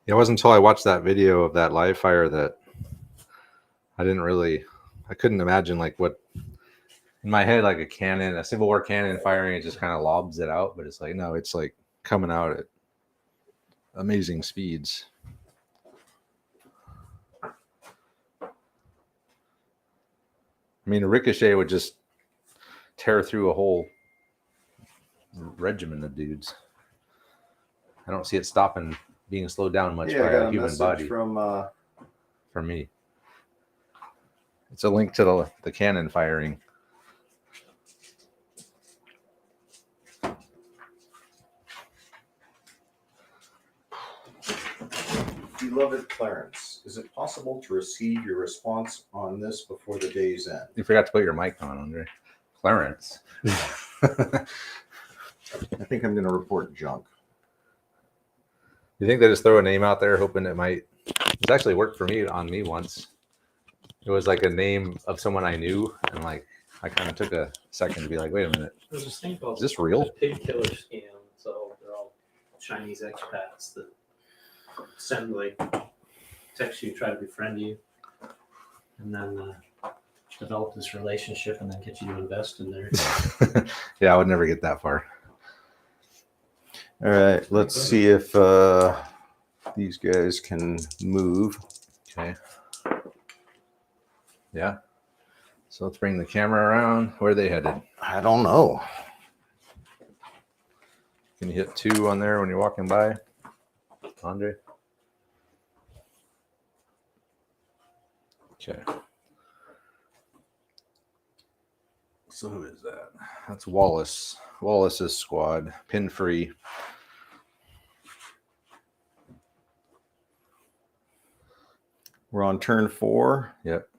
It wasn't until I watched that video of that live fire that I couldn't imagine like what in my head, like a Civil War cannon firing, it just kind of lobs it out. But it's like, no, it's like coming out at amazing speeds. I mean, a ricochet would just tear through a whole regiment of dudes. I don't see it stopping being slowed down much by a human body. From For me, it's a link to the cannon firing. Beloved Clarence, is it possible to receive your response on this before the day's end? You forgot to put your mic on, Andre. Clarence. I think I'm going to report junk. You think they just throw a name out there hoping it might? It's actually worked for me on me once. It was like a name of someone I knew, and like I kind of took a second to be like, wait a minute, There's this thing called is this real? the pig killer scam. So they're all Chinese expats that send like text you, try to befriend you, and then develop this relationship, and then get you to invest in there. Yeah, I would never get that far. All right, let's see if these guys can move. Okay. Yeah. So let's bring the camera around. Where are they headed? I don't know. Can you hit 2 on there when you're walking by, Andre? Okay. So who is that? That's Wallace. Wallace's squad, pin free. We're on turn 4. Yep.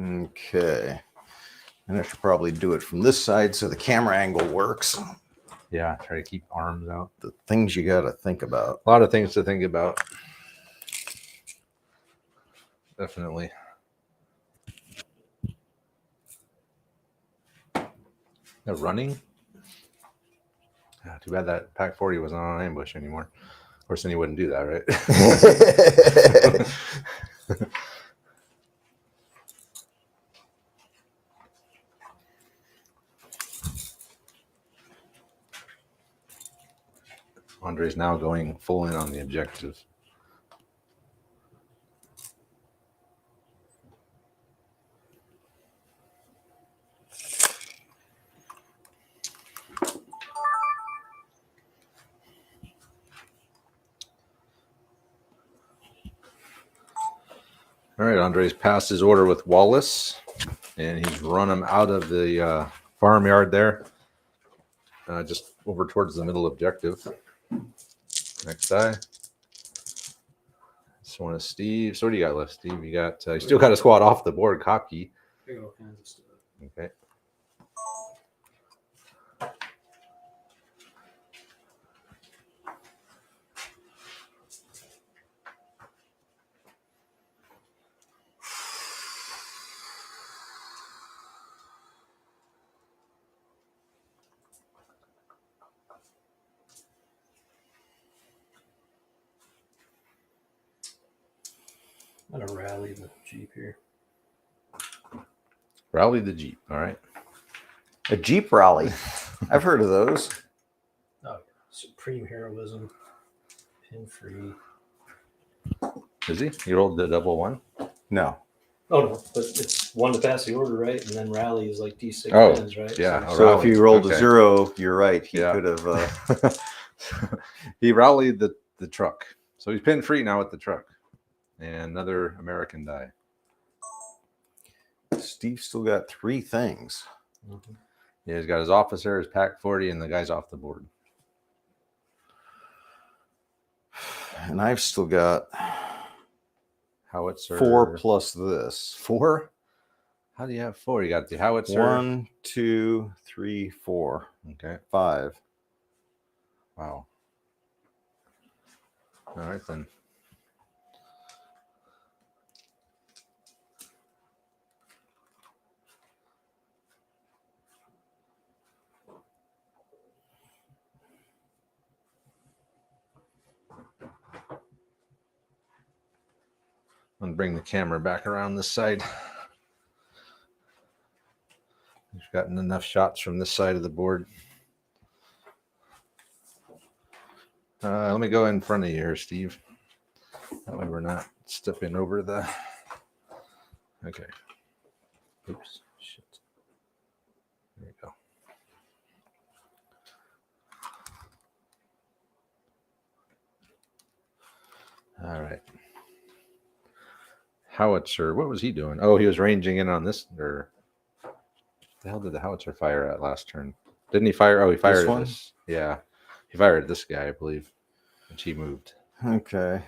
Okay. And I should probably do it from this side so the camera angle works. Yeah, try to keep arms out. The things you got to think about. A lot of things to think about. Definitely. They're running? Yeah, too bad that Pack 40 wasn't on ambush anymore. Of course, then he wouldn't do that, right? Andre's now going full in on the objective. All right, Andre's passed his order with Wallace, and he's run him out of the farmyard there, just over towards the middle objective. Next die. This one is Steve. So what do you got left, Steve? You got you still got a squad off the board, Kopke. I got all kinds of stuff. Okay. I'm gonna rally the Jeep here. Rally the Jeep. All right. A Jeep rally. I've heard of those. Oh, supreme heroism, pin free. Is he? You rolled the double one? No. Oh no, but it's 1 to pass the order, right? And then rally is like D6 Oh, pins, right? yeah. So, So if rally. you rolled Okay. a 0, you're right. He Yeah. could have. He rallied the truck. So he's pin free now with the truck. And another American die. Steve still got 3 things. mhm. Yeah, he's got his officer, his Pack 40, and the guy's off the board. And I've still got Howitzer. 4 plus this. 4? How do you have 4? You got the howitzer. 1, 2, 3, 4, Okay. 5. Wow. All right then. I'm gonna bring the camera back around this side. We've gotten enough shots from this side of the board. Let me go in front of you here, Steve. That way we're not stepping over the. Okay. Oops. Shit. There you go. All right. Howitzer. What was he doing? Oh, he was ranging in on this. Or the hell did the howitzer fire at last turn? Didn't he fire? Oh, he fired at one? this. Yeah, he fired at this guy, I believe, and he moved. Okay.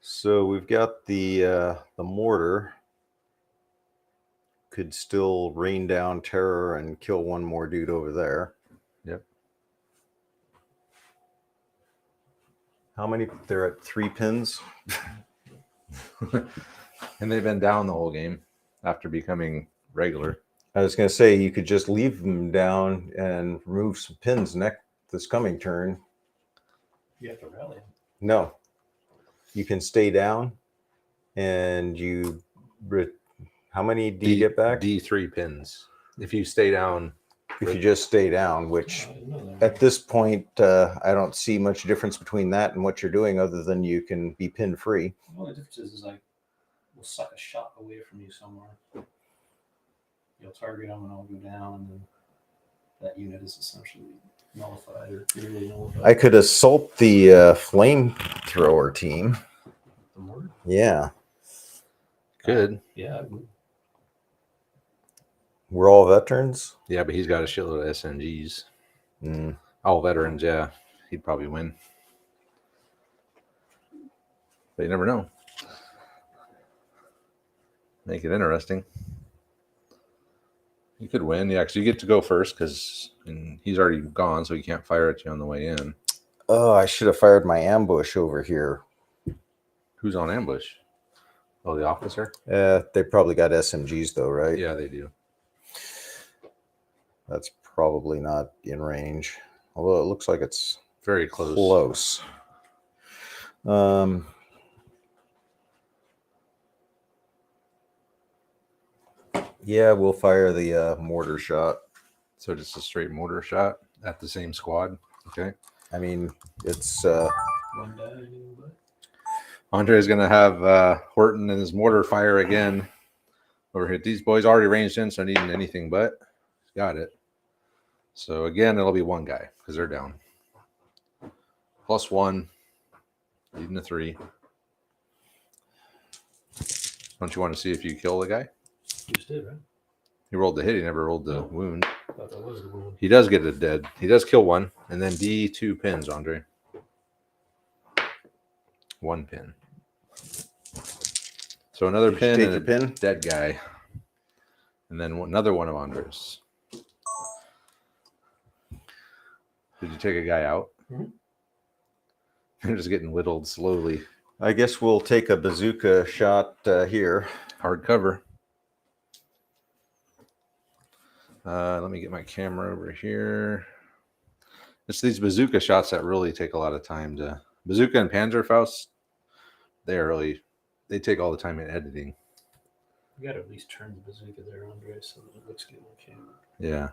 So we've got the mortar. Could still rain down terror and kill one more dude over there. Yep. How many? They're at 3 pins. And they've been down the whole game after becoming regular. I was going to say you could just leave them down and remove some pins this coming turn. You have to rally them. No, you can stay down, and how many do you get back? D3 pins. If you stay down. If you just stay down, which I didn't know that. at this point, I don't see much difference between that and what you're doing other than you can be pin free. The only difference is like we'll suck a shot away from you somewhere. You'll target them and I'll go down, and then that unit is essentially nullified or nearly nullified. I could assault the flamethrower team. The mortar? Yeah. Good. Yeah. We're all veterans. Yeah, but he's got a shitload of SNGs. Mm. All veterans, yeah. He'd probably win. But you never know. Make it interesting. You could win, yeah, because you get to go first because he's already gone, so he can't fire at you on the way in. Oh, I should have fired my ambush over here. Who's on ambush? Oh, the officer? They probably got SMGs though, right? Yeah, they do. That's probably not in range. Although it looks like it's Very close. Yeah, we'll fire the mortar shot. So just a straight mortar shot at the same squad. Okay. I mean, it's One die, but Andre's going to have Horton and his mortar fire again over here. These boys already ranged in, so needing anything but. Got it. So again, it'll be one guy because they're down. +1, leading to 3. Don't you want to see if you kill the guy? you just did, right? He rolled the hit. He never rolled the wound. I thought that was the wound. He does get a dead. He does kill one, and then D2 pins, Andre. 1 pin. So another Did you pin take and your a pin? dead guy, and then another one of Andre's. Did you take a guy out? Mhm. They're just getting whittled slowly. I guess we'll take a bazooka shot here. Hard cover. Let me get my camera over here. It's these bazooka shots that really take a lot of time to. Bazooka and Panzerfaust, they take all the time in editing. You got to at least turn the bazooka there, Andre, so that it looks good on camera. Yeah.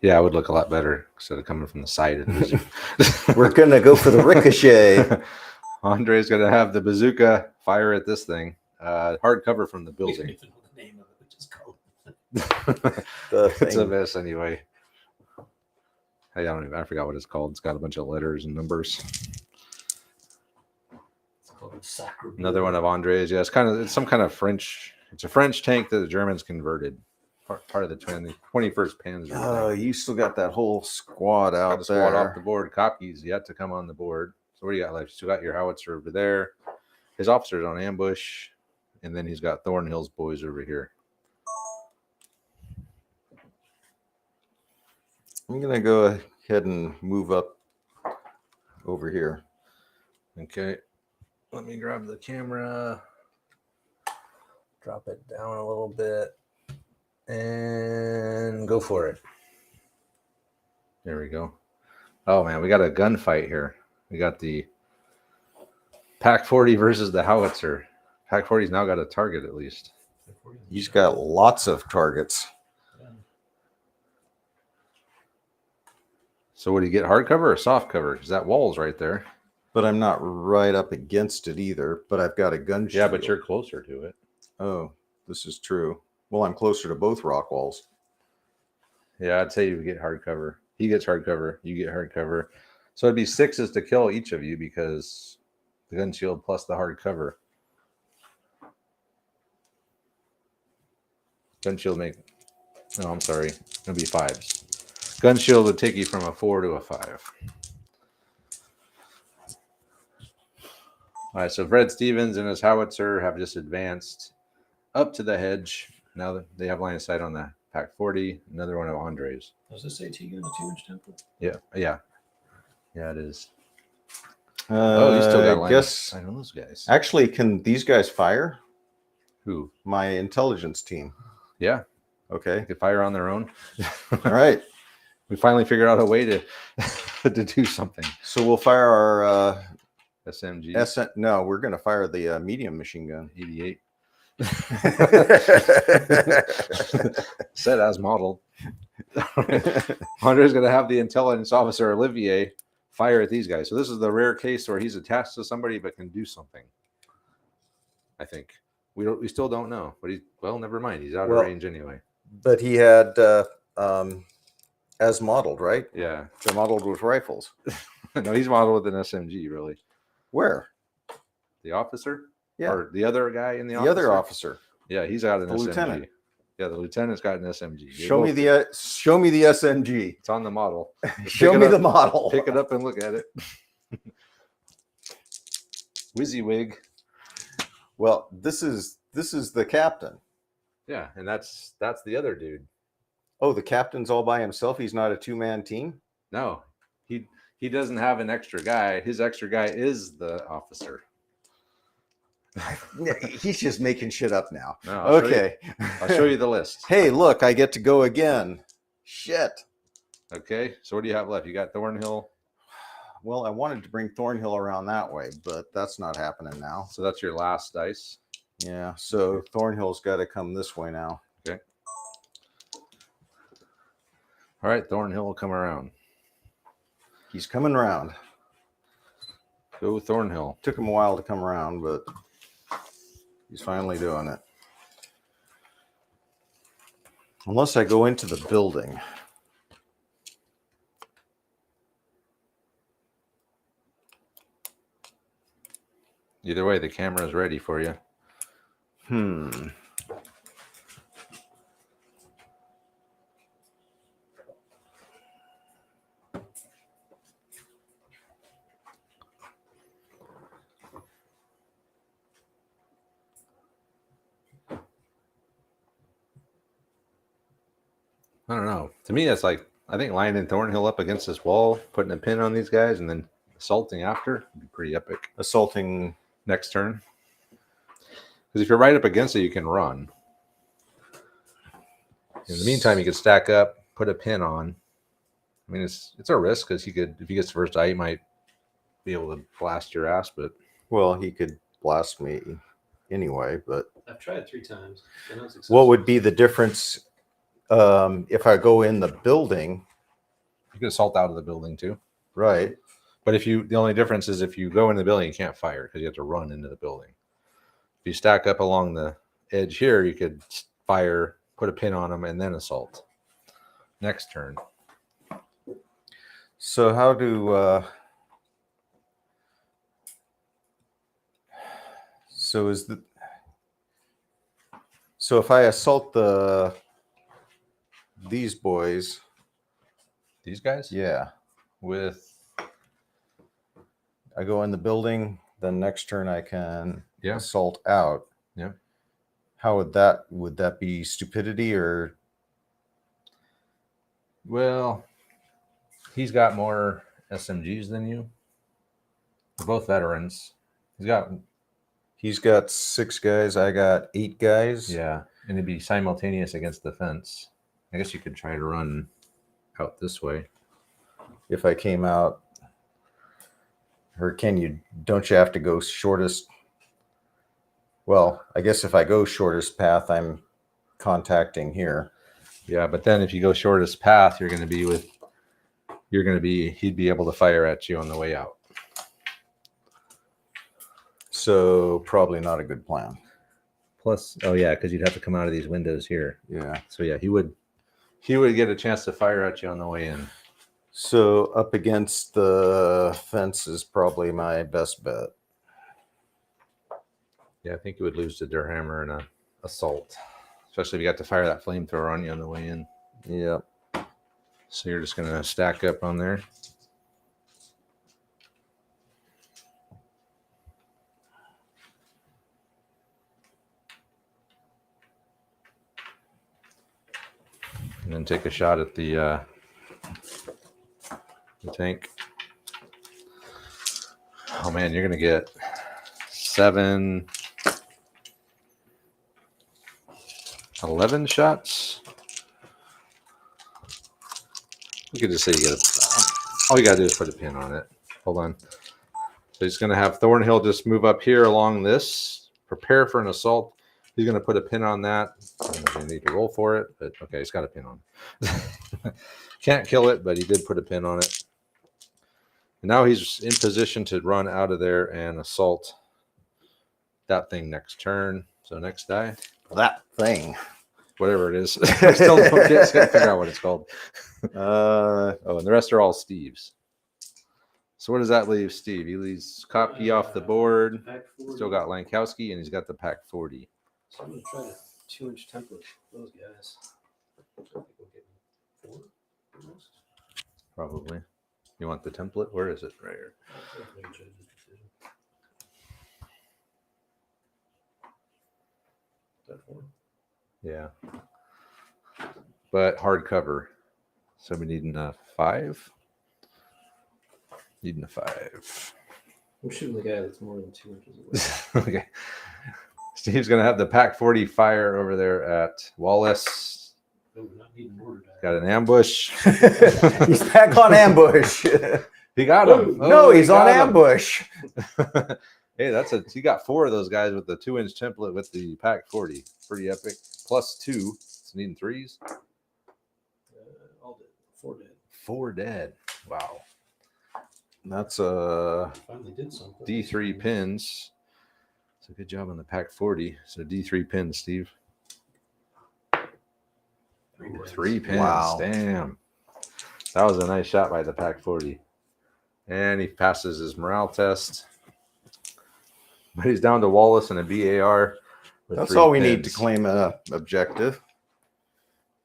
Yeah, it would look a lot better instead of coming from the side of the bazooka. We're gonna go for the ricochet. Andre's gonna have the bazooka fire at this thing. Hard cover from the We don't building. even know the name of it. We just call it. The It's a thing. mess anyway. Hey, I forgot what it's called. It's got a bunch of letters and numbers. It's called the Sacre. Another one of Andre's. Yeah, it's some kind of French. It's a French tank that the Germans converted. Part of the 21st Panzer. Oh, thing. you still got that whole squad Got out the squad there. off the board. Copy's yet to come on the board. So what do you got left? You still got your howitzer over there. His officer's on ambush. And then he's got Thornhill's boys over here. I'm gonna go ahead and move up over here. Okay. Let me grab the camera. Drop it down a little bit. And go for it. There we go. Oh, man. We got a gunfight here. We got the Pack 40 versus the howitzer. Pack 40's now got a target at least. He's got lots of targets. So what do you get, hard cover or soft cover? Because that wall's right there. But I'm not right up against it either. But I've got a gun shield. Yeah, but you're closer to it. Oh, this is true. Well, I'm closer to both rock walls. Yeah, I'd say you get hard cover. He gets hard cover. You get hard cover. So it'd be 6s to kill each of you because the gun shield plus the hard cover. Gun shield make. No, I'm sorry. It'll be 5s. Gun shield would take you from a 4 to a 5. All right, so Fred Stevens and his howitzer have just advanced up to the hedge. Now that they have line of sight on the Pack 40, another one of Andre's. Does this AT gun a 2-inch template? Yeah. Yeah, it is. Oh, you still got a I line guess. of those guys. Actually, can these guys fire? Who? My intelligence team. Yeah, Okay. they could fire on their own. All right. We finally figured out a way to to do something. So we'll fire our SMG No, we're going to fire the medium machine gun. 88. Said as modeled. Hunter's going to have the intelligence officer Olivier fire at these guys. So this is the rare case where he's attached to somebody but can do something. I think we still don't know, but never mind. He's out of range anyway. But he had as modeled, right? Yeah. They're modeled with rifles. No, he's modeled with an SMG. Really? Where? The officer? Yeah. Or the other guy in the The officer? other officer. Yeah, he's got an The SMG. lieutenant. Yeah, the lieutenant's got an SMG. Show me the SMG. It's on the model. Show me the model. Pick it up and look at it. WYSIWYG. Well, this is the captain. Yeah, and that's the other dude. Oh, the captain's all by himself. He's not a two-man team. No, he doesn't have an extra guy. His extra guy is the officer. He's just making shit up now. No, I'll show you the list. Hey, look, I get to go again. Shit. Okay, so what do you have left? You got Thornhill. Well, I wanted to bring Thornhill around that way, but that's not happening now. So that's your last dice. Yeah, so Thornhill's got to come this way now. Okay. All right, Thornhill will come around. He's coming around. Go Thornhill. Took him a while to come around, but he's finally doing it. Unless I go into the building. Either way, the camera is ready for you. I don't know. To me, that's like, I think lining Thornhill up against this wall, putting a pin on these guys, and then assaulting after would be pretty epic. Assaulting next turn. Because if you're right up against it, you can run. In the meantime, you could stack up, put a pin on. I mean, it's a risk because if he gets the first eye, he might be able to blast your ass. But well, he could blast me anyway. But I've tried 3 times. What would be the difference if I go in the building? You could assault out of the building too, right? But the only difference is if you go in the building, you can't fire because you have to run into the building. If you stack up along the edge here, you could fire, put a pin on them, and then assault. Next turn. So how do so if I assault these boys, these guys, yeah, I go in the building, then next turn I can assault out. Yeah. How would that be stupidity or? Well, he's got more SMGs than you. They're both veterans. He's got 6 guys. I got 8 guys. Yeah, and it'd be simultaneous against the fence. I guess you could try to run out this way. If I came out, or don't you have to go shortest? Well, I guess if I go shortest path, I'm contacting here. Yeah, but then if you go shortest path, he'd be able to fire at you on the way out. So probably not a good plan. Plus, because you'd have to come out of these windows here. Yeah. So yeah, he would get a chance to fire at you on the way in. So up against the fence is probably my best bet. Yeah, I think you would lose to Durhammer in an assault, especially if you got to fire that flamethrower on you on the way in. Yep. So you're just going to stack up on there. And then take a shot at the tank. man, you're gonna get 7, 11 shots. You could just say you get all you gotta do is put a pin on it. Hold on. So he's gonna have Thornhill just move up here along this, prepare for an assault. He's gonna put a pin on that. I'm gonna need to roll for it, but okay, he's got a pin on it. Can't kill it, but he did put a pin on it. And now he's in position to run out of there and assault that thing next turn. So next die, That thing. whatever it is. I still can't figure out what it's called. Uh, Oh, and the rest are all Steve's. So what does that leave Steve? He leaves Kopke off the board. Pack 40. Still got Lankowski, and he's got the pack 40. So I'm gonna try the 2-inch template. Those guys. I think we'll get 4. Almost. Probably. You want the template? Where is it? Right here. I'll make a judge's decision. Is that 4? Yeah. But hardcover. So we need a 5. Needing a 5. I'm shooting the guy that's more than 2 inches away. Okay. Steve's going to have the pack 40 fire over there at Wallace. No, we're not needing mortar die. Got an ambush. he's back on ambush. He got him. No, he's he on got him. ambush. Hey, he got 4 of those guys with the 2-inch template with the pack 40. Pretty epic. Plus 2. It's needing 3s. All dead. 4 dead. 4 dead. Wow. That's Finally did something. D3 pins. So good job on the pack 40. So D3 pins, Steve. 3 pins. Wow. Damn. That was a nice shot by the pack 40. And he passes his morale test. But he's down to Wallace and a BAR. with That's 3 all we need to pins. claim an objective.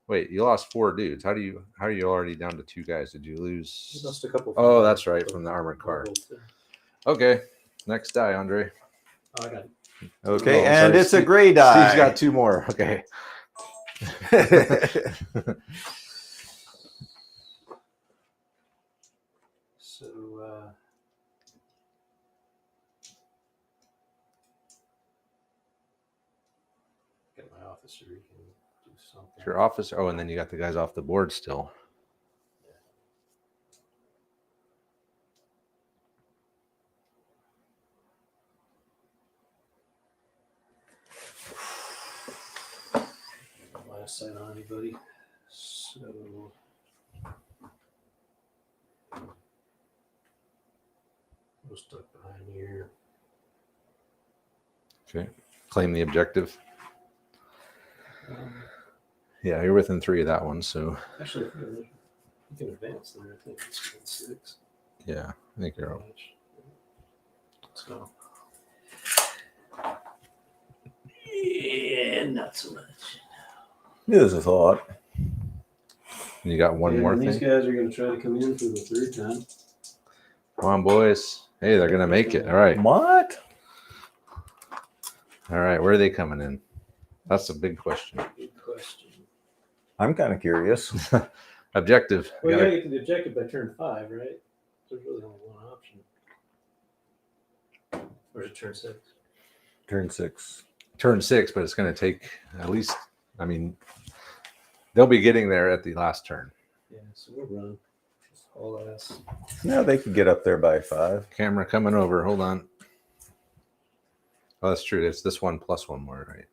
Wait, you lost 4 dudes. How are you already down to 2 guys? Did you We lose? lost a couple. Oh, that's right, from the armored car. Oh, Okay. Next die, Andre. I got it. Okay, Oh, I'm and sorry, it's a Steve- gray die. Steve's got 2 more. Okay. So, get my officer. He can do something. It's your officer. Oh, and then you got the guys off the board still. Last sight on anybody. So, we're stuck behind here. Okay. Claim the objective. Um, Yeah, you're within 3 of that one. So, Actually, you can advance there. I think it's 6. yeah, I think you're Let's go. Yeah, not so much. There's a thought. You got one more These thing? guys are going to try to come in for the 3rd time. Come on, boys. Hey, they're going to make it. All right. What? All right. Where are they coming in? That's a big question. Good question. I'm kind of curious. Objective. Well, you Gotta- got to get to the objective by turn 5, right? There's really only one option. Or is it turn 6? Turn 6. Turn 6, but it's going to take at least, I mean, they'll be getting there at the last turn. Yeah, so we'll run. Just haul ass. No, they could get up there by 5. Camera coming over. Hold on. Oh, that's true. It's this one plus 1 more, right?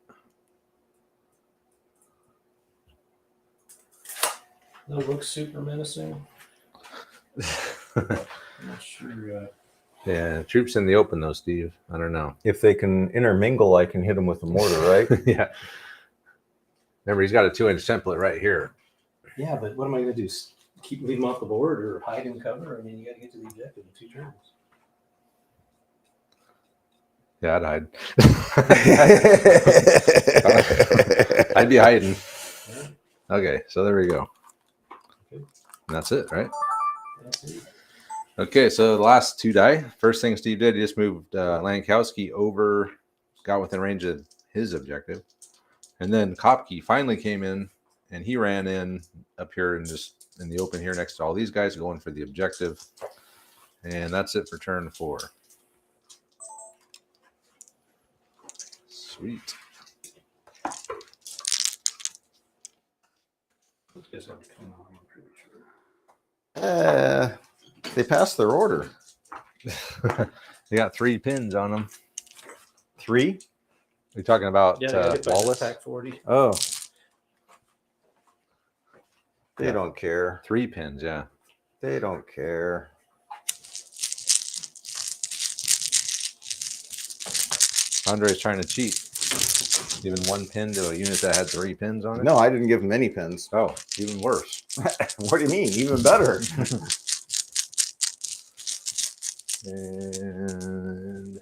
No, looks super menacing. I'm not sure. Yeah, troops in the open though, Steve. I don't know. If they can intermingle, I can hit them with the mortar, right? Yeah. Remember, he's got a 2-inch template right here. Yeah, but what am I going to do? Keep leave them off the board or hide in cover? I mean, you got to get to the objective in 2 turns. Yeah, I'd hide. I'd be hiding. Yeah, Okay, so there we go. Okay. And that's it, right? that's it. Okay, so the last 2 die. First thing Steve did, he just moved Lankowski over, got within range of his objective. And then Kopke finally came in, and he ran in up here and just in the open here next to all these guys going for the objective. And that's it for turn 4. Sweet. Those guys have to come on, I'm pretty sure. They passed their order. They got 3 pins on them. 3? You're talking about Yeah, I get back to Wallace? pack 40. Oh. They Yeah. don't care. 3 pins, yeah. They don't care. Andre's trying to cheat. Giving 1 pin to a unit that had 3 pins on it. No, I didn't give them any pins. Oh, even worse. What do you mean? Even better. And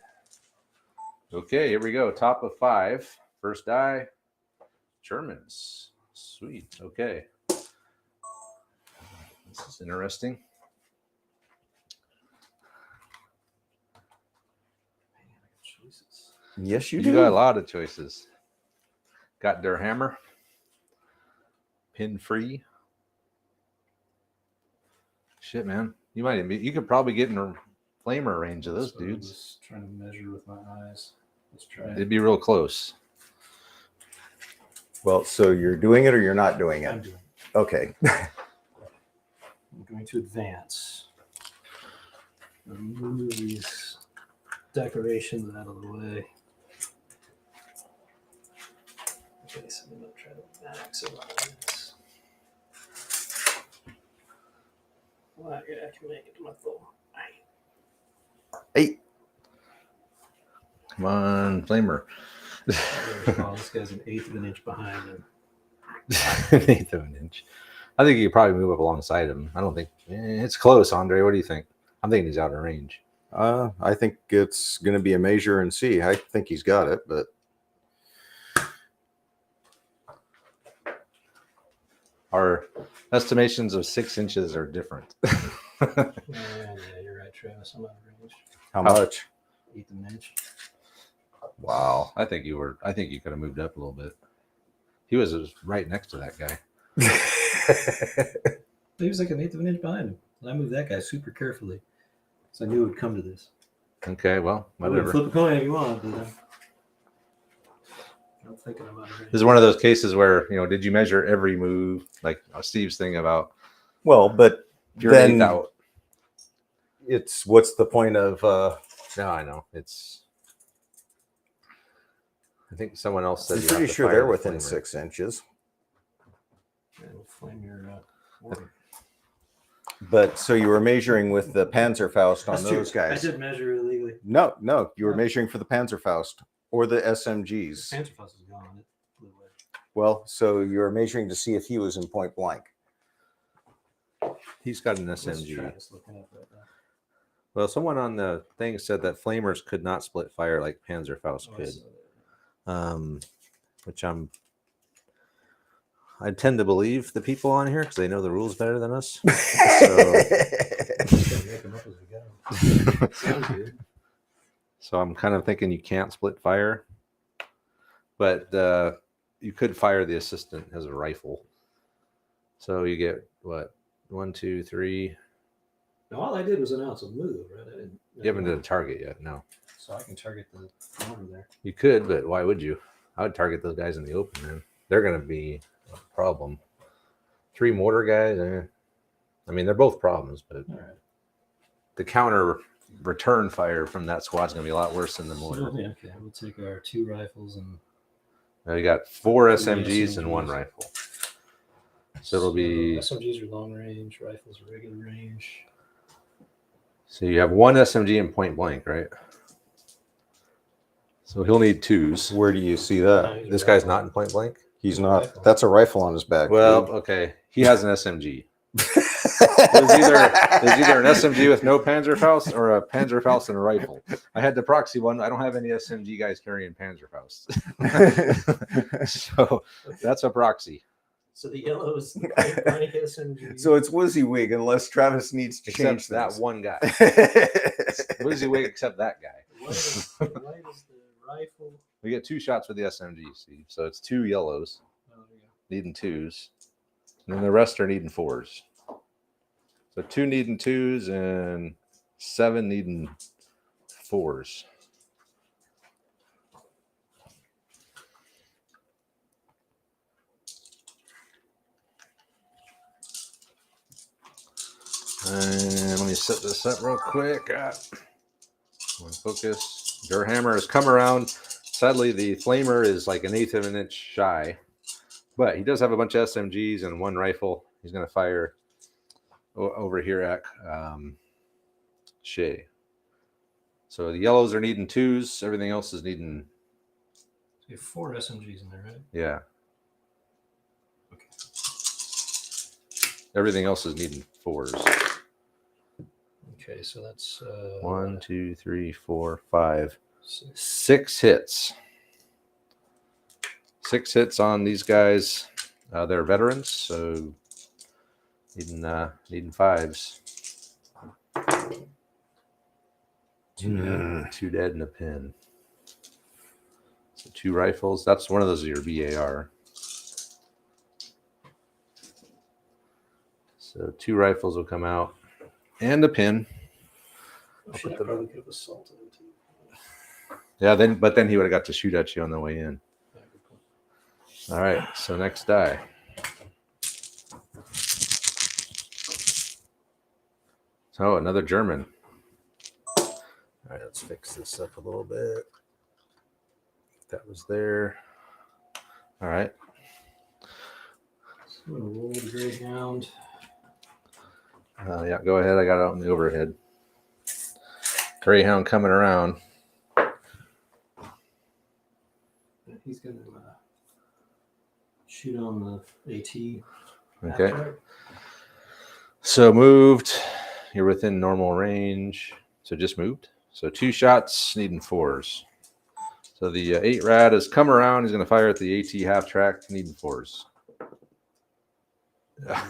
okay, here we go. Top of 5. First die. Germans. Sweet. Okay. This is interesting. Jesus. Yes, you You do. got a lot of choices. Got Der Hammer. Pin free. Shit, man. You could probably get in a flamer range of those So I dudes. was trying to measure with my eyes. Let's try it. They'd be real close. Well, so you're doing it or you're not doing I'm it? doing it. Okay. I'm going to advance. Remove these decorations out of the way. Okay, so I'm going to try to maximize. Well, yeah, I can make it to my goal. Hey. Come on, flamer. Oh, this guy's an eighth of an inch behind him. An eighth of an inch. I think you could probably move up alongside him. I don't think it's close, Andre. What do you think? I'm thinking he's out of range. I think it's going to be a measure and see. I think he's got it, but Our estimations of 6 inches are different. Yeah, you're right, Travis. I'm out of range. how much? Eighth of an inch. Wow. I think you could have moved up a little bit. He was right next to that guy. He was like an eighth of an inch behind him. And I moved that guy super carefully. So I knew it would come to this. Okay, well, I would whatever. flip a coin if you want, but I'm thinking I'm out of range. This is one of those cases where, did you measure every move? Like Steve's thing about Well, but if you're an then eighth out. it's what's the point of No, I know. I think someone else said I'm you have pretty to sure fire they're the within flamer. 6 inches. Yeah, we'll flame your order. But so you were measuring with the Panzerfaust on That's true. those guys. I did measure illegally. No, you were No. measuring for the Panzerfaust or the SMGs. Panzer is gone. It blew away. Well, so you were measuring to see if he was in point blank. He's got an Let's SMG. try this looking up right now. Well, someone on the thing said that flamers could not split fire like Panzerfaust Oh, I could. saw that. Which I tend to believe the people on here because they know the rules better than us. Just gotta make 'em up as we go. Sounds good. So I'm kind of thinking you can't split fire, but you could fire the assistant as a rifle. So you get what 1, 2, 3. Now, all I did was announce a move, right? I didn't. You haven't done a target yet. No, So I can target the corner there. you could, but why would you? I would target those guys in the open, man. They're going to be a problem. 3 mortar guys. I mean, they're both problems, but All right. the counter return fire from that squad's going to be a lot worse than the mortar. So, yeah, okay, we'll take our 2 rifles and Now you got 4 3 SMGs and 1 SMGs. rifle. So it'll be. SMGs are long range, rifles are regular range. So you have 1 SMG in point blank, right? So he'll need 2s. Where do you see that? This guy's not in point blank? He's not. That's a rifle on his back. Well, dude. okay. He has an SMG. There's either an SMG with no Panzerfaust or a Panzerfaust and a rifle. I had the proxy one. I don't have any SMG guys carrying Panzerfaust. So that's a proxy. So the yellow is the point blank SMG. So it's WYSIWYG unless Travis needs to change Except that things. one guy. WYSIWYG except that guy. White is the rifle. We get 2 shots with the SMG, Steve. So it's 2 yellows Oh, there you go. needing 2s. And then the rest are needing 4s. So 2 needing 2s and 7 needing 4s. And let me set this up real quick. One focus. Durhammer has come around. Sadly, the flamer is like 1/8 of an inch shy, but he does have a bunch of SMGs and one rifle. He's going to fire over here at Shea. So the yellows are needing 2s. Everything else is needing. You have 4 SMGs in there, right? Yeah. Okay. Everything else is needing 4s. Okay, so that's 1, 2, 3, 4, 5, 6. 6 hits. 6 hits on these guys. They're veterans, so needing 5s. 2 dead and a pin. So 2 rifles. That's one of those your BAR. So 2 rifles will come out and a pin. Oh, shit, I probably could have assaulted him too. Yeah, but then he would have got to shoot at you on the way in. All right, so next die. So another German. All right, let's fix this up a little bit. That was there. All right. So I'm gonna roll the Greyhound. Yeah, go ahead. I got it out in the overhead. Greyhound coming around. He's gonna shoot on the AT. Okay. After. So moved. You're within normal range. So just moved. So 2 shots, needing 4s. So the 8 rad has come around. He's going to fire at the AT half track, needing 4s.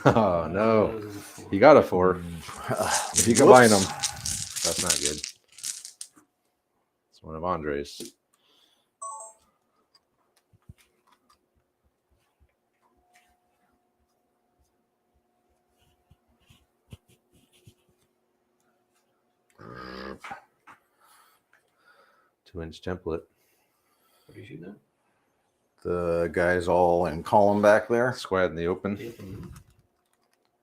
Oh no! He got a 4. If you combine them, that's not good. It's one of Andre's. Two-inch template. What do you shoot now? The guys all in column back there. Squad in the open.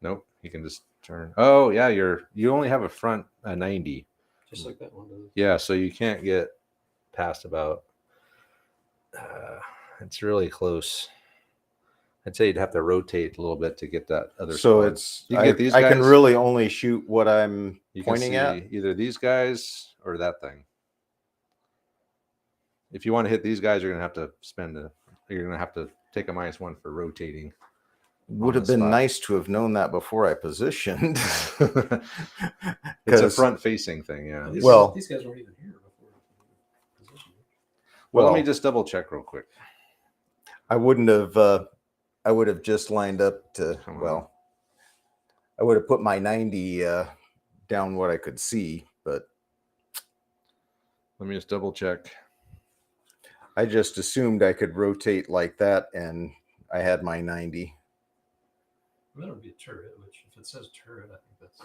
Nope. You can just turn. Oh yeah, you only have a front 90. Just like that one does. Yeah, so you can't get past about. It's really close. I'd say you'd have to rotate a little bit to get that other. So squad. it's You can get these I can guys. really only shoot what I'm You can pointing see at. either these guys or that thing. If you want to hit these guys, you're gonna have to you're gonna have to take a -1 for rotating. Would have been nice to have known that before I positioned. It's a front-facing thing, yeah. These guys weren't even here before. Well, let me just double check real quick. I wouldn't have. I would have just lined up to. Well, I would have put my 90 down what I could see, but Let me just double check. I just assumed I could rotate like that, and I had my 90. That would be a turret, which if it says turret, I think that's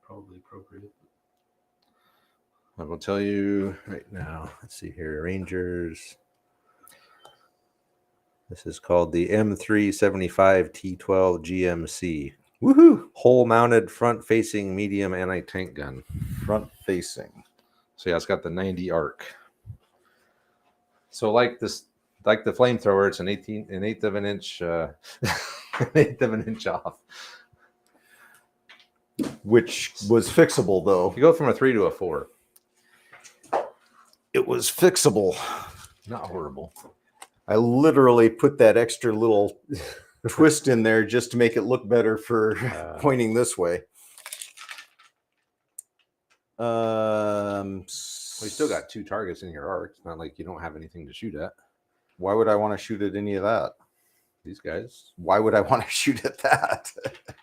probably appropriate. I will tell you right now. Let's see here. Rangers. This is called the M375 T12 GMC. Woohoo! Hole mounted front facing medium anti-tank gun. Front facing. So yeah, it's got the 90 arc. So like the flamethrower, it's an 1/8 of an inch, an 1/8 of an inch off. Which was fixable though. You go from a 3 to a 4. It was fixable. Not horrible. I literally put that extra little twist in there just to make it look better for pointing this way. Well, you still got 2 targets in your arc. It's not like you don't have anything to shoot at. Why would I want to shoot at any of that? These guys. Why would I want to shoot at that?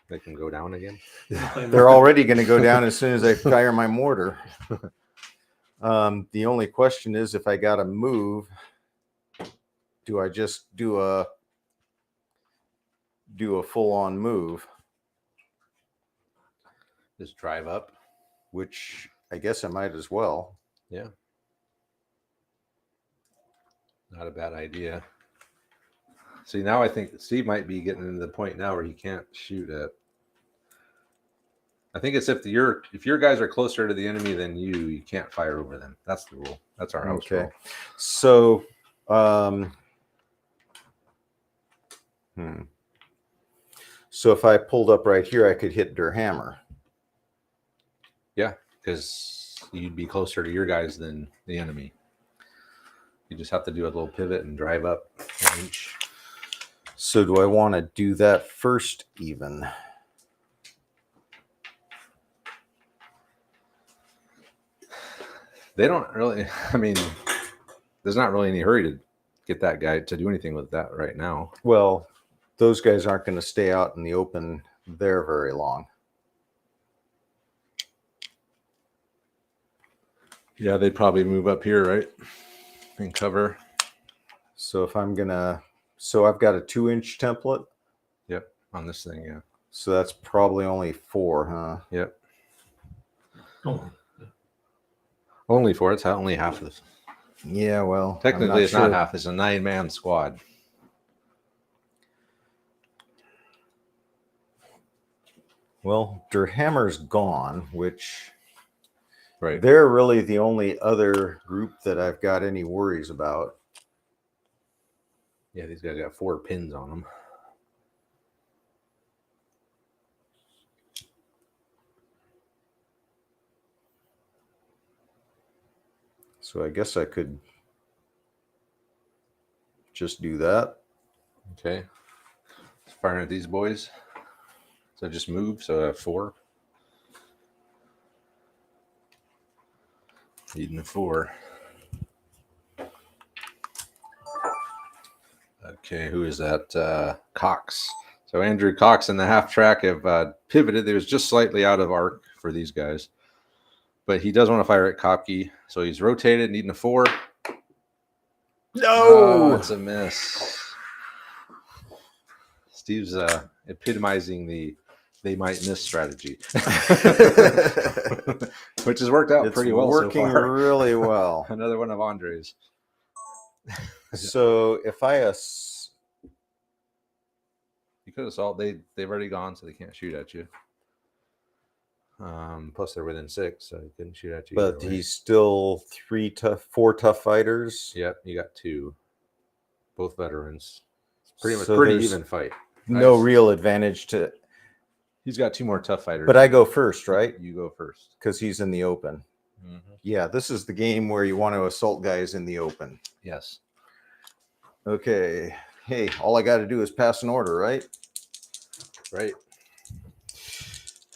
They can go down again. They're already going to go down as soon as I fire my mortar. The only question is, if I got to move, do I just do a full-on move? Just drive up. Which I guess I might as well. Yeah. Not a bad idea. See, now I think Steve might be getting to the point now where he can't shoot at. I think it's if your guys are closer to the enemy than you can't fire over them. That's the rule. That's our house rule. So, so if I pulled up right here, I could hit Der Hammer. Yeah, because you'd be closer to your guys than the enemy. You just have to do a little pivot and drive up an inch. So do I want to do that first even? They don't really, I mean, there's not really any hurry to get that guy to do anything with that right now. Well, those guys aren't going to stay out in the open there very long. Yeah, they'd probably move up here, right? And cover. So if I'm going to, so I've got a 2-inch template. Yep, on this thing, yeah. So that's probably only 4, huh? Yep. Oh, Only 4. It's only half of this. Yeah, well, Technically, it's not half. It's a 9-man squad. Well, Der Hammer's gone, which Right. they're really the only other group that I've got any worries about. Yeah, these guys got 4 pins on them. So I guess I could just do that. Okay. Firing at these boys. So just move. So I have 4. Needing a 4. Okay, who is that? Cox. So Andrew Cox and the half track have pivoted. It was just slightly out of arc for these guys. But he does want to fire at Kopke. So he's rotated, needing a 4. No! It's a miss. Steve's epitomizing the they might miss strategy. Which has worked out pretty well working so far. really well. Another one of Andre's. So if I You could assault. They've already gone, so they can't shoot at you. Plus they're within 6, so he couldn't shoot at you. but he's still 4 tough fighters. Yep, you got 2. Both veterans. It's pretty much So pretty there's even fight. No Nice. real advantage to. He's got 2 more tough fighters. But I go first, right? You go first. Because he's in the open. Mm-hmm. Yeah, this is the game where you want to assault guys in the open. Yes. Okay. Hey, all I got to do is pass an order, right? Right.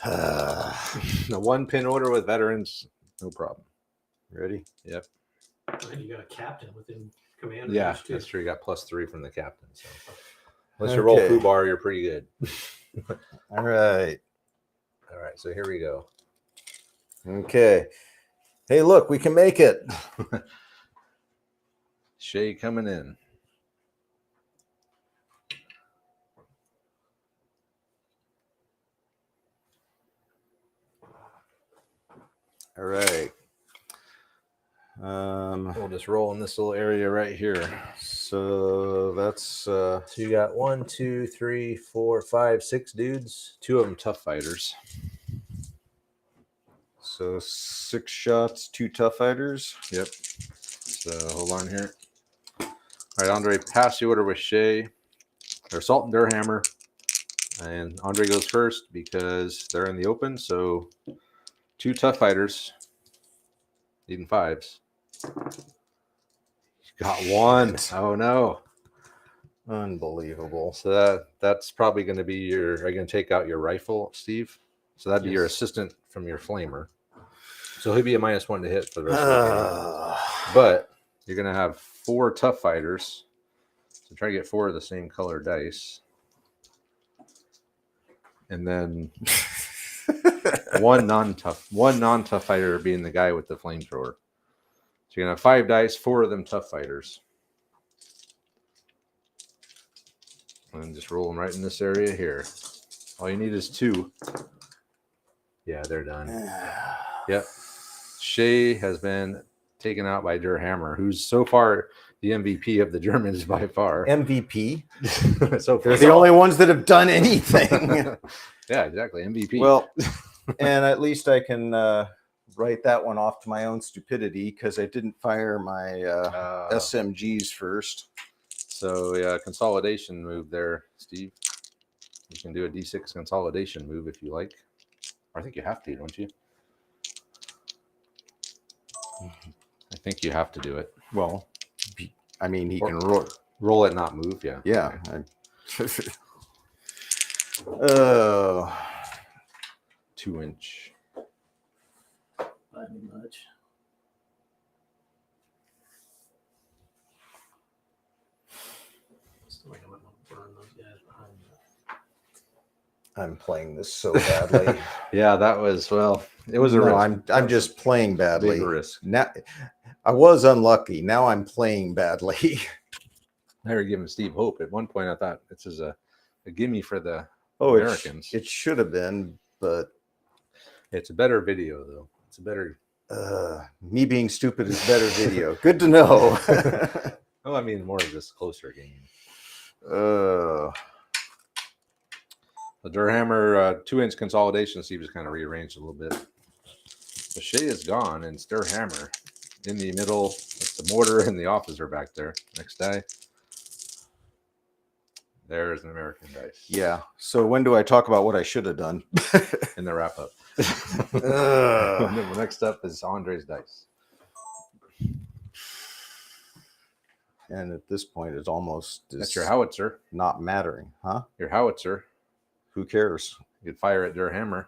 The 1-pin order with veterans, no problem. Ready? Yep. and you got a captain within command. Yeah, range, too. that's true. You got +3 from the captain. So unless you roll Okay. foobar, you're pretty good. All right. All right, so here we go. Okay. Hey, look, we can make it. Shay coming in. All right. We'll just roll in this little area right here. So that's So you got 1, 2, 3, 4, 5, 6 dudes. 2 of them tough fighters. so 6 shots, 2 tough fighters. Yep. So hold on here. All right, Andre, pass the order with Shay. Or Salt and Durhammer. And Andre goes first because they're in the open. So 2 tough fighters. Even 5s. Got 1. Oh no. Unbelievable. So that's probably going to be your. Are you going to take out your rifle, Steve? So that'd be your Yes. assistant from your flamer. So he'll be a -1 to hit for the rest of the game. Uh, But you're going to have 4 tough fighters. So try to get 4 of the same color dice. And then one non-tough fighter being the guy with the flamethrower. So you're going to have 5 dice, 4 of them tough fighters. And just roll them right in this area here. All you need is 2. Yeah, they're done. Yep. Shay has been taken out by Durhammer, who's so far the MVP of the Germans by far. MVP. So They're the only ones that have done anything. Yeah, exactly. MVP. Well, And at least I can write that one off to my own stupidity because I didn't fire my SMGs first. So yeah, consolidation move there, Steve. You can do a D6 consolidation move if you like. I think you have to, don't you? I think you have to do it. Well, I mean, he Or- can roll. Roll it, not move. Yeah. Yeah. Okay. Oh, 2-inch. Not much. Still like I might want to burn those guys behind me. I'm playing this so badly. Yeah, that was it was a No, risk. I'm just playing badly. Big risk. Now, I was unlucky. Now I'm playing badly. I were giving Steve hope. At one point, I thought this is a gimme for the Oh, Americans. it should have been, but It's a better video, though. It's a better. me being stupid is better video. Good to know. Oh, I mean, more of this closer game. The Durhammer 2-inch consolidation, Steve just kind of rearranged a little bit. The Shea is gone, and it's Durhammer in the middle. It's the mortar and the officer back there. Next die. There's an American dice. Yeah. So when do I talk about what I should have done? In the wrap up. Ugh. The next up is Andre's dice. And at this point, it's almost That's your howitzer. not mattering, huh? Your howitzer. Who cares? You could fire at Durhammer.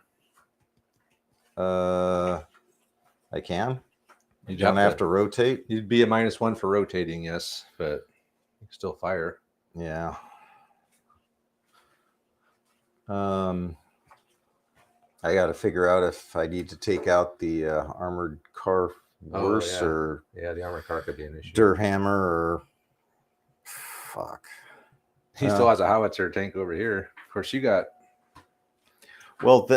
I can. You'd Don't have to rotate. You'd be a -1 for rotating, yes, but you can still fire. Yeah. I got to figure out if I need to take out the armored car worse yeah. or Yeah, the armored car could be an issue. Durhammer or fuck. He still has a howitzer tank over here. Of course, you got. Well,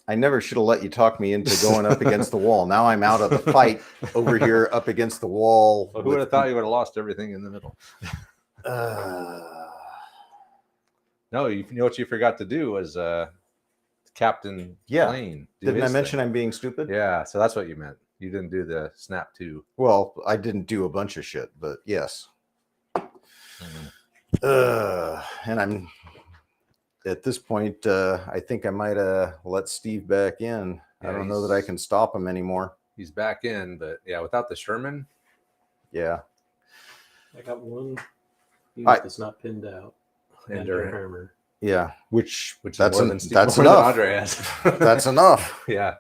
I never should have let you talk me into going up against the wall. Now I'm out of the fight over here up against the wall. Well, who would have thought you would have lost everything in the middle? No, you know what you forgot to do was Captain Plane. Didn't I mention I'm being stupid? Yeah, so that's what you meant. You didn't do the snap 2. Well, I didn't do a bunch of shit, but yes. And I'm at this point, I think I might let Steve back in. Yeah, I don't know that I can stop him anymore. He's back in, but yeah, without the Sherman. Yeah. I got one unit that's not pinned out. And Durhammer. Yeah. Which Which that's is more than Steve, that's more than enough. Andre has. That's enough. Yeah.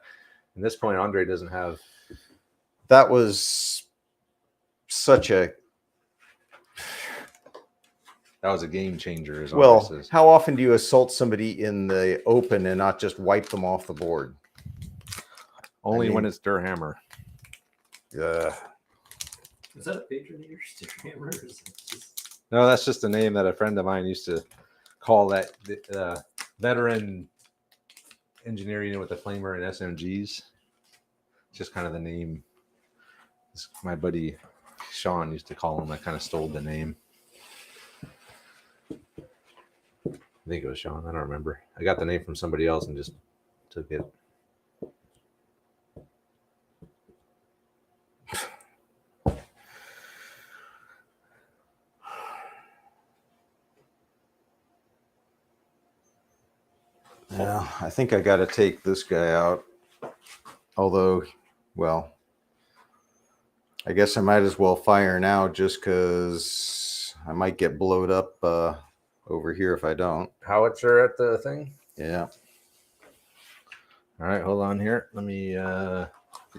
At this point, Andre doesn't have. That was such a game changer. As well. Andre says. How often do you assault somebody in the open and not just wipe them off the board? Only when mean- it's Durhammer. Yeah. Is that a patron of yours, Durhammer? Or is it just... No, that's just a name that a friend of mine used to call that veteran engineer unit with the flamer and SMGs. It's just kind of the name. My buddy Sean used to call him. I kind of stole the name. I think it was Sean. I don't remember. I got the name from somebody else and just took it. Yeah, I think I got to take this guy out. Although, well, I guess I might as well fire now just because I might get blowed up over here if I don't. Howitzer at the thing. Yeah. All right, hold on here. Let me get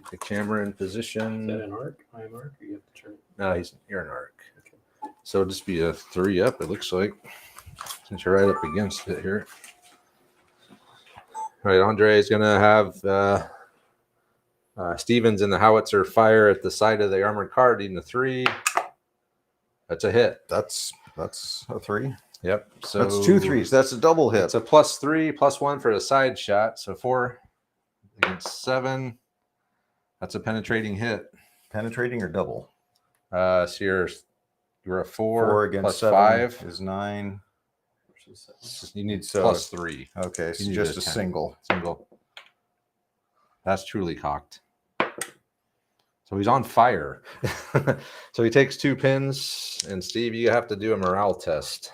the camera in Is that position. an arc? My mark? Or you have to turn it? No, you're an arc. So it'll just be a 3 up, it looks like, since you're right up against it here. All right, Andre is going to have Stevens in the howitzer fire at the side of the armored car, needing a 3. That's a hit. That's a 3. Yep. So That's 2 3s. That's a double hit. It's a +3, +1 for the side shot. So 4 against 7. That's a penetrating hit. Penetrating or double? So you're a 4 against plus 7 5 is 9. You need So- +3. Okay, so You need just a a 10. single. Single. That's truly cocked. So he's on fire. So he takes 2 pins, and Steve, you have to do a morale test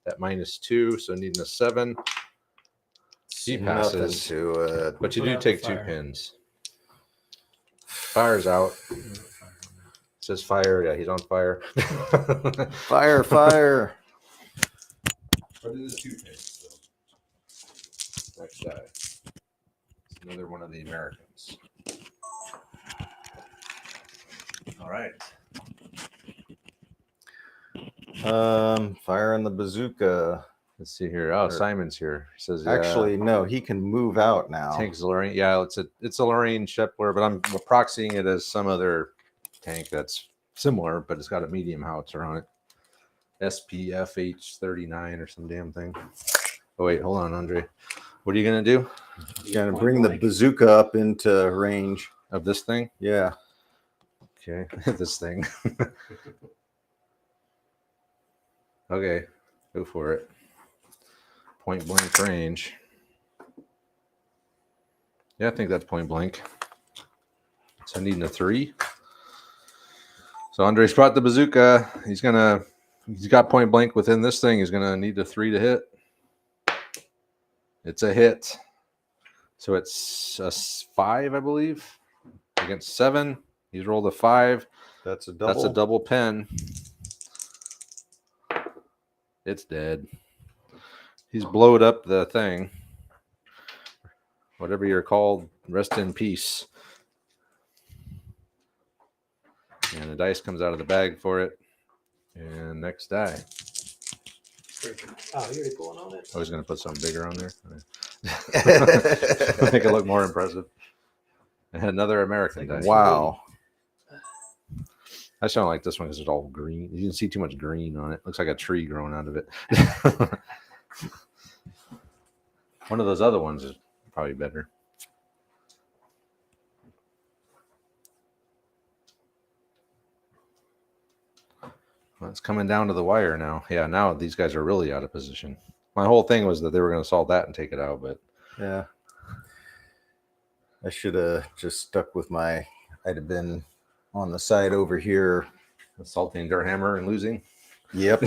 at -2, so needing a 7. He Nothing passes, to it. but you Put do out the take 2 fire. pins. Fire's out. It says fire. Yeah, he's on fire. Fire, fire. But it is 2 pins. So. Next die. It's another one of the Americans. All right. Fire in the bazooka. Let's see here. Oh, Simon's here. He says, Actually, no, he can move out now. tank's Lorraine. Yeah, it's a Lorraine Shepler, but I'm proxying it as some other tank that's similar, but it's got a medium howitzer on it. SPFH39 or some damn thing. Oh wait, hold on, Andre. What are you gonna do? He's gonna bring the bazooka up into range. Of this thing? Yeah. Okay, this thing. Okay, go for it. Point blank range. Yeah, I think that's point blank. So needing a 3. So Andre's brought the bazooka. He's got point blank within this thing. He's gonna need a 3 to hit. It's a hit. So it's a 5, I believe, against 7. He's rolled a 5. That's a double. That's a double pen. It's dead. He's blowed up the thing. Whatever you're called, rest in peace. And the dice comes out of the bag for it. And next die. Oh, you're going on it. I was going to put something bigger on there. Make it look more impressive. And another American die. Wow. I just don't like this one because it's all green. You can see too much green on it. Looks like a tree growing out of it. One of those other ones is probably better. Well, it's coming down to the wire now. Yeah, now these guys are really out of position. My whole thing was that they were going to solve that and take it out, but Yeah. I should have just stuck with I'd have been on the side over here. assaulting Durhammer and losing. Yep.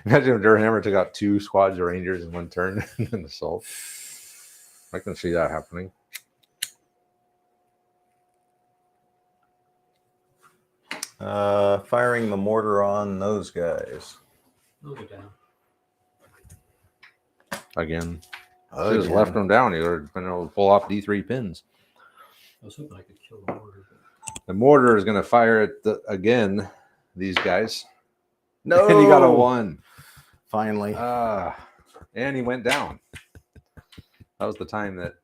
Imagine if Durhammer took out 2 squads of Rangers in one turn in assault. I can see that happening. Firing the mortar on those guys. Move it down. Again. Should have left them down. He would have been able to pull off D3 pins. I was hoping I could kill the mortar. The mortar is going to fire at again these guys. No. And he got a 1. Finally. And he went down. That was the time that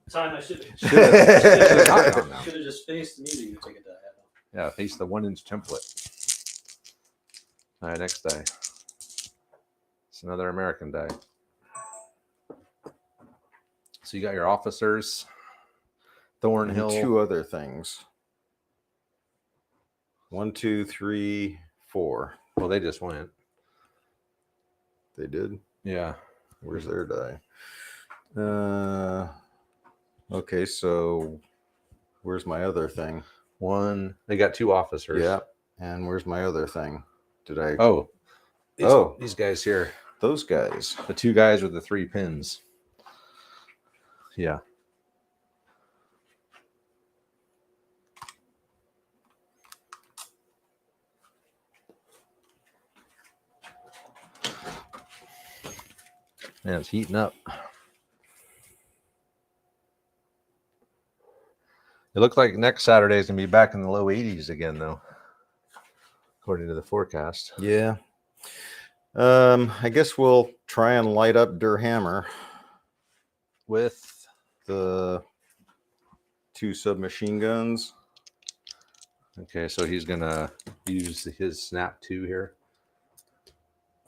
Time I should should have not gone down. have just faced the meeting to take a die out. Yeah, face the 1-inch template. All right, next die. It's another American die. So you got your officers, Thornhill. 2 other things. 1, 2, 3, 4. Well, they just went. They did. Yeah. Where's their die? Okay, so where's my other thing? 1. They got 2 officers. Yeah. And where's my other thing? Did I? Oh. Oh. These guys here. Those guys. The 2 guys with the 3 pins. Yeah. Man, it's heating up. It looks like next Saturday is going to be back in the low 80s again, though, according to the forecast. Yeah. I guess we'll try and light up Durhammer With the 2 submachine guns. okay, so he's going to use his snap 2 here.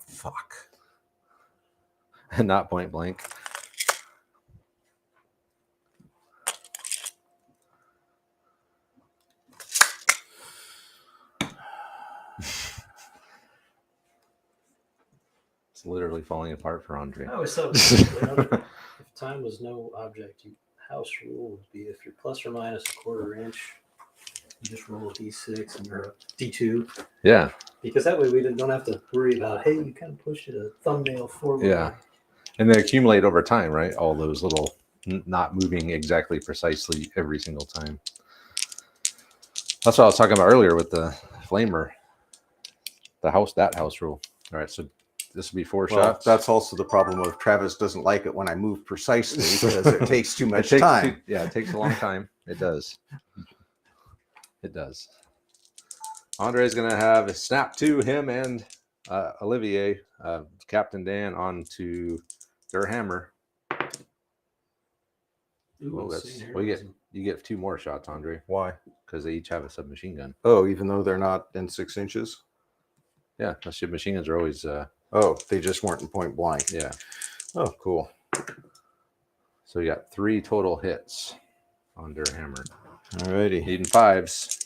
Fuck. Not point blank. It's literally falling apart for Andre. I always thought it was, if time was no object, house rule would be if you're plus or minus a quarter inch, you just roll a D6 and you're a D2. Yeah. Because that way we don't have to worry about, hey, you kind of pushed it a thumbnail forward. Yeah. And they accumulate over time, right? All those little not moving exactly precisely every single time. That's what I was talking about earlier with the flamer. That house rule. All right, so this will be 4 shots. That's also the problem of Travis doesn't like it when I move precisely because it takes too much time. It takes a long time. It does. It does. Andre's going to have a snap to him and Olivier, Captain Dan, onto their hammer. Ooh, you get 2 more shots, Andre, Why? because they each have a submachine gun. Oh, even though they're not in 6 inches? Yeah, submachine guns are always. Oh, they just weren't in point blank. Yeah. Oh, cool. So you got 3 total hits on their hammer. Alrighty. Needing 5s.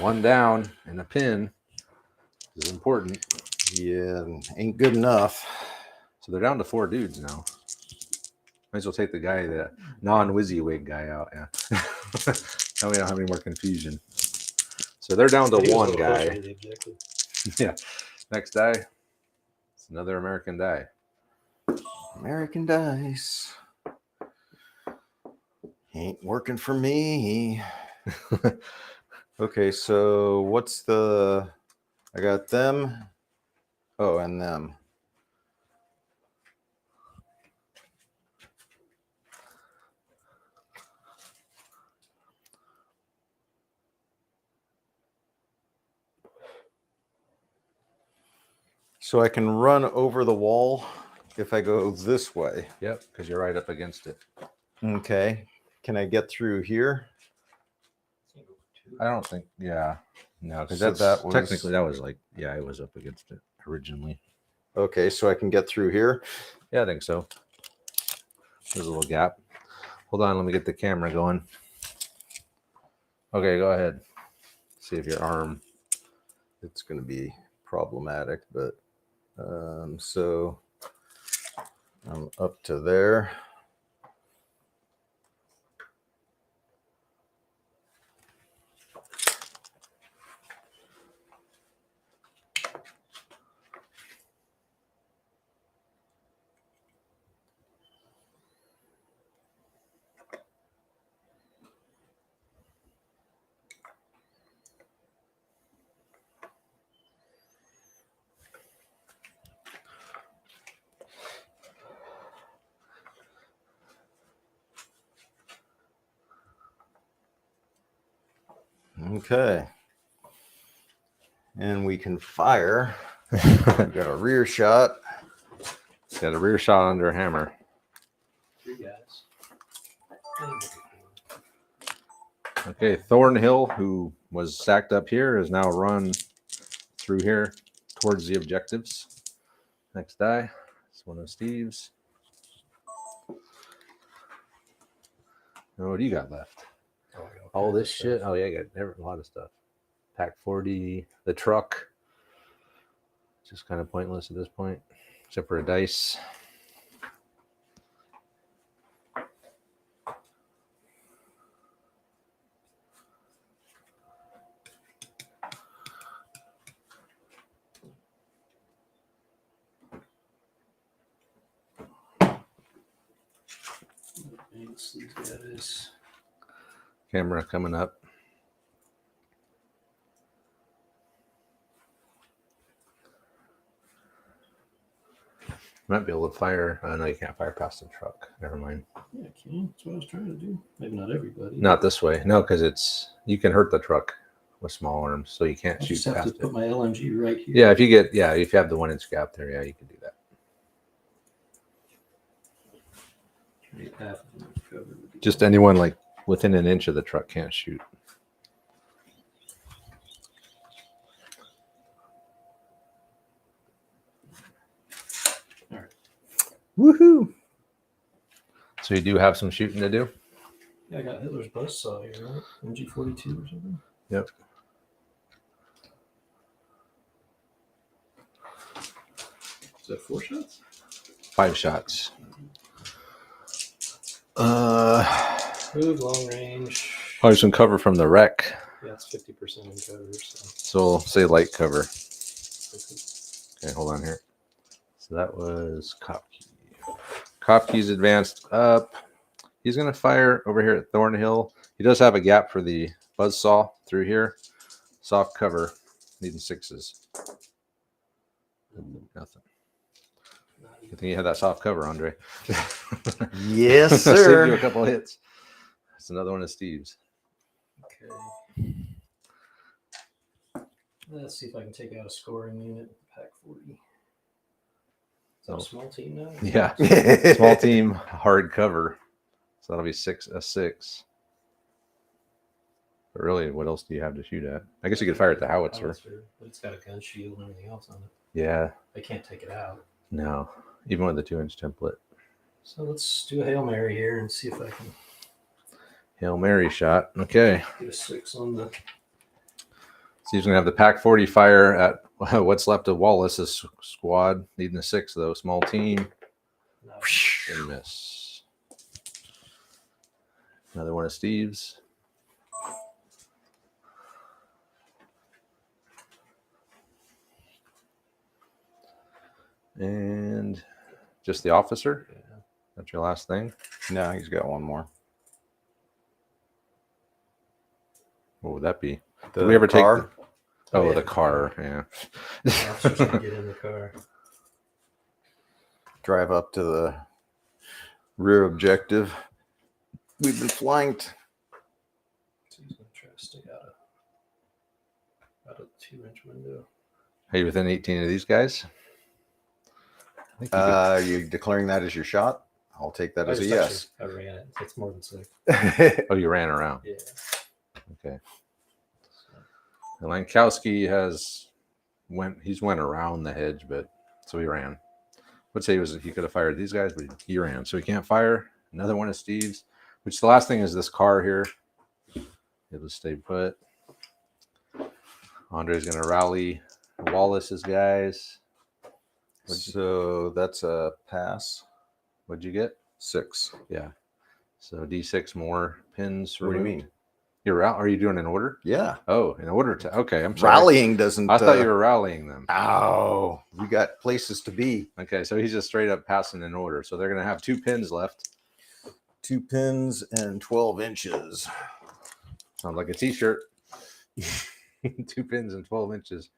1 down and a pin. This is important. Yeah, ain't good enough. So they're down to 4 dudes now. Might as well take the non-WYSIWYG guy out. Yeah. Now we don't have any more confusion. So they're down to 1 guy. Yeah. Next die. It's another American die. American dice. Ain't working for me. Okay, so what's I got them. Oh, and them. So I can run over the wall if I go this way. Yep, because you're right up against it. Okay. Can I get through here? I don't think, yeah. No, because So that was- technically that was it was up against it originally. Okay, so I can get through here. Yeah, I think so. There's a little gap. Hold on, let me get the camera going. Okay, go ahead. See if your arm. It's going to be problematic, but so I'm up to there. Okay. And we can fire. We've got a rear shot. Got a rear shot under a hammer. 3 guys. Okay, Thornhill, who was stacked up here, has now run through here towards the objectives. Next die. It's one of Steve's. Now, what do you got left? All this shit. Oh yeah, I got a lot of stuff. Pack 40, the truck. Just kind of pointless at this point, except for a dice. Thanks, these guys. Camera coming up. Might be able to fire. No, you can't fire past the truck. Never mind. Yeah, I can. That's what I was trying to do. Maybe not everybody. Not this way. No, because you can hurt the truck with small arms, so you can't I shoot just have to past put it. my LMG right here. Yeah, if you have the 1-inch gap there, yeah, you can do that. Right, half of them are covered with the- Just anyone like within an inch of the truck can't shoot. All right. Woohoo! So you do have some shooting to do? Yeah, I got Hitler's buzzsaw here, right? MG42 or something. Yep. Is that 4 shots? 5 shots. Move long range. Probably some cover from the wreck. Yeah, it's 50% in cover. So we'll say light cover. Okay, hold on here. So that was Kopke. Kopke's advanced up. He's going to fire over here at Thornhill. He does have a gap for the buzzsaw through here. Soft cover, needing 6s. Nothing. Good thing you had that soft cover, Andre. Yes, Saved sir. you a couple hits. That's another one of Steve's. Okay. Let's see if I can take out a scoring unit. Pack 40. Is that a small team now? Yeah. Small team, hard cover. So that'll be 6. But really, what else do you have to shoot at? I guess you could fire at the howitzer. But it's got a gun shield and everything else on it. Yeah. I can't take it out. No. Even with the 2-inch template. So let's do a Hail Mary here and see if I can Hail Mary shot. Okay. get a 6 on the. So he's going to have the Pack 40 fire at what's left of Wallace's squad. Needing a 6, though. Small team. No. And miss. Another one of Steve's. And just the officer. Yeah. That's your last thing. No, he's got one more. What would that be? The Did we ever car? take? The car. Yeah. The officers can get in the car. Drive up to the rear objective. We've been flanked. So he's going to try to stick out a 2-inch window. Are you within 18 of these guys? I think you Are you declaring that as your shot? I'll take that as a yes. I ran it. It's more than 6. could- you ran around. Yeah. Okay. And Lankowski he's went around the hedge, but so he ran. Would say he could have fired these guys, but he ran. So he can't fire. Another one of Steve's. Which the last thing is this car here. It'll stay put. Andre's gonna rally Wallace's guys. So that's a pass. What'd you get? 6. Yeah. So D6 more pins. What do you removed. mean? You're out. Are you doing an order? Yeah. Oh, in order to. Okay, I'm sorry. Rallying doesn't. I thought you were rallying them. Oh, you got places to be. Okay, so he's just straight up passing in order. So they're going to have 2 pins left. 2 pins and 12 inches. Sounds like a t-shirt. 2 pins and 12 inches.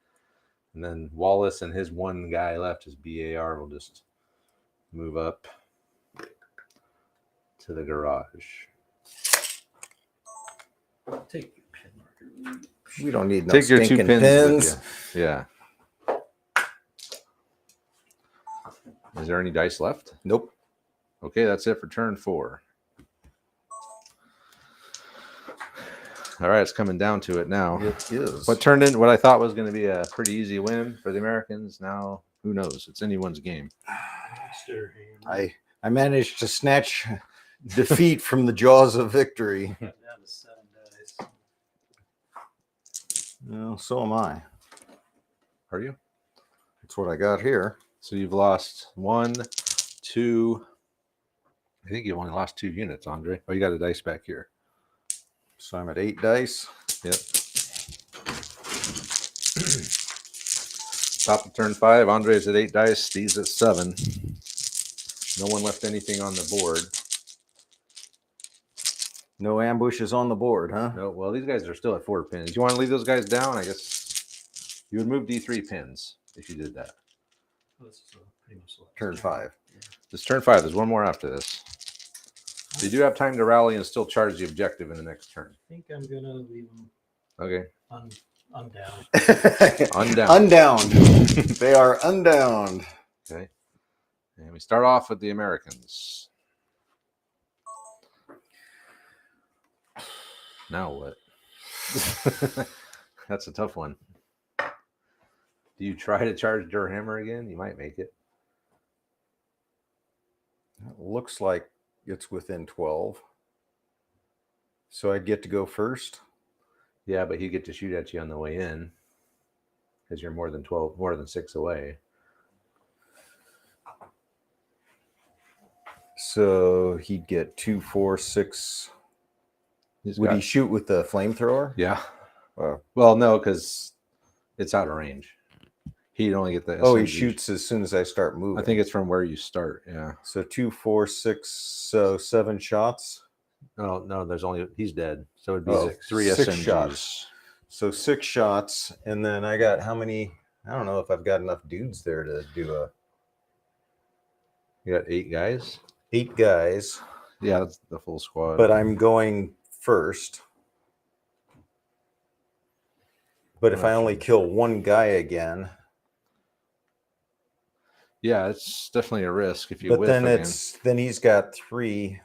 And then Wallace and his one guy left, his BAR, will just move up to the garage. Take your pin marker. We don't need no Take your 2 stinking pins. pins. With you. Yeah. Is there any dice left? Nope. Okay, that's it for turn 4. All right, it's coming down to it now. It is. What turned in what I thought was going to be a pretty easy win for the Americans. Now, who knows? It's anyone's game. I managed to snatch defeat from the jaws of victory. Down to 7 dice. Well, so am I. Are you? That's what I got here. So you've lost 1, 2. I think you only lost 2 units, Andre. Oh, you got a dice back here. So I'm at 8 dice. Yep. Top of turn 5. Andre's at 8 dice. Steve's at 7. No one left anything on the board. No ambushes on the board, huh? No, well, these guys are still at 4 pins. You want to leave those guys down? I guess you would move D3 pins if you did that. This is pretty much the last Turn 5. This turn 5. There's one more after this. So you do have time to rally and still charge the objective in the next turn. I think I'm going to leave them Okay. undown. Undown. Undowned. They are undowned. Okay. And we start off with the Americans. Now what? That's a tough one. Do you try to charge Durhammer again? You might make it. It looks like it's within 12. So I'd get to go first. Yeah, but he'd get to shoot at you on the way in because you're more than 6 away. So he'd get 2, 4, 6. Would he shoot with the flamethrower? Yeah. Wow. Well, no, because it's out of range. He'd only get the. Oh, he SMG. shoots as soon as I start moving. I think it's from where you start. Yeah. So 2, 4, 6, so 7 shots. Oh no, there's only he's dead. So it'd be Oh, 3 6 SMGs. shots. So 6 shots, and then I got how many? I don't know if I've got enough dudes there to do a. You got 8 guys. 8 guys, Yeah, that's the full squad. but I'm going first. But if I only kill 1 guy again, yeah, it's definitely a risk if you. but whiff then again. then he's got 3.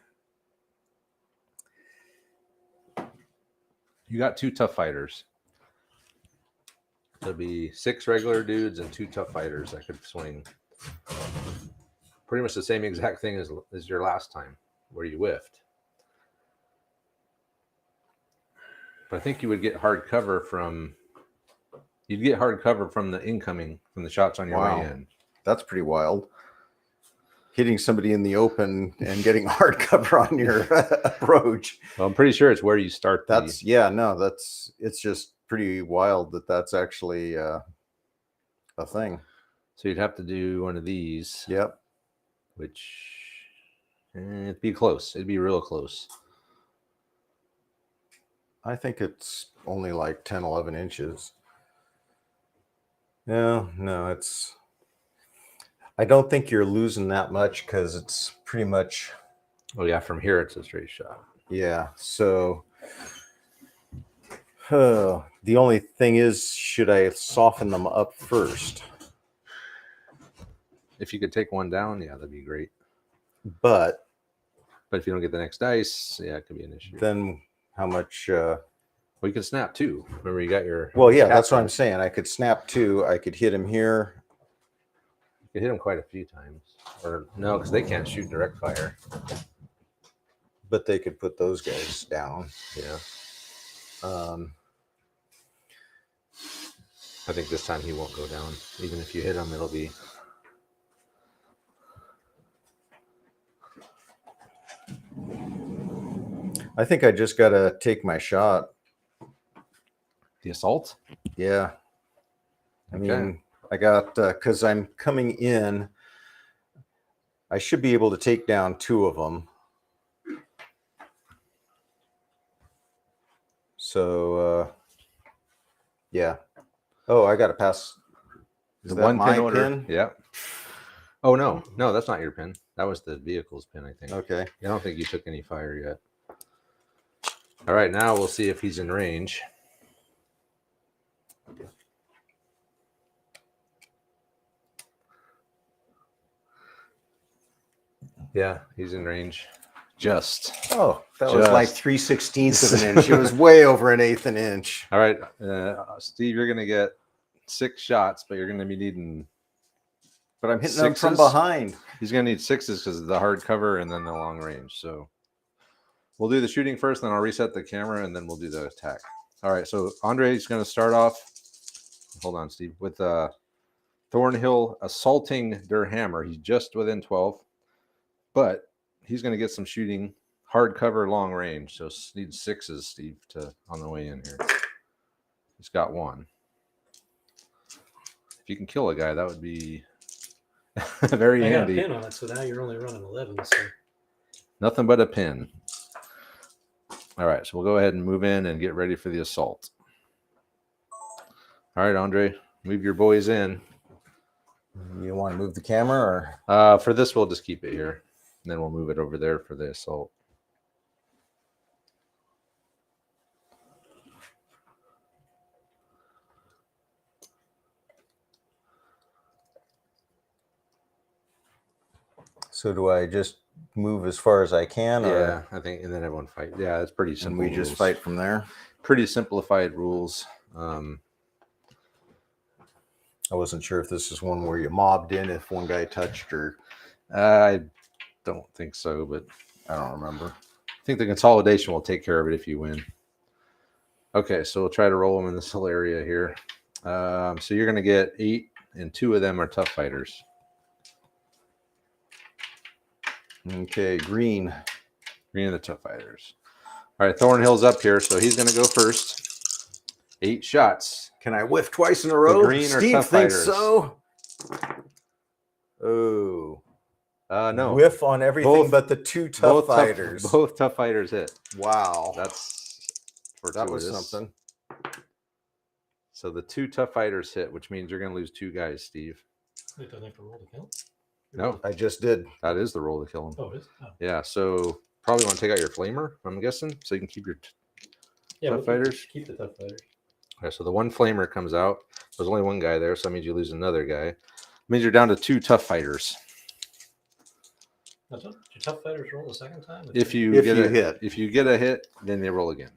You got 2 tough fighters. There'll be 6 regular dudes and 2 tough fighters that could swing. Pretty much the same exact thing as your last time, where you whiffed. But I think you would get hard cover from. You'd get hard cover from the incoming, from the shots on your way in. That's pretty wild. Hitting somebody in the open and getting hard cover on your approach. Well, I'm pretty sure it's where you start. It's just pretty wild that that's actually a thing. So you'd have to do one of these. Yep. Which it'd be close. It'd be real close. I think it's only like 10, 11 inches. No, it's. I don't think you're losing that much because it's pretty much. Oh yeah, from here it's a straight shot. Yeah. So the only thing is, should I soften them up first? If you could take one down, yeah, that'd be great. But if you don't get the next dice, yeah, it could be an issue. Then how much? Well, you can snap 2. Remember, you got your. Well, yeah, that's what I'm saying. I could snap 2. I could hit him here. You could hit him quite a few times, or no, because they can't shoot direct fire. But they could put those guys down. Yeah. I think this time he won't go down. Even if you hit him, it'll be. I think I just got to take my shot. The assault? Yeah. I mean, I got, because I'm coming in, I should be able to take down 2 of them. So, yeah. Oh, I got to pass. Is that my pin order? pin? Yeah. Oh, no, that's not your pin. That was the vehicle's pin, I think. Okay. I don't think you took any fire yet. All right, now we'll see if he's in range. Yeah, he's in range. Just. Oh, that was like 3/16 of an inch. It was way over an eighth an inch. All right, Steve, you're going to get 6 shots, but you're going to be needing. But I'm hitting them from behind. He's going to need 6s because of the hard cover and then the long range. So we'll do the shooting first, then I'll reset the camera, and then we'll do the attack. All right, so Andre's going to start off. Hold on, Steve. With Thornhill assaulting their hammer. He's just within 12. But he's going to get some shooting, hard cover, long range. So need 6s, Steve, on the way in here. He's got 1. If you can kill a guy, that would be very handy. I got a pin on it, so now you're only running 11. So. Nothing but a pin. All right, so we'll go ahead and move in and get ready for the assault. All right, Andre, move your boys in. You want to move the camera, or for this, we'll just keep it here. And then we'll move it over there for the assault. so do I just move as far as I can? Yeah, or, I think, and then everyone fight. Yeah, it's pretty simple. and we just fight from there. Pretty simplified rules. I wasn't sure if this is one where you mobbed in if one guy touched, or I don't think so, but I don't remember. I think the consolidation will take care of it if you win. Okay, so we'll try to roll them in this little area here. So you're going to get 8, and 2 of them are tough fighters. Okay, green. Green of the Tough Fighters. All right, Thornhill's up here, so he's going to go first. 8 shots. Can I whiff twice in a row? green or Steve Tough thinks Fighters? so. Oh, No. whiff on everything Both- but the 2 tough fighters. Both Tough Fighters hit. Wow, That's that was fortuitous. something. So the 2 Tough Fighters hit, which means you're going to lose 2 guys, Steve. Wait, don't I have to roll to kill? No, I just did. that is the roll to kill him. Oh, it is? Oh. Yeah, so probably want to take out your flamer, I'm guessing, so you can keep your. Yeah, Tough Fighters? Keep the Tough Fighters. Okay, so the 1 flamer comes out. There's only 1 guy there, so that means you lose another guy. It means you're down to 2 Tough Fighters. Now, don't your Tough Fighters roll the second time? If you If get you a hit. if you get a hit, then they roll again.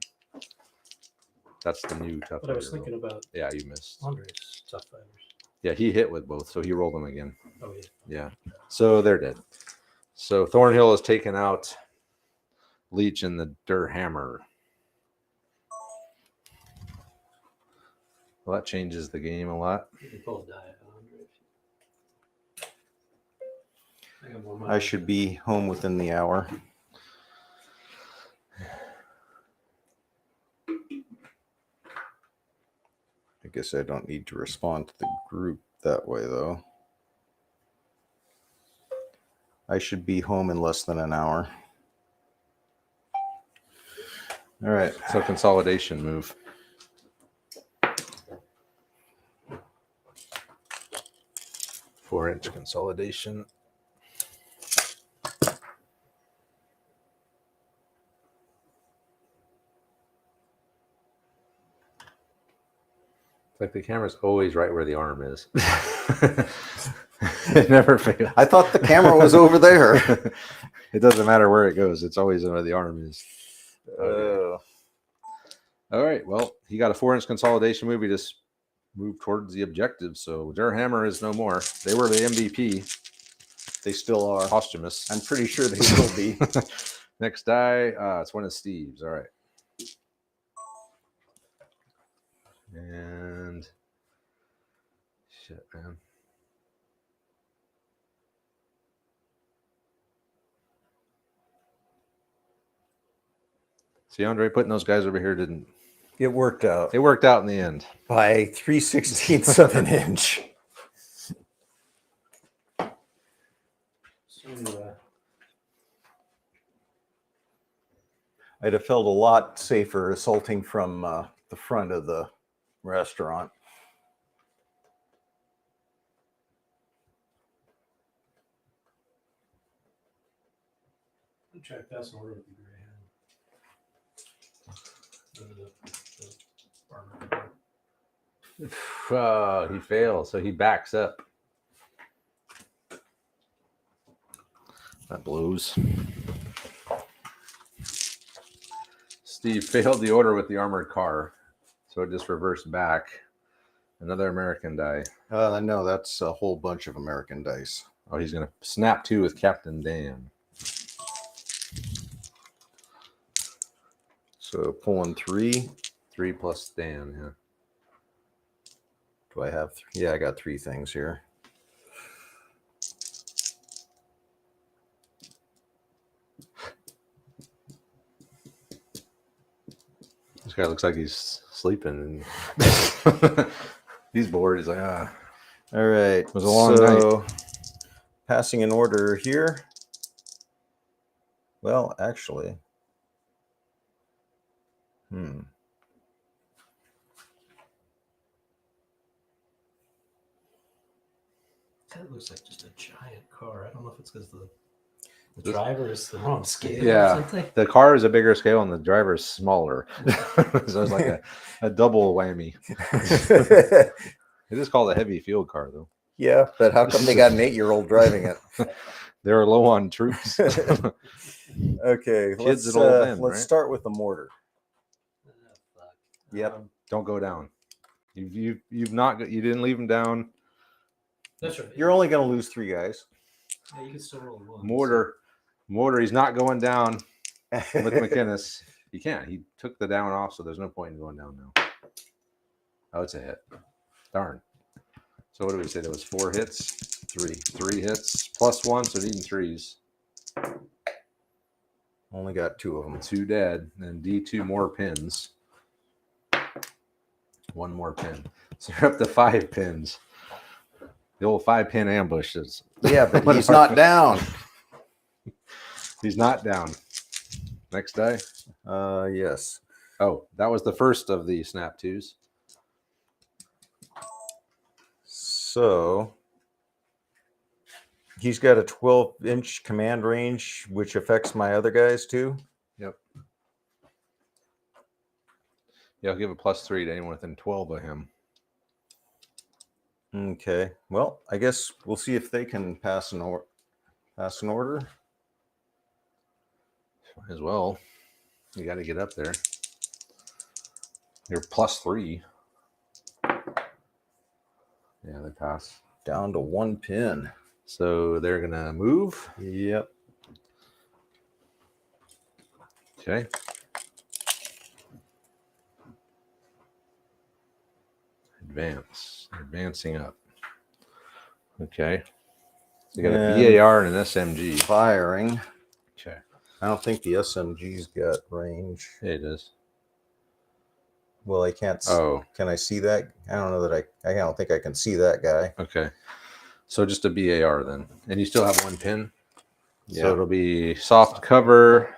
That's the new Tough But I was Fighter thinking roll. about Yeah, you missed. Andre's Tough Fighters. Yeah, he hit with both, so he rolled them again. Oh, yeah. Yeah. So they're dead. So Thornhill has taken out Leech and the Der Hammer. Well, that changes the game a lot. You can pull a die out, Andre. I got more money. I should be home within the hour. I guess I don't need to respond to the group that way, though. I should be home in less than an hour. All right. So consolidation move. Four-inch consolidation. It's like the camera's always right where the arm is. It never fails. I thought the camera was over there. It doesn't matter where it goes. It's always where the arm is. Oh. All right. Well, he got a 4-inch consolidation move. He just moved towards the objective. So Der Hammer is no more. They were the MVP. They still are. Posthumous. I'm pretty sure they will be. Next die. It's one of Steve's. All right. And shit, man. See, Andre, putting those guys over here didn't. It worked out It worked out in the end. by 3/16 of an inch. So, I'd have felt a lot safer assaulting from the front of the restaurant. I'm trying to pass an order with the Greyhound. He fails, so he backs up. That blows. Steve failed the order with the armored car, so it just reversed back. Another American die. No, that's a whole bunch of American dice. Oh, he's going to snap 2 with Captain Dan. So pulling 3. 3 plus Dan, yeah. Do I have 3? Yeah, I got 3 things here. This guy looks like he's sleeping. And he's bored. He's like, ah. All right. It was a long night. Passing an order here. Well, actually. That looks like just a giant car. I don't know if it's because the driver is the wrong scale Yeah. or something. The car is a bigger scale and the driver is smaller. So it's like a double whammy. It is called a heavy field car, though. Yeah, but how come they got an 8-year-old driving it? They're low on troops. Okay, Kids let's at old men, let's right? start with the mortar. Oh, fuck. Yep. Don't go down. You've not you didn't leave them down. That's right. You're only going to lose 3 guys. Yeah, you can still roll one. Mortar. He's not going down with McInnes. He can't. He took the down off, so there's no point in going down now. Oh, it's a hit. Darn. So what do we say? There was 4 hits. 3 hits plus 1, so even 3s. Only got 2 of them. 2 dead, and D2 more pins. 1 more pin. So you're up to 5 pins. The old 5-pin ambushes. Yeah, but he's not down. He's not down. Next die. Yes. Oh, that was the first of the snap 2s. So he's got a 12-inch command range, which affects my other guys too. Yep. Yeah, I'll give a +3 to anyone within 12 of him. Okay. Well, I guess we'll see if they can pass an order. Might as well. You got to get up there. You're +3. Yeah, they pass. Down to 1 pin. So they're going to move. Yep. Okay. Advance. Advancing up. Okay. So you got a BAR and an SMG. Firing. Okay. I don't think the SMG's got range. Yeah, it is. Well, I can't. Oh. Can I see that? I don't know that I don't think I can see that guy. Okay. So just a BAR then. And you still have 1 pin. Yeah. So it'll be soft cover.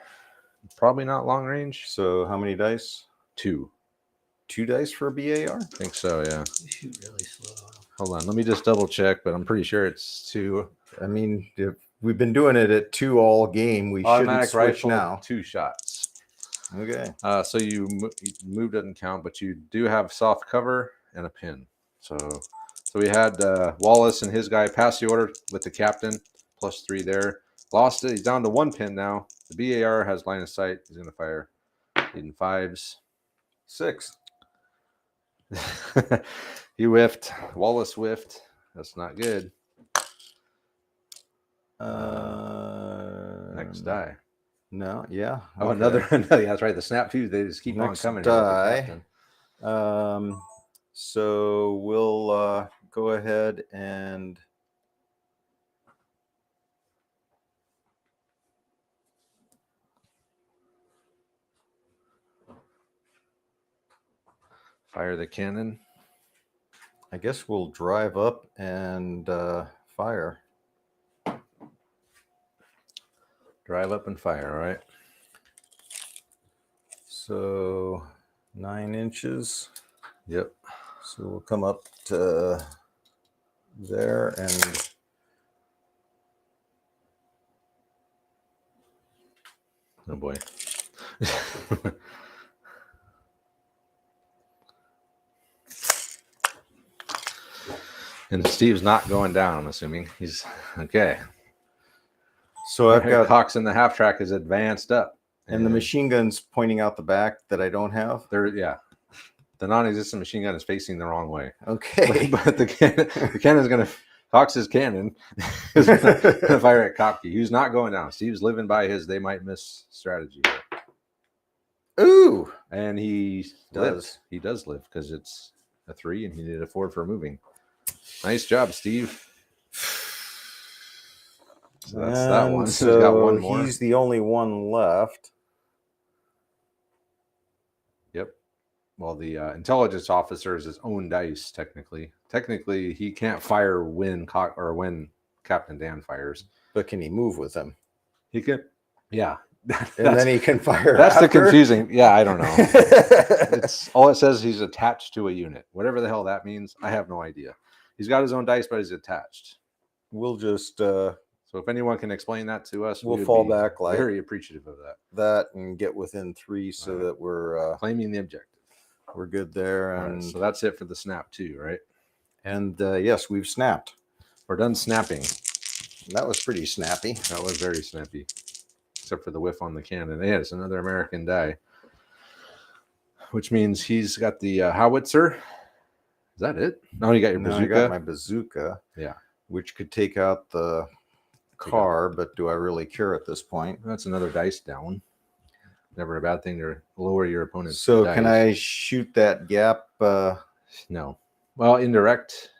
Probably not long range. So how many dice? 2. 2 dice for a BAR? I think so, yeah. You shoot really slow. Hold on. Let me just double check, but I'm pretty sure it's 2. I mean, if we've been doing it at 2 all game, we Automatic shouldn't switch rifle, now. 2 shots. Okay. So move doesn't count, but you do have soft cover and a pin. So we had Wallace and his guy pass the order with the captain, +3 there. Lost it. He's down to 1 pin now. The BAR has line of sight. He's going to fire in 5s. 6. He whiffed. Wallace whiffed. That's not good. Next die. No, yeah. Oh, okay. another. Yeah, that's right. The snap 2s, they just keep Next on coming. Here with the die. captain. So we'll go ahead and Fire the cannon. I guess we'll drive up and fire. Drive up and fire, all right? So 9 inches. Yep. So we'll come up to there and Oh boy. And Steve's not going down, I'm assuming. He's okay. so I've got Cox in the half track is advanced up. and the machine gun's pointing out the back that I don't have. Yeah. The non-existent machine gun is facing the wrong way. Okay. But the cannon's going to, Cox's cannon is going to fire at Kopke, who's not going down. Steve's living by his they might miss strategy here. Ooh. And he Does. lives. He does live because it's a 3 and he needed a 4 for moving. Nice job, Steve. So that's that one. So He's got 1 more. he's the only one left. Yep. Well, the intelligence officer is his own dice, technically. Technically, he can't fire when Captain Dan fires. But can he move with him? He can. Yeah. And then he can fire. That's the after? confusing. Yeah, I don't know. It's all it says. He's attached to a unit. Whatever the hell that means, I have no idea. He's got his own dice, but he's attached. We'll just So if anyone can explain that to us, we'll we would fall be back like very appreciative of that. that and get within 3 so Right. that we're Claiming the objective. good there. All right, And so that's it for the snap 2, right? yes, we've snapped. We're done snapping. That was pretty snappy. That was very snappy, except for the whiff on the cannon. Yeah, it's another American die, which means he's got the howitzer. Is that it? No, you got your Now bazooka. I got my bazooka. Yeah. Which could take out the car, but do I really care at this point? That's another dice down. Never a bad thing to lower your opponent's So dice. can I shoot that gap? No. Well, indirect,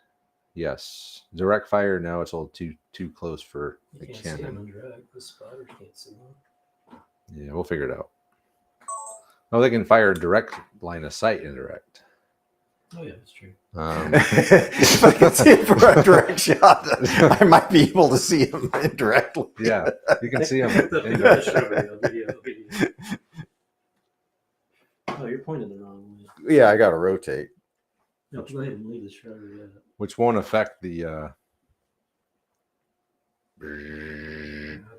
yes. Direct fire, no. It's a little too close for the You can't see him cannon. on drag. The spotters can't see him. Yeah, we'll figure it out. Oh, they can fire direct line of sight indirect. Oh yeah, that's true. If I can see it from a direct shot, I might be able to see him indirectly. Yeah, you can see them. Oh, you're pointing the wrong way. Yeah, I got to rotate. No, go ahead and leave the shrubbery. Which won't affect the. I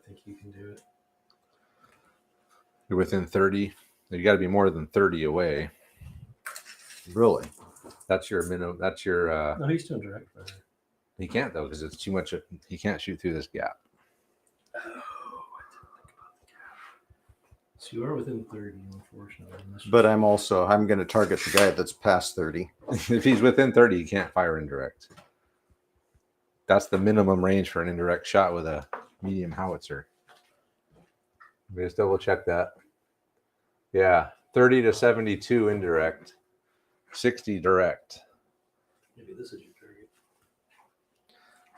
think you can do it. You're within 30. You got to be more than 30 away. Really? That's your minimum. That's your. No, he's doing direct fire. He can't though because it's too much. He can't shoot through this gap. Oh, I didn't think about the gap. So you are within 30, unfortunately. But I'm going to target the guy that's past 30. If he's within 30, he can't fire indirect. That's the minimum range for an indirect shot with a medium howitzer. Let me just double check that. Yeah, 30 to 72 indirect, 60 direct. Maybe this is your target.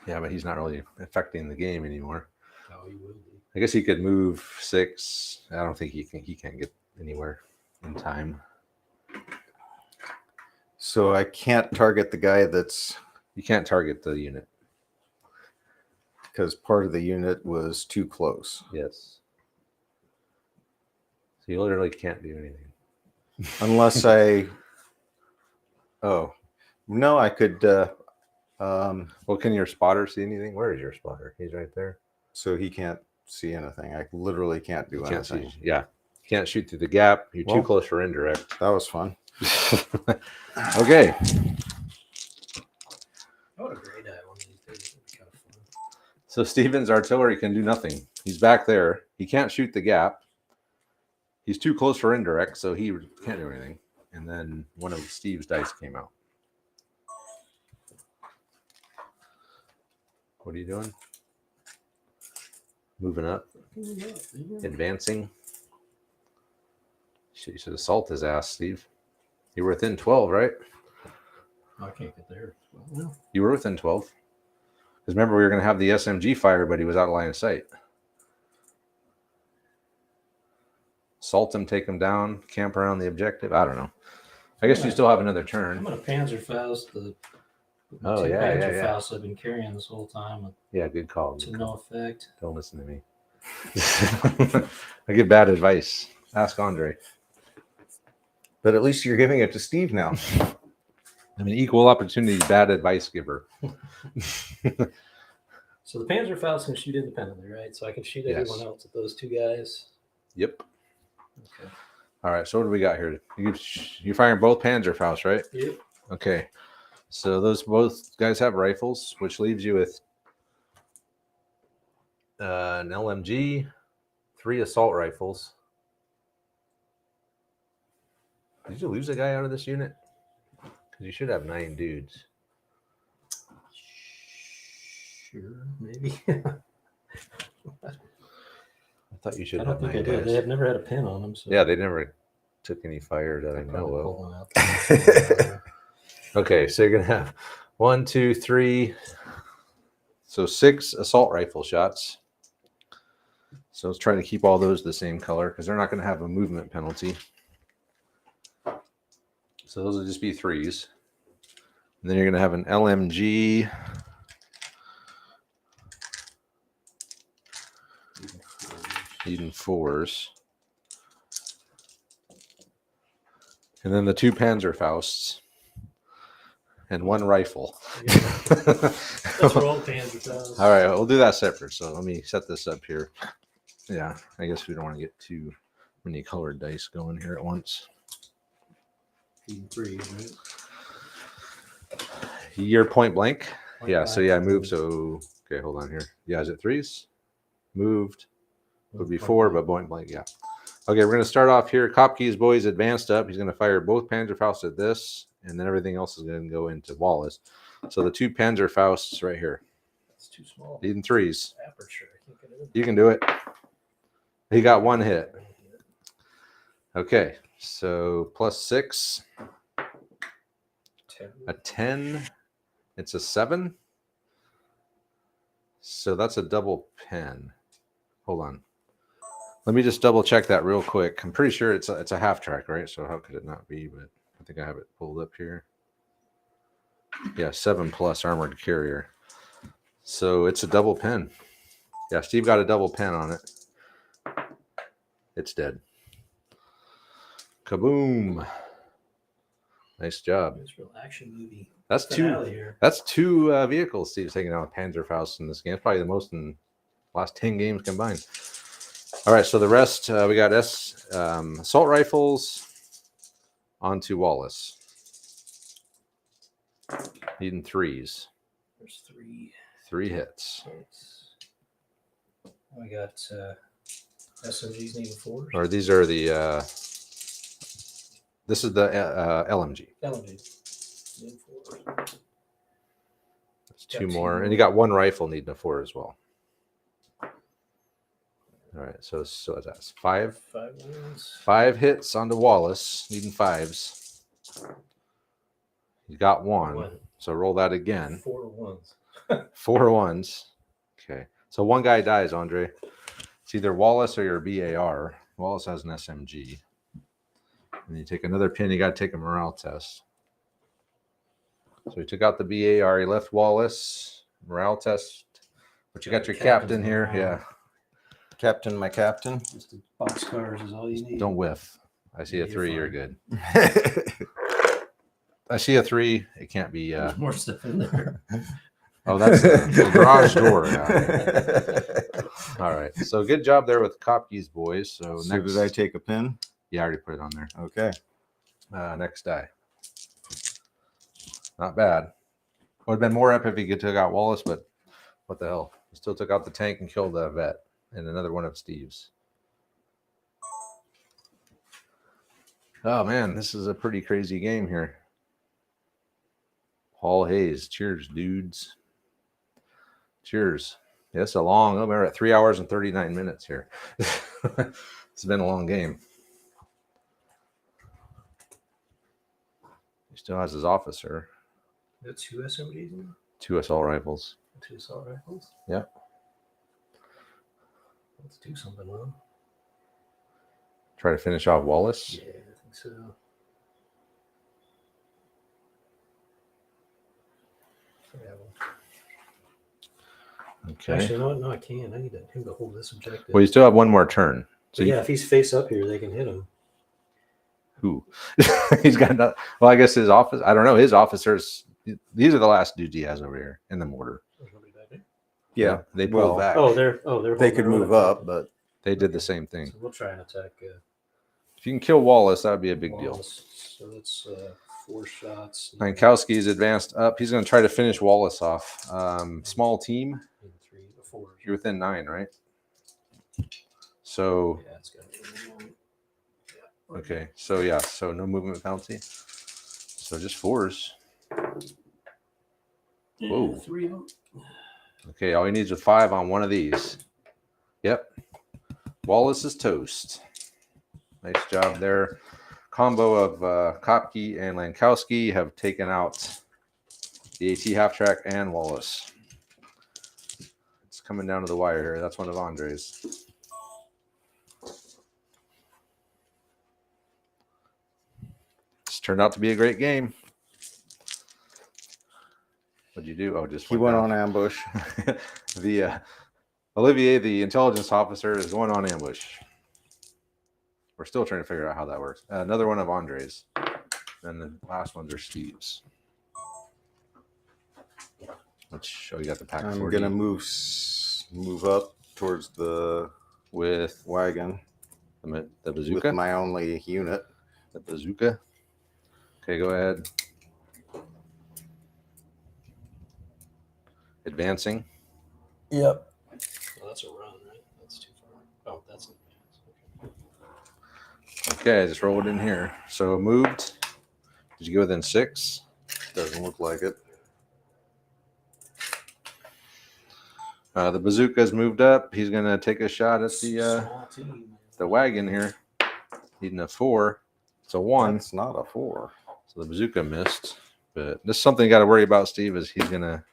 Yeah, but he's not really affecting the game anymore. Oh, he will be. I guess he could move 6. I don't think he can't get anywhere in time. So I can't target the guy that's You can't target the unit. because part of the unit was too close. Yes. So you literally can't do anything. Unless I. Oh, no, I could. Well, can your spotter see anything? Where is your spotter? He's right there. So he can't see anything. I literally can't do You can't anything. see. Yeah. You can't shoot through the gap. You're too Well- close for indirect. That was fun. Okay. I would agree that one of these days. It'd be kind of fun. So Steven's artillery can do nothing. He's back there. He can't shoot the gap. He's too close for indirect, so he can't do anything. And then one of Steve's dice came out. What are you doing? Moving up, advancing. Shit, you should assault his ass, Steve. You were within 12, right? Oh, I can't get there. Well, You were within 12. Because remember, we were going to have the SMG fire, but he was out of line of sight. Assault him, take him down, camp around the objective. I don't know. I guess you still have another I'm turn. going to Panzerfaust the Oh, two yeah, yeah, yeah. Panzerfausts I've been carrying this whole time Yeah, good call. to Good no call. effect. Don't listen to me. I give bad advice. Ask Andre. But at least you're giving it to Steve now. I'm an equal opportunity bad advice giver. So the Panzerfaust can shoot independently, right? So I can shoot Yes. everyone else at those two guys. Yep. Okay. All right. So what do we got here? You're firing both Panzerfaust, right? Yep. Okay. So those both guys have rifles, which leaves you with an LMG, 3 assault rifles. Did you lose a guy out of this unit? Because you should have 9 dudes. Sure, maybe. I thought you should I have don't think 9 I did. guys. They have never had a pin on them. So Yeah, they never took any fire that I know probably of. pull one out there. Okay, so you're gonna have 1, 2, 3. So 6 assault rifle shots. So let's try to keep all those the same color because they're not going to have a movement penalty. So those will just be 3s. And then you're going to have an LMG. Even 4s. And then the 2 Panzerfausts. And 1 rifle. Let's roll Panzerfaust. All right, we'll do that separate. So let me set this up here. Yeah, I guess we don't want to get too many colored dice going here at once. 3, right? You're point blank. Point Yeah, so blank. yeah, I moved. So, okay, hold on here. Yeah, is it 3s? Moved. Would be Point 4, blank. but point blank, yeah. Okay, we're going to start off here. Kopke's boys advanced up. He's going to fire both Panzerfausts at this, and then everything else is going to go into Wallace. So the 2 Panzerfausts right here. It's too small. Even 3s. Aperture. I can't get it in. You can do it. He got 1 hit. Okay, so +6, 10. a 10, it's a 7. So that's a double pen. Hold on. Let me just double check that real quick. I'm pretty sure it's a half track, right? So how could it not be? But I think I have it pulled up here. Yeah, 7+ armored carrier. So it's a double pen. Yeah, Steve got a double pen on it. It's dead. Kaboom! Nice job. It's a real action movie. That's finale two. here. That's two vehicles Steve's taking out of Panzerfaust in this game. It's probably the most in the last 10 games combined. All right, so the rest we got assault rifles onto Wallace. Needing 3s. There's 3 3 hits. hits. We got SMGs needing 4s. Or these are the. This is the LMG. LMGs needing 4s. That's 2 more, and you got 1 rifle needing a 4 as well. All right, so that's 5. 5 wins. 5 hits onto Wallace, needing 5s. You got 1, so roll that again. 4 1s. 4 1s. Okay, so 1 guy dies, Andre. It's either Wallace or your BAR. Wallace has an SMG. And you take another pin, you got to take a morale test. So he took out the BAR, he left Wallace. Morale test. But you got your captain here. Yeah. Captain, my captain. Just the boxcars is all you need. Don't whiff. I see a You're 3, you're fine. good. I see a 3. It can't be. There's more stuff in there. Oh, that's the garage door. Yeah. All right. So good job there with Kopke's boys. So next, did I take a pin? Yeah, I already put it on there. Okay. Next die. Not bad. Would have been more epic if he took out Wallace, but what the hell? He still took out the tank and killed the vet and another one of Steve's. Oh man, this is a pretty crazy game here. Paul Hayes, cheers, dudes. Cheers. Yeah, it's a long. Oh, we're at 3 hours and 39 minutes here. It's been a long game. He still has his officer. Got 2 SMGs in? 2 assault rifles. 2 assault rifles? Yeah. Let's do something with them. Try to finish off Wallace. Yeah, I think so. Okay. Actually, no, I can't. I need him to hold this objective. Well, you still have 1 more turn. So So yeah, if he's face up here, they can hit him. who? He's got no. Well, I guess his office. I don't know. His officers. These are the last dudes he has over here in the mortar. There's nobody back there. Yeah. They pulled back. Oh, they're They holding could their own move objective. up, but They did the same thing. So we'll try and attack. If you can kill Wallace, that would be a big deal. Wallace. So that's 4 shots. Lankowski's advanced up. He's going to try to finish Wallace off. Small team. And 3 to 4. You're within 9, right? So, Yeah, it's got to be okay. So, yeah. So, no movement penalty. So, just 4s. Whoa. 3 of them. Okay. All he needs is 5 on one of these. Yep. Wallace is toast. Nice job there. Combo of Kopke and Lankowski have taken out the AT half track and Wallace. It's coming down to the wire here. That's one of Andre's. This turned out to be a great game. What'd you do? Oh, just he went down. on ambush. The Olivier, the intelligence officer, is going on ambush. We're still trying to figure out how that works. Another one of Andre's. And the last ones are Steve's. Which, oh, you got the pack. I'm 40 gonna move up towards the with wagon the with bazooka. my only unit. The bazooka. Okay, go ahead. Advancing. Yep. Well, that's a run, right? That's too far. Oh, that's an advance. Okay, I just rolled in here. So moved. Did you go within 6? Doesn't look like it. The bazooka's moved up. He's gonna take a shot at Small team. the wagon here. Needing a 4. It's a 1. That's not a 4. So the bazooka missed. But this is something you got to worry about, Steve, is he's gonna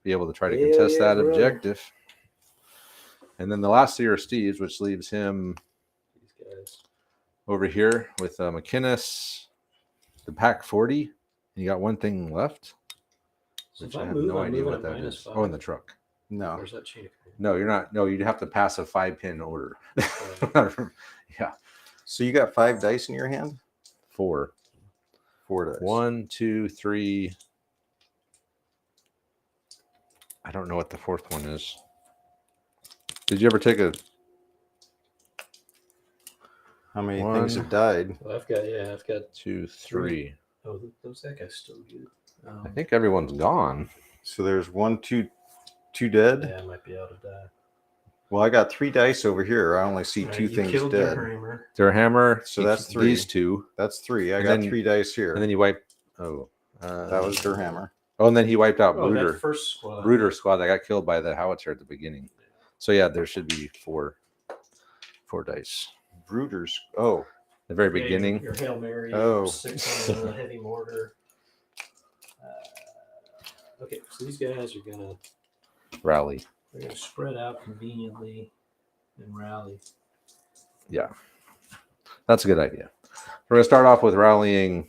be able to try to Hell contest yeah, that bro. objective. And then the last three are Steve's, which leaves him These guys. over here with McInnes, the pack 40. And you got one thing left, So which if I I have move, no I'm idea moving what at that minus is. 5. Oh, in the truck. No. Or is that chain? No, you're not. No, you'd have to pass a 5-pin order. Yeah, So you got 5 dice in your hand? 4. 4 dice. 1, 2, 3. I don't know what the fourth one is. Did you ever take a How many things 1, have died? Well, I've got 2, 3? Oh, those that guy's still good. I think everyone's gone. So there's 1, 2, 2 dead. Yeah, I might be out of die. Well, I got 3 dice over here. I only see Right, 2 you things killed dead. their hammer. Their hammer. So that's 3. These 2. That's 3. I And got then- 3 dice here. And then you wipe. That was their hammer. Oh, and then he wiped out Oh, Bruder. that first squad. Bruder squad that got killed by the howitzer at the beginning. So yeah, there should be 4 dice. Brooders. Oh, The very Yeah, beginning. Your Hail Mary. Oh. 6 on the heavy mortar. Okay, so these guys are gonna Rally. they're gonna spread out conveniently and rally. Yeah, that's a good idea. We're gonna start off with rallying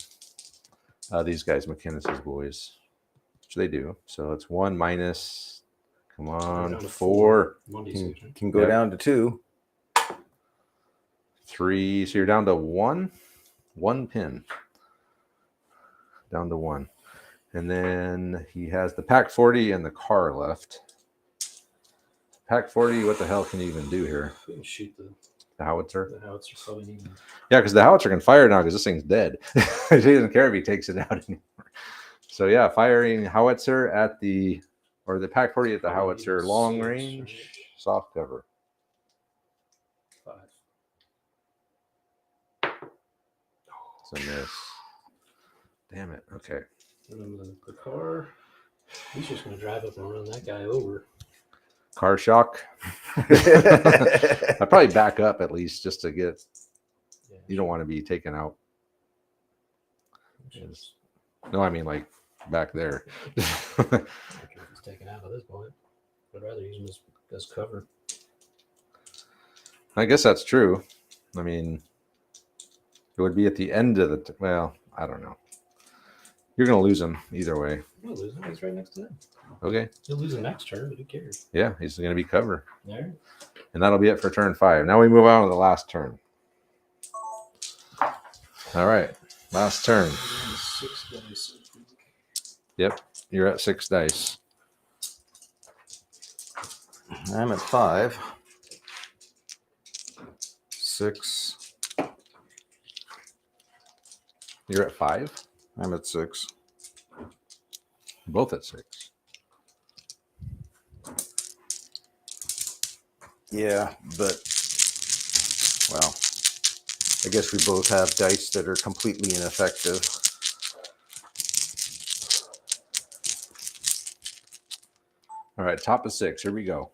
these guys, McInnes's boys, which they do. So it's 1 minus. Come on, down to 4, Monday can go Yep. down to 2. 3. So you're down to 1 pin. Down to 1. And then he has the pack 40 and the car left. Pack 40, what the hell can you even do here? We can shoot The howitzer? the howitzer probably even. Yeah, because the howitzer can fire now because this thing's dead. He doesn't care if he takes it out anymore. So yeah, firing howitzer at the pack 40 at the howitzer, long 6, range, right? soft cover. 5. It's a miss. Damn it. Okay. And then the car, he's just gonna drive up and run that guy over. Car shock. I'd probably back up at least just to get. Yeah. You don't want to be taken out. Just- No, I mean like back there. I don't care if he's taken out at this point. I'd rather use him as cover. I guess that's true. I mean, it would be at the end of the. Well, I don't know. You're gonna lose him either way. He'll lose him. He's right next to them. Okay. He'll lose him next turn, but who cares? Yeah, he's gonna be cover, There. and that'll be it for turn 5. Now we move on to the last turn. All right, last turn. 6 dice. I think. Yep, you're at 6 dice. I'm at 5. 6. You're at 5. I'm at 6. Both at 6. Yeah, but well, I guess we both have dice that are completely ineffective. All right, top of 6. Here we go.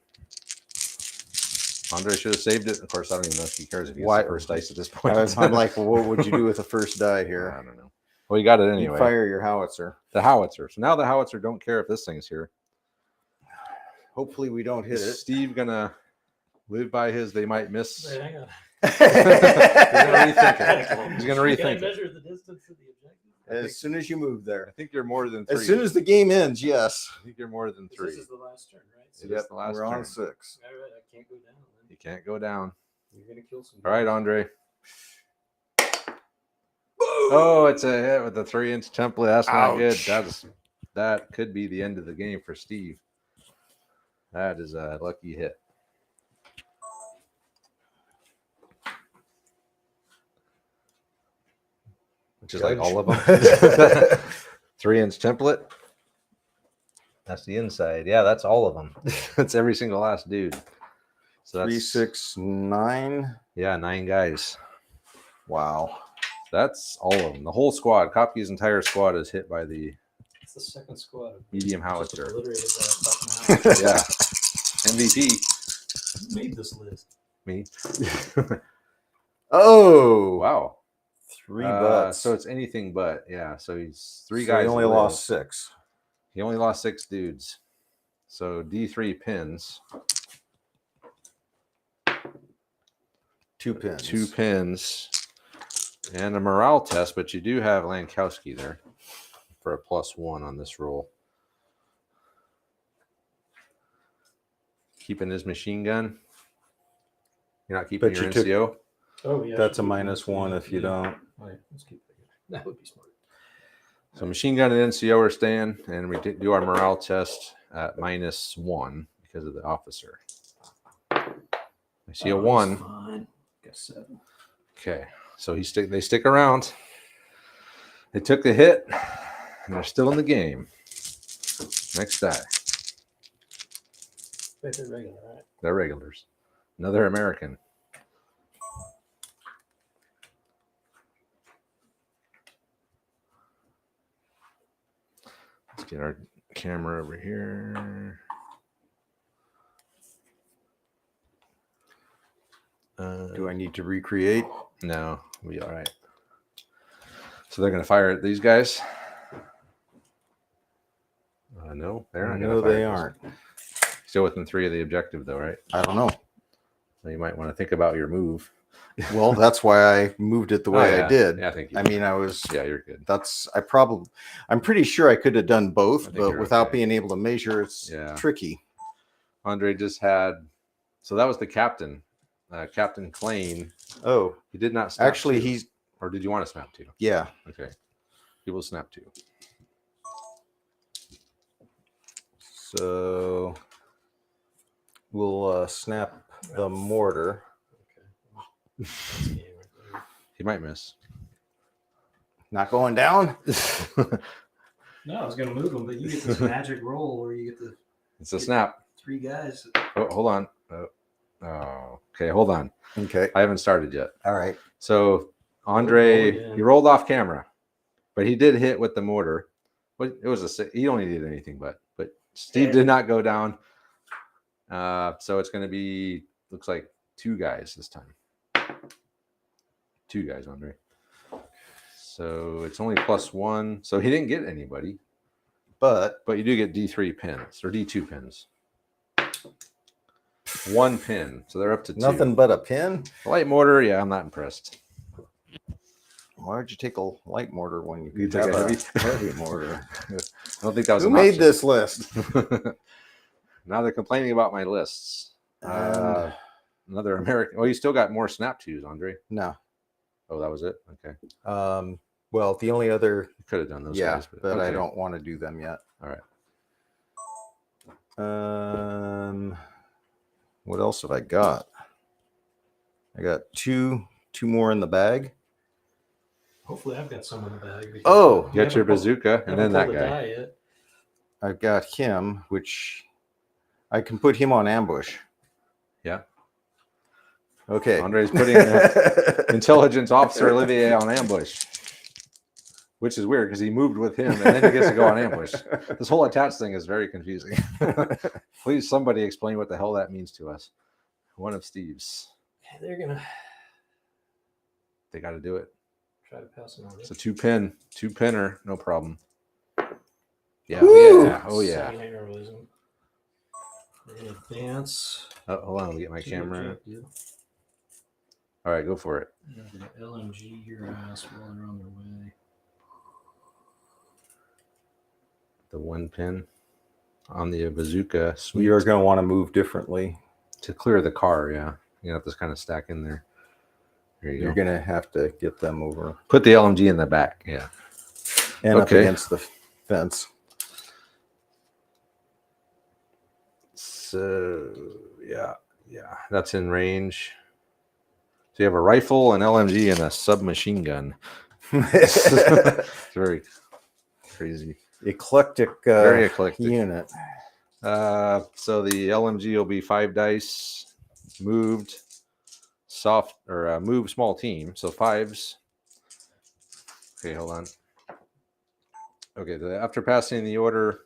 Andre should have saved it. Of course, I don't even know if he cares if he gets Why- the first dice at this point. I'm like, well, what would you do with the first die I here? don't know. Well, you got it You anyway. fire your howitzer. The howitzer. So now the howitzer don't care if this thing's here. Hopefully, we don't hit Is it. Steve gonna live by his? They might miss. Wait, hang on. He's gonna rethink it. He's gonna Can I rethink it. measure the distance of the objective? As soon as you move I there. think you're more than 3. As soon as the game ends, yes. I think you're more than 3. This is the last turn, right? So It is the last We're on turn. 6. all right, I can't go down. Then. You can't go down. You're gonna kill some. All right, guys. Andre. Oh, it's a hit with the 3-inch template. That's not good. Ouch. That could be the end of the game for Steve. That is a lucky hit. Which is like all of them. 3-inch template. That's the inside. Yeah, that's all of them. That's every single last dude. So that's 3, 6, 9. Yeah, 9 guys. Wow. That's all of them. The whole squad. Kopke's entire squad is hit by the It's the second squad. medium Just howitzer. obliterated that fucking howitzer. Yeah. MVP. Who made this list? Me. Oh, Wow. 3 butts. So it's anything but. Yeah. So he's 3 So guys. he only live. lost 6. He only lost 6 dudes. So D3 pins. 2 pins. 2 pins, and a morale test. But you do have Lankowski there for a +1 on this roll. Keeping his machine gun. You're not keeping But your you took- NCO. Oh yeah. That's a -1 if you don't. All right, let's keep it. That would be smart. So machine gun and NCO are staying, and we do our morale test at -1 because of the officer. I see a 1. Fine. Got 7. Okay, so they stick around. They took the hit, and they're still in the game. Next die. They're regular, right? They're regulars. Another American. Let's get our camera over here. Do I need to recreate? No, we'll be all right. So they're going to fire at these guys? No, they're not going No, to fire. they at these. aren't. Still within 3 of the objective, though, right? I don't know. So you might want to think about your move. Well, that's why I moved it the way I did. Yeah, thank you. I mean, I was. Yeah, you're good. I'm pretty sure I could have done both, I think but you're without okay. being able to measure, it's tricky. Andre just had. So that was the captain, Captain Klein. Oh, He did not snap. actually, two. he's. Or did you want to snap 2? Yeah. Okay. He will snap 2. So we'll snap the mortar. Okay. That's the game right there. He might miss. Not going down. No, I was gonna move them, but you get this magic roll where you get the It's a snap. 3 guys. Oh, hold on. Okay, hold on. Okay. I haven't started yet. All right. So Andre, yeah. he rolled off camera, but he did hit with the mortar. But it was he only did anything but Steve did not go down. So it's going to be looks like 2 guys this time. 2 guys, Andre. So it's only +1. So he didn't get anybody, But but you do get D3 pins or D2 pins. 1 pin, so they're up to 2. nothing but a pin. Light mortar, yeah, I'm not impressed. Why would you take a light mortar when you You could take have a a heavy mortar? I don't think that was Who an made option. this list? Now they're complaining about my lists. And Another American. Oh, you still got more snap 2s, Andre. no. Oh, that was it. Okay, Well, the only other, you could have done those. yeah, guys, but I okay. don't want to do them yet. All right. What else have I got? I got two more in the bag. Hopefully, I've got some in the bag. because Oh, You got your haven't pulled- bazooka, and then haven't that pulled the guy. die yet. I've got him, which I can put him on ambush. Yeah. Okay. Andre's putting intelligence officer Olivier on ambush, which is weird because he moved with him and then he gets to go on ambush. This whole attach thing is very confusing. Please, somebody explain what the hell that means to us. One of Steve's. Okay, they're gonna They got to do it. try to pass them on. It's a 2-pinner, no problem. Yeah, Woo! yeah. Oh yeah. Second heroism. They advance. Oh, hold on, let me get my to camera. objective. All right, go for it. The LMG your ass while they're on their way. The 1 pin on the bazooka. Sweet. You're going to want to move differently. To clear the car, yeah. You have to kind of stack in there. There you You're go. going to have to get them over Put the LMG in the back. Yeah. and up Okay. against the fence. So yeah, that's in range. So you have a rifle, an LMG, and a submachine gun. It's very crazy. Eclectic, Very eclectic. unit. So the LMG will be 5 dice, moved, soft or move small team. So 5s. Okay, hold on. Okay, after passing the order,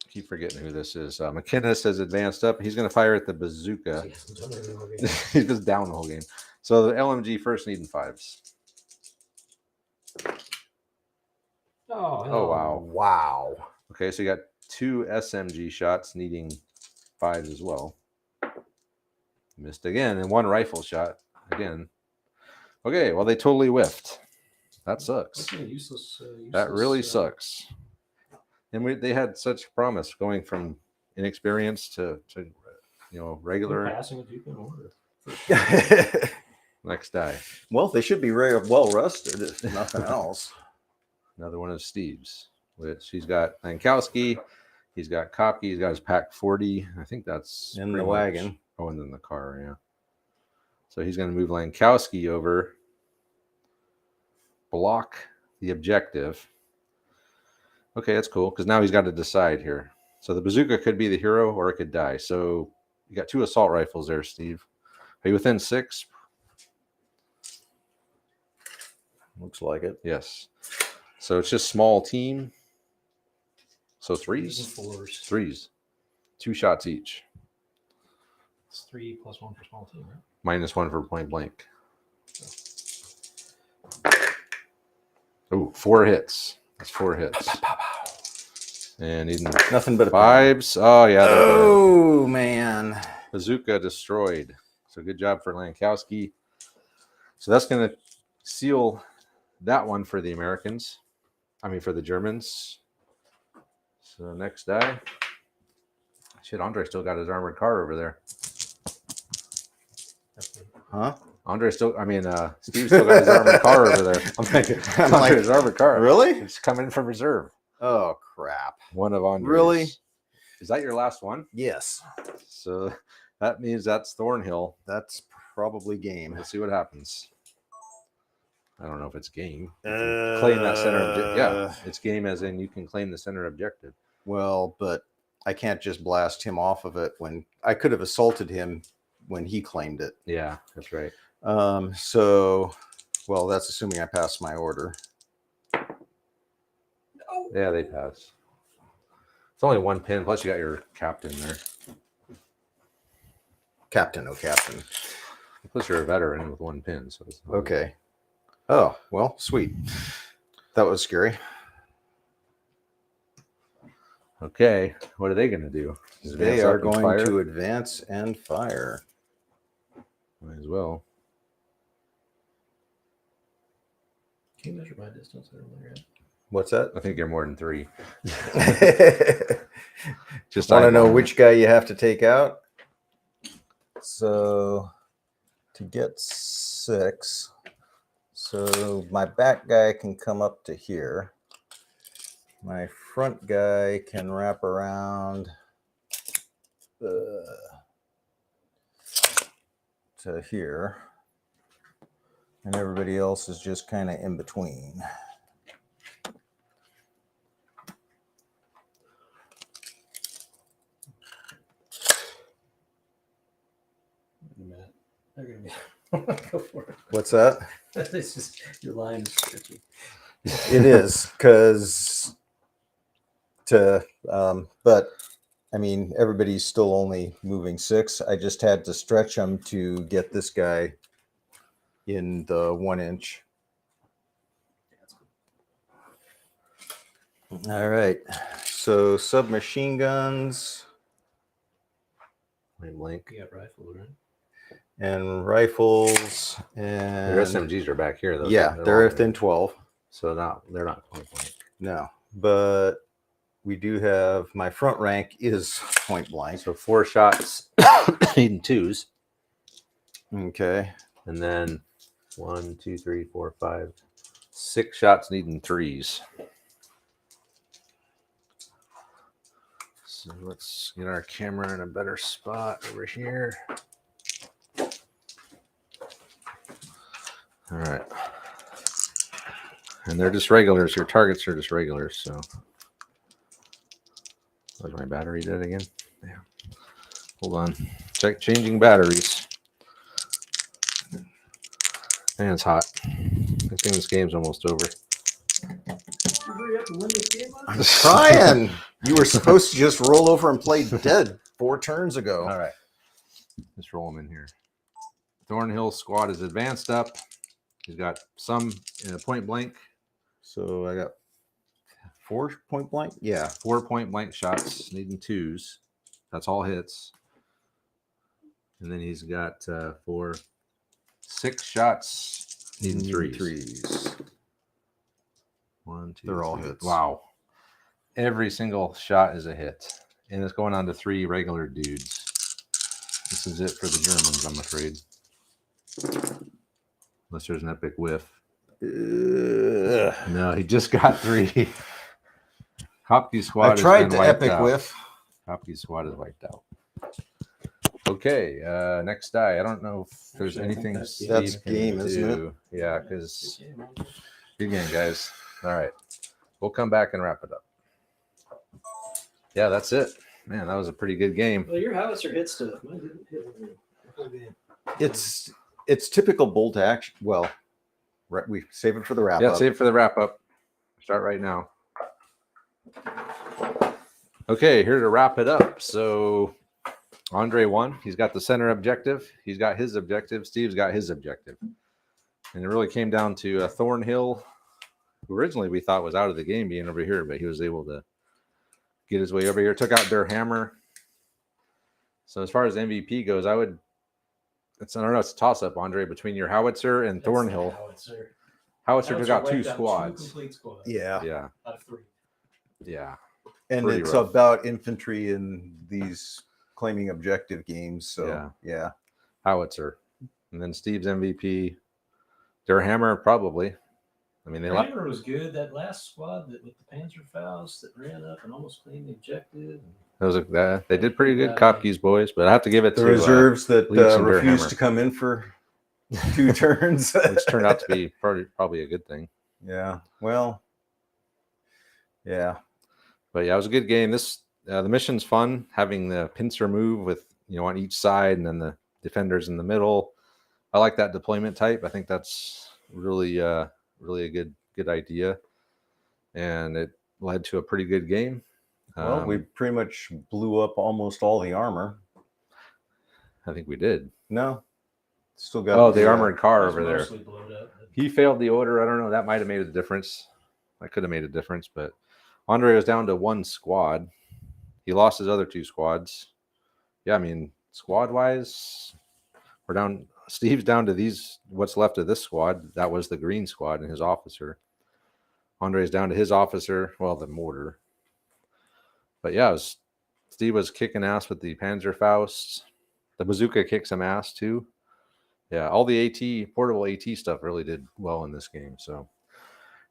I keep forgetting who this is. McKinnis has advanced up. He's going to fire at the bazooka. He's just down the whole game. So the LMG first needing 5s. Oh, wow. Wow. Okay, so you got 2 SMG shots needing 5s as well. Missed again, and 1 rifle shot. again. Okay, well, they totally whiffed. That sucks. That's a useless. That really sucks. And they had such promise going from inexperienced to regular. Passing if you can order. Next die. Well, they should be very well rusted, if nothing else. Another one of Steve's, which he's got Lankowski, he's got Kopke, he's got his pack 40. I think that's In the pretty wagon. much- Oh, and then the car, yeah. So he's going to move Lankowski over, block the objective. Okay, that's cool because now he's got to decide here. So the bazooka could be the hero or it could die. So you got 2 assault rifles there, Steve. Are you within 6? Looks like it. Yes. So it's just small team. So Threes 3s? and 4s. 3s. 2 shots each. It's 3 + 1 for small team, right? -1 for point blank. Oh, 4 hits. That's 4 hits. And needing Nothing but a 5s. Oh, yeah. they're good. Oh, man. Bazooka destroyed. So good job for Lankowski. So that's going to seal that one for the Americans. I mean, for the Germans. So next die. Shit, Andre still got his armored car over there. Huh? Steve still got his armored car over there. I'm like, His armored car. really? It's coming from reserve. Oh, crap. One of Andre's. Really? Is that your last one? Yes. So that means that's Thornhill. That's probably game. Let's see what happens. I don't know if it's game. You can claim that center objective. Yeah, it's game as in you can claim the center objective. Well, but I can't just blast him off of it when I could have assaulted him when he claimed it. Yeah, that's right. So, well, that's assuming I pass my order. Yeah, they pass. It's only 1 pin, plus you got your captain there. Captain, oh, captain. Plus you're a veteran with 1 pin. So it's not- Okay. Oh, well, sweet. That was scary. Okay, what are they going to do? Just They advance are up and going fire? to advance and fire. Might as well. Can you measure my distance earlier? What's that? I think you're more than 3. Just Want to know eyeball. which guy you have to take out? So, to get 6, so my back guy can come up to here. My front guy can wrap around to here. And everybody else is just kind of in between. Matt, they're gonna be. Go for it. What's that? It's just your line is sketchy. It is because but I mean, everybody's still only moving 6. I just had to stretch them to get this guy in the 1 inch. All right. So submachine guns Point blank. You got rifle, right? and rifles and Their SMGs are back here, though. yeah, so they're all- within 12. So they're not point blank. No, but we do have my front rank is point blank. So 4 shots needing 2s, Okay. and then 1, 2, 3, 4, 5, 6 shots needing 3s. So let's get our camera in a better spot over here. All right. And they're just regulars. Your targets are just regulars. So, was my battery dead again? Yeah. Hold on. Changing batteries. Man, it's hot. I think this game's almost over. Hurry up and win this game. I'm trying. You were supposed to just roll over and play dead 4 turns ago. All right. Let's roll them in here. Thornhill squad is advanced up. He's got some in a point blank. So I got 4 point blank. Yeah. 4 point blank shots, needing 2s. That's all hits. And then he's got 4, 6 shots, needing threes. Threes. 1, 2, They're all 3. hits. Wow. Every single shot is a hit. And it's going on to 3 regular dudes. This is it for the Germans, I'm afraid. Unless there's an epic whiff. No, he just got 3. Hopke's squad I tried has the been wiped epic out. whiff. Hopke's squad is wiped out. Okay, next die. I don't know if there's Actually, I think anything that's Steve That's can game, isn't it? do. Yeah, because Good game, man. good game, guys. All right, we'll come back and wrap it up. Yeah, that's it. Man, that was a pretty good game. Well, your howitzer hit stuff. Mine didn't hit anything. The whole game. It's typical bolt action. Well, we save it for the wrap Yeah, up. save it for the wrap up. Start right now. Okay, here to wrap it up. So Andre won. He's got the center objective. He's got his objective. Steve's got his objective. And it really came down to Thornhill, who originally we thought was out of the game being over here, but he was able to get his way over here. Took out their hammer. So as far as MVP goes, I don't know, it's a toss-up, Andre, between your howitzer and That's Thornhill. the howitzer. Howitzer took out 2 wiped squads. 2 complete squads. Yeah. Yeah, Out of 3. yeah. And Pretty it's rough. about infantry in these claiming objective games. So yeah. Howitzer. And then Steve's MVP. Their hammer, probably. I mean, they left. Hammer was good. That last squad with the Panzer Faust that ran up and almost claimed the objective. They did pretty good, Kopke's boys, but I have to give it The to reserves that Leafs and refused Durhammer. to come in for 2 turns. which turned out to be probably a good thing. Yeah. Well. Yeah. But yeah, it was a good game. The mission's fun, having the pincer move with on each side and then the defenders in the middle. I like that deployment type. I think that's really really a good idea, and it led to a pretty good game. Well, we pretty much blew up almost all the armor. I think we did. No, still got The armored car It was over there. mostly blowed up. He failed the order. I don't know. That might have made a difference. That could have made a difference, but Andre was down to 1 squad. He lost his other 2 squads. Yeah, I mean, squad-wise, we're down. Steve's down to what's left of this squad. That was the green squad and his officer. Andre's down to his officer, the mortar. But yeah, Steve was kicking ass with the Panzer Faust. The bazooka kicked some ass too. Yeah, all the portable AT stuff really did well in this game. So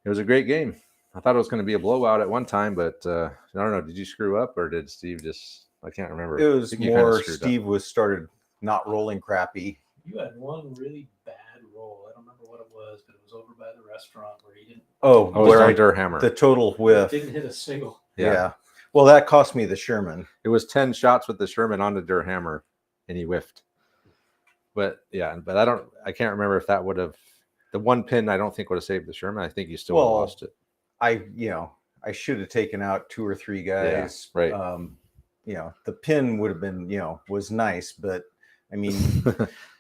it was a great game. I thought it was going to be a blowout at one time, but I don't know. Did you screw up or did Steve just? I can't remember. It was I think you kinda more screwed up. Steve started not rolling crappy. You had one really bad roll. I don't remember what it was, but it was over by the restaurant where he didn't. Oh, Oh, where it was hammer. the total whiff. Didn't hit a single. Yeah. Well, that cost me the Sherman. It was 10 shots with the Sherman onto der hammer, and he whiffed. But I can't remember if that would have the one pin. I don't think would have saved the Sherman. I think you still would have lost it. I should have taken out 2 or 3 guys. Yeah, right. The pin would have been, was nice, but I mean,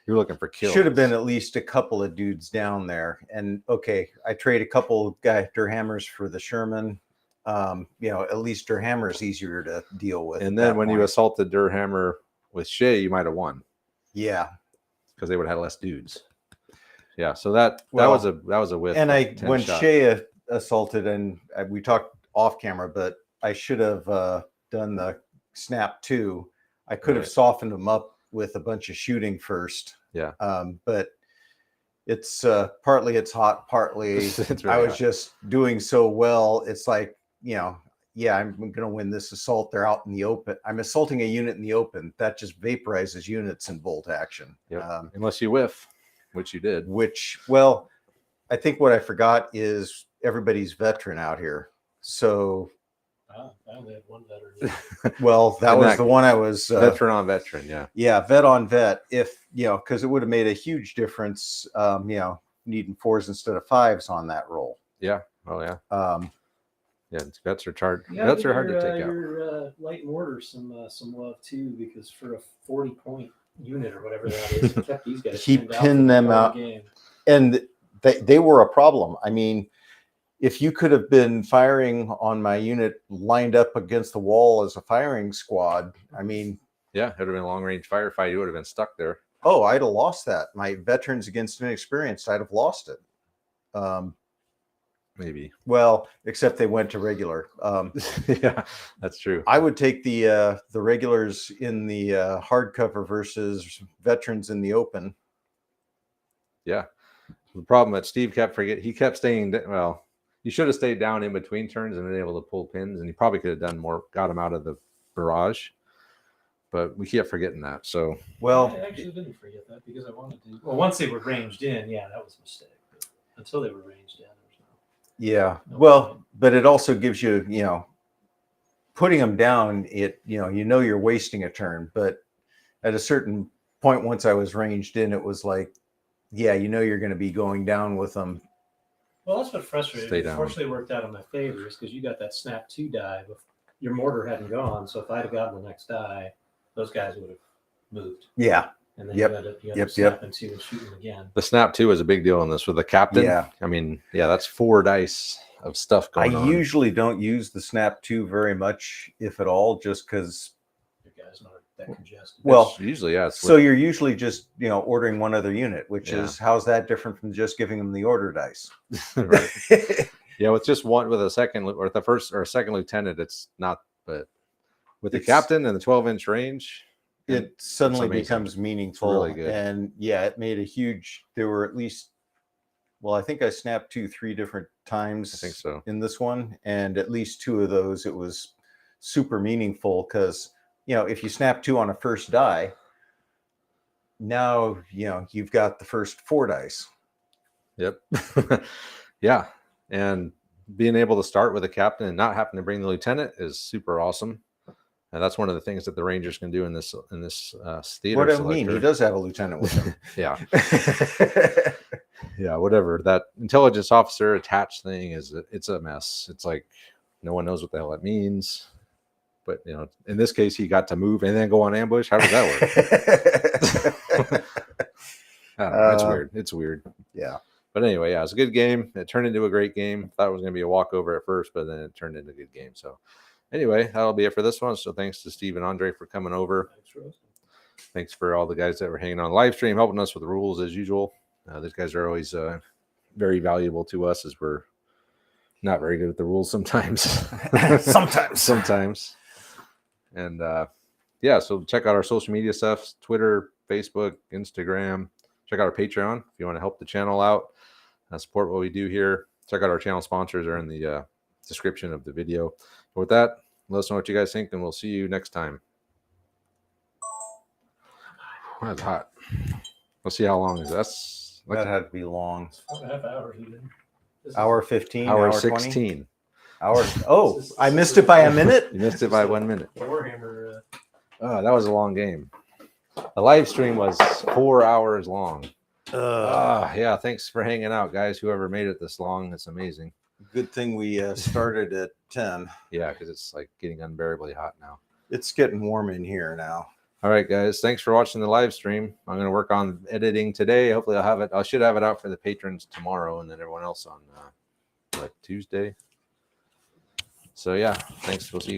You're looking for kills. should have been at least a couple of dudes down there. And okay, I trade a couple der hammers for the Sherman. At least der hammer is easier to deal with. And at then that when you point. assaulted der hammer with Shea, you might have won yeah. because they would have had less dudes. Yeah, so that Well, was a whiff. And of 10 when shots. Shea assaulted, and we talked off camera, but I should have done the snap too. I could have Right. softened him up with a bunch of shooting first. Yeah. But it's partly it's hot, partly It's very I was hot. just doing so well. It's like, I'm going to win this assault. They're out in the open. I'm assaulting a unit in the open. That just vaporizes units in bolt action. Yep. Unless you whiff, which you did. I think what I forgot is everybody's veteran out here. So, I only had one veteran. that And was that- the one I was, Veteran on veteran, yeah. vet on vet. If, because it would have made a huge difference, needing 4s instead of 5s on that roll. Yeah. Oh yeah. Yeah, vets are hard. Yeah, Vets are hard to give take out. your light mortar some love too, because for a 40-point unit or whatever that is, it kept these guys He pinned out pinned for the them whole out. game. And they were a problem. I mean, if you could have been firing on my unit lined up against the wall as a firing squad, I mean, Yeah, it would have been a long range firefight. You would have been stuck there. oh, I'd have lost that. My veterans against inexperienced, I'd have lost it. Maybe. Well, except they went to regular. Yeah, that's true. I would take the regulars in the hardcover versus veterans in the open. Yeah. The problem that Steve kept he kept staying. Well, you should have stayed down in between turns and been able to pull pins, and you probably could have done more, got him out of the barrage. But we kept forgetting that. So, well, I actually didn't forget that because I wanted to. Well, once they were ranged in, yeah, that was a mistake. But until they were ranged in, there was yeah. no Well, point. but it also gives you, putting them down. You're wasting a turn, but at a certain point, once I was ranged in, it was like, yeah, you're going to be going down with them. Well, that's what frustrated Stay me. down. Fortunately, it worked out in my favor is because you got that snap 2 die. Your mortar hadn't gone, so if I'd have gotten the next die, those guys would have moved. Yeah. And then Yep. you had Yep. to snap and 2 and shoot them again. the snap 2 is a big deal in this with the captain. Yeah. I mean, yeah, that's 4 dice of stuff going on. I usually don't use the snap 2 very much, if at all, just because. Your guys aren't that congested. Well, Usually, yeah. so you're usually just ordering one other unit, which Yeah. is how's that different from just giving them the order dice? Right. Yeah, with just one, with a second or the first or second lieutenant, it's not. But with the It's- captain and the 12-inch range, It suddenly amazing. becomes meaningful. really good. And yeah, it made a huge. There were at least. Well, I think I snapped 3 different times. I think so. In this one, and at least 2 of those, it was super meaningful because if you snap 2 on a first die, now you've got the first 4 dice. Yep. Yeah, and being able to start with a captain and not having to bring the lieutenant is super awesome. And that's one of the things that the Rangers can do in this theater. What I mean, selector. he does have a lieutenant with him. Yeah. Yeah, whatever. That intelligence officer attached thing it's a mess. It's like no one knows what the hell that means. But in this case, he got to move and then go on ambush. How does that work? I don't know. It's weird. It's weird. Yeah. But anyway, yeah, it's a good game. It turned into a great game. Thought it was going to be a walkover at first, but then it turned into a good game. So anyway, that'll be it for this one. So thanks to Steve and Andre for coming over. Thanks, Rose. Thanks for all the guys that were hanging on the live stream, helping us with the rules as usual. These guys are always very valuable to us as we're not very good at the rules sometimes. Sometimes. And yeah, so check out our social media stuff, Twitter, Facebook, Instagram. Check out our Patreon if you want to help the channel out, support what we do here. Check out our channel sponsors are in the description of the video. But with that, let us know what you guys think, and we'll see you next time. That's hot. We'll see how long is that's That had to be long. 4.5 hours. Even. This is- Hour 15, hour hour 20? 16. Hour. Oh, I missed it by a minute. You missed it by 1 minute. Warhammer. Oh, that was a long game. The live stream was 4 hours long. Yeah, thanks for hanging out, guys. Whoever made it this long, it's amazing. Good thing we started at 10. Yeah, because it's like getting unbearably hot now. It's getting warm in here now. All right, guys. Thanks for watching the live stream. I'm going to work on editing today. Hopefully, I should have it out for the patrons tomorrow, and then everyone else on Tuesday. So yeah, thanks. We'll see you.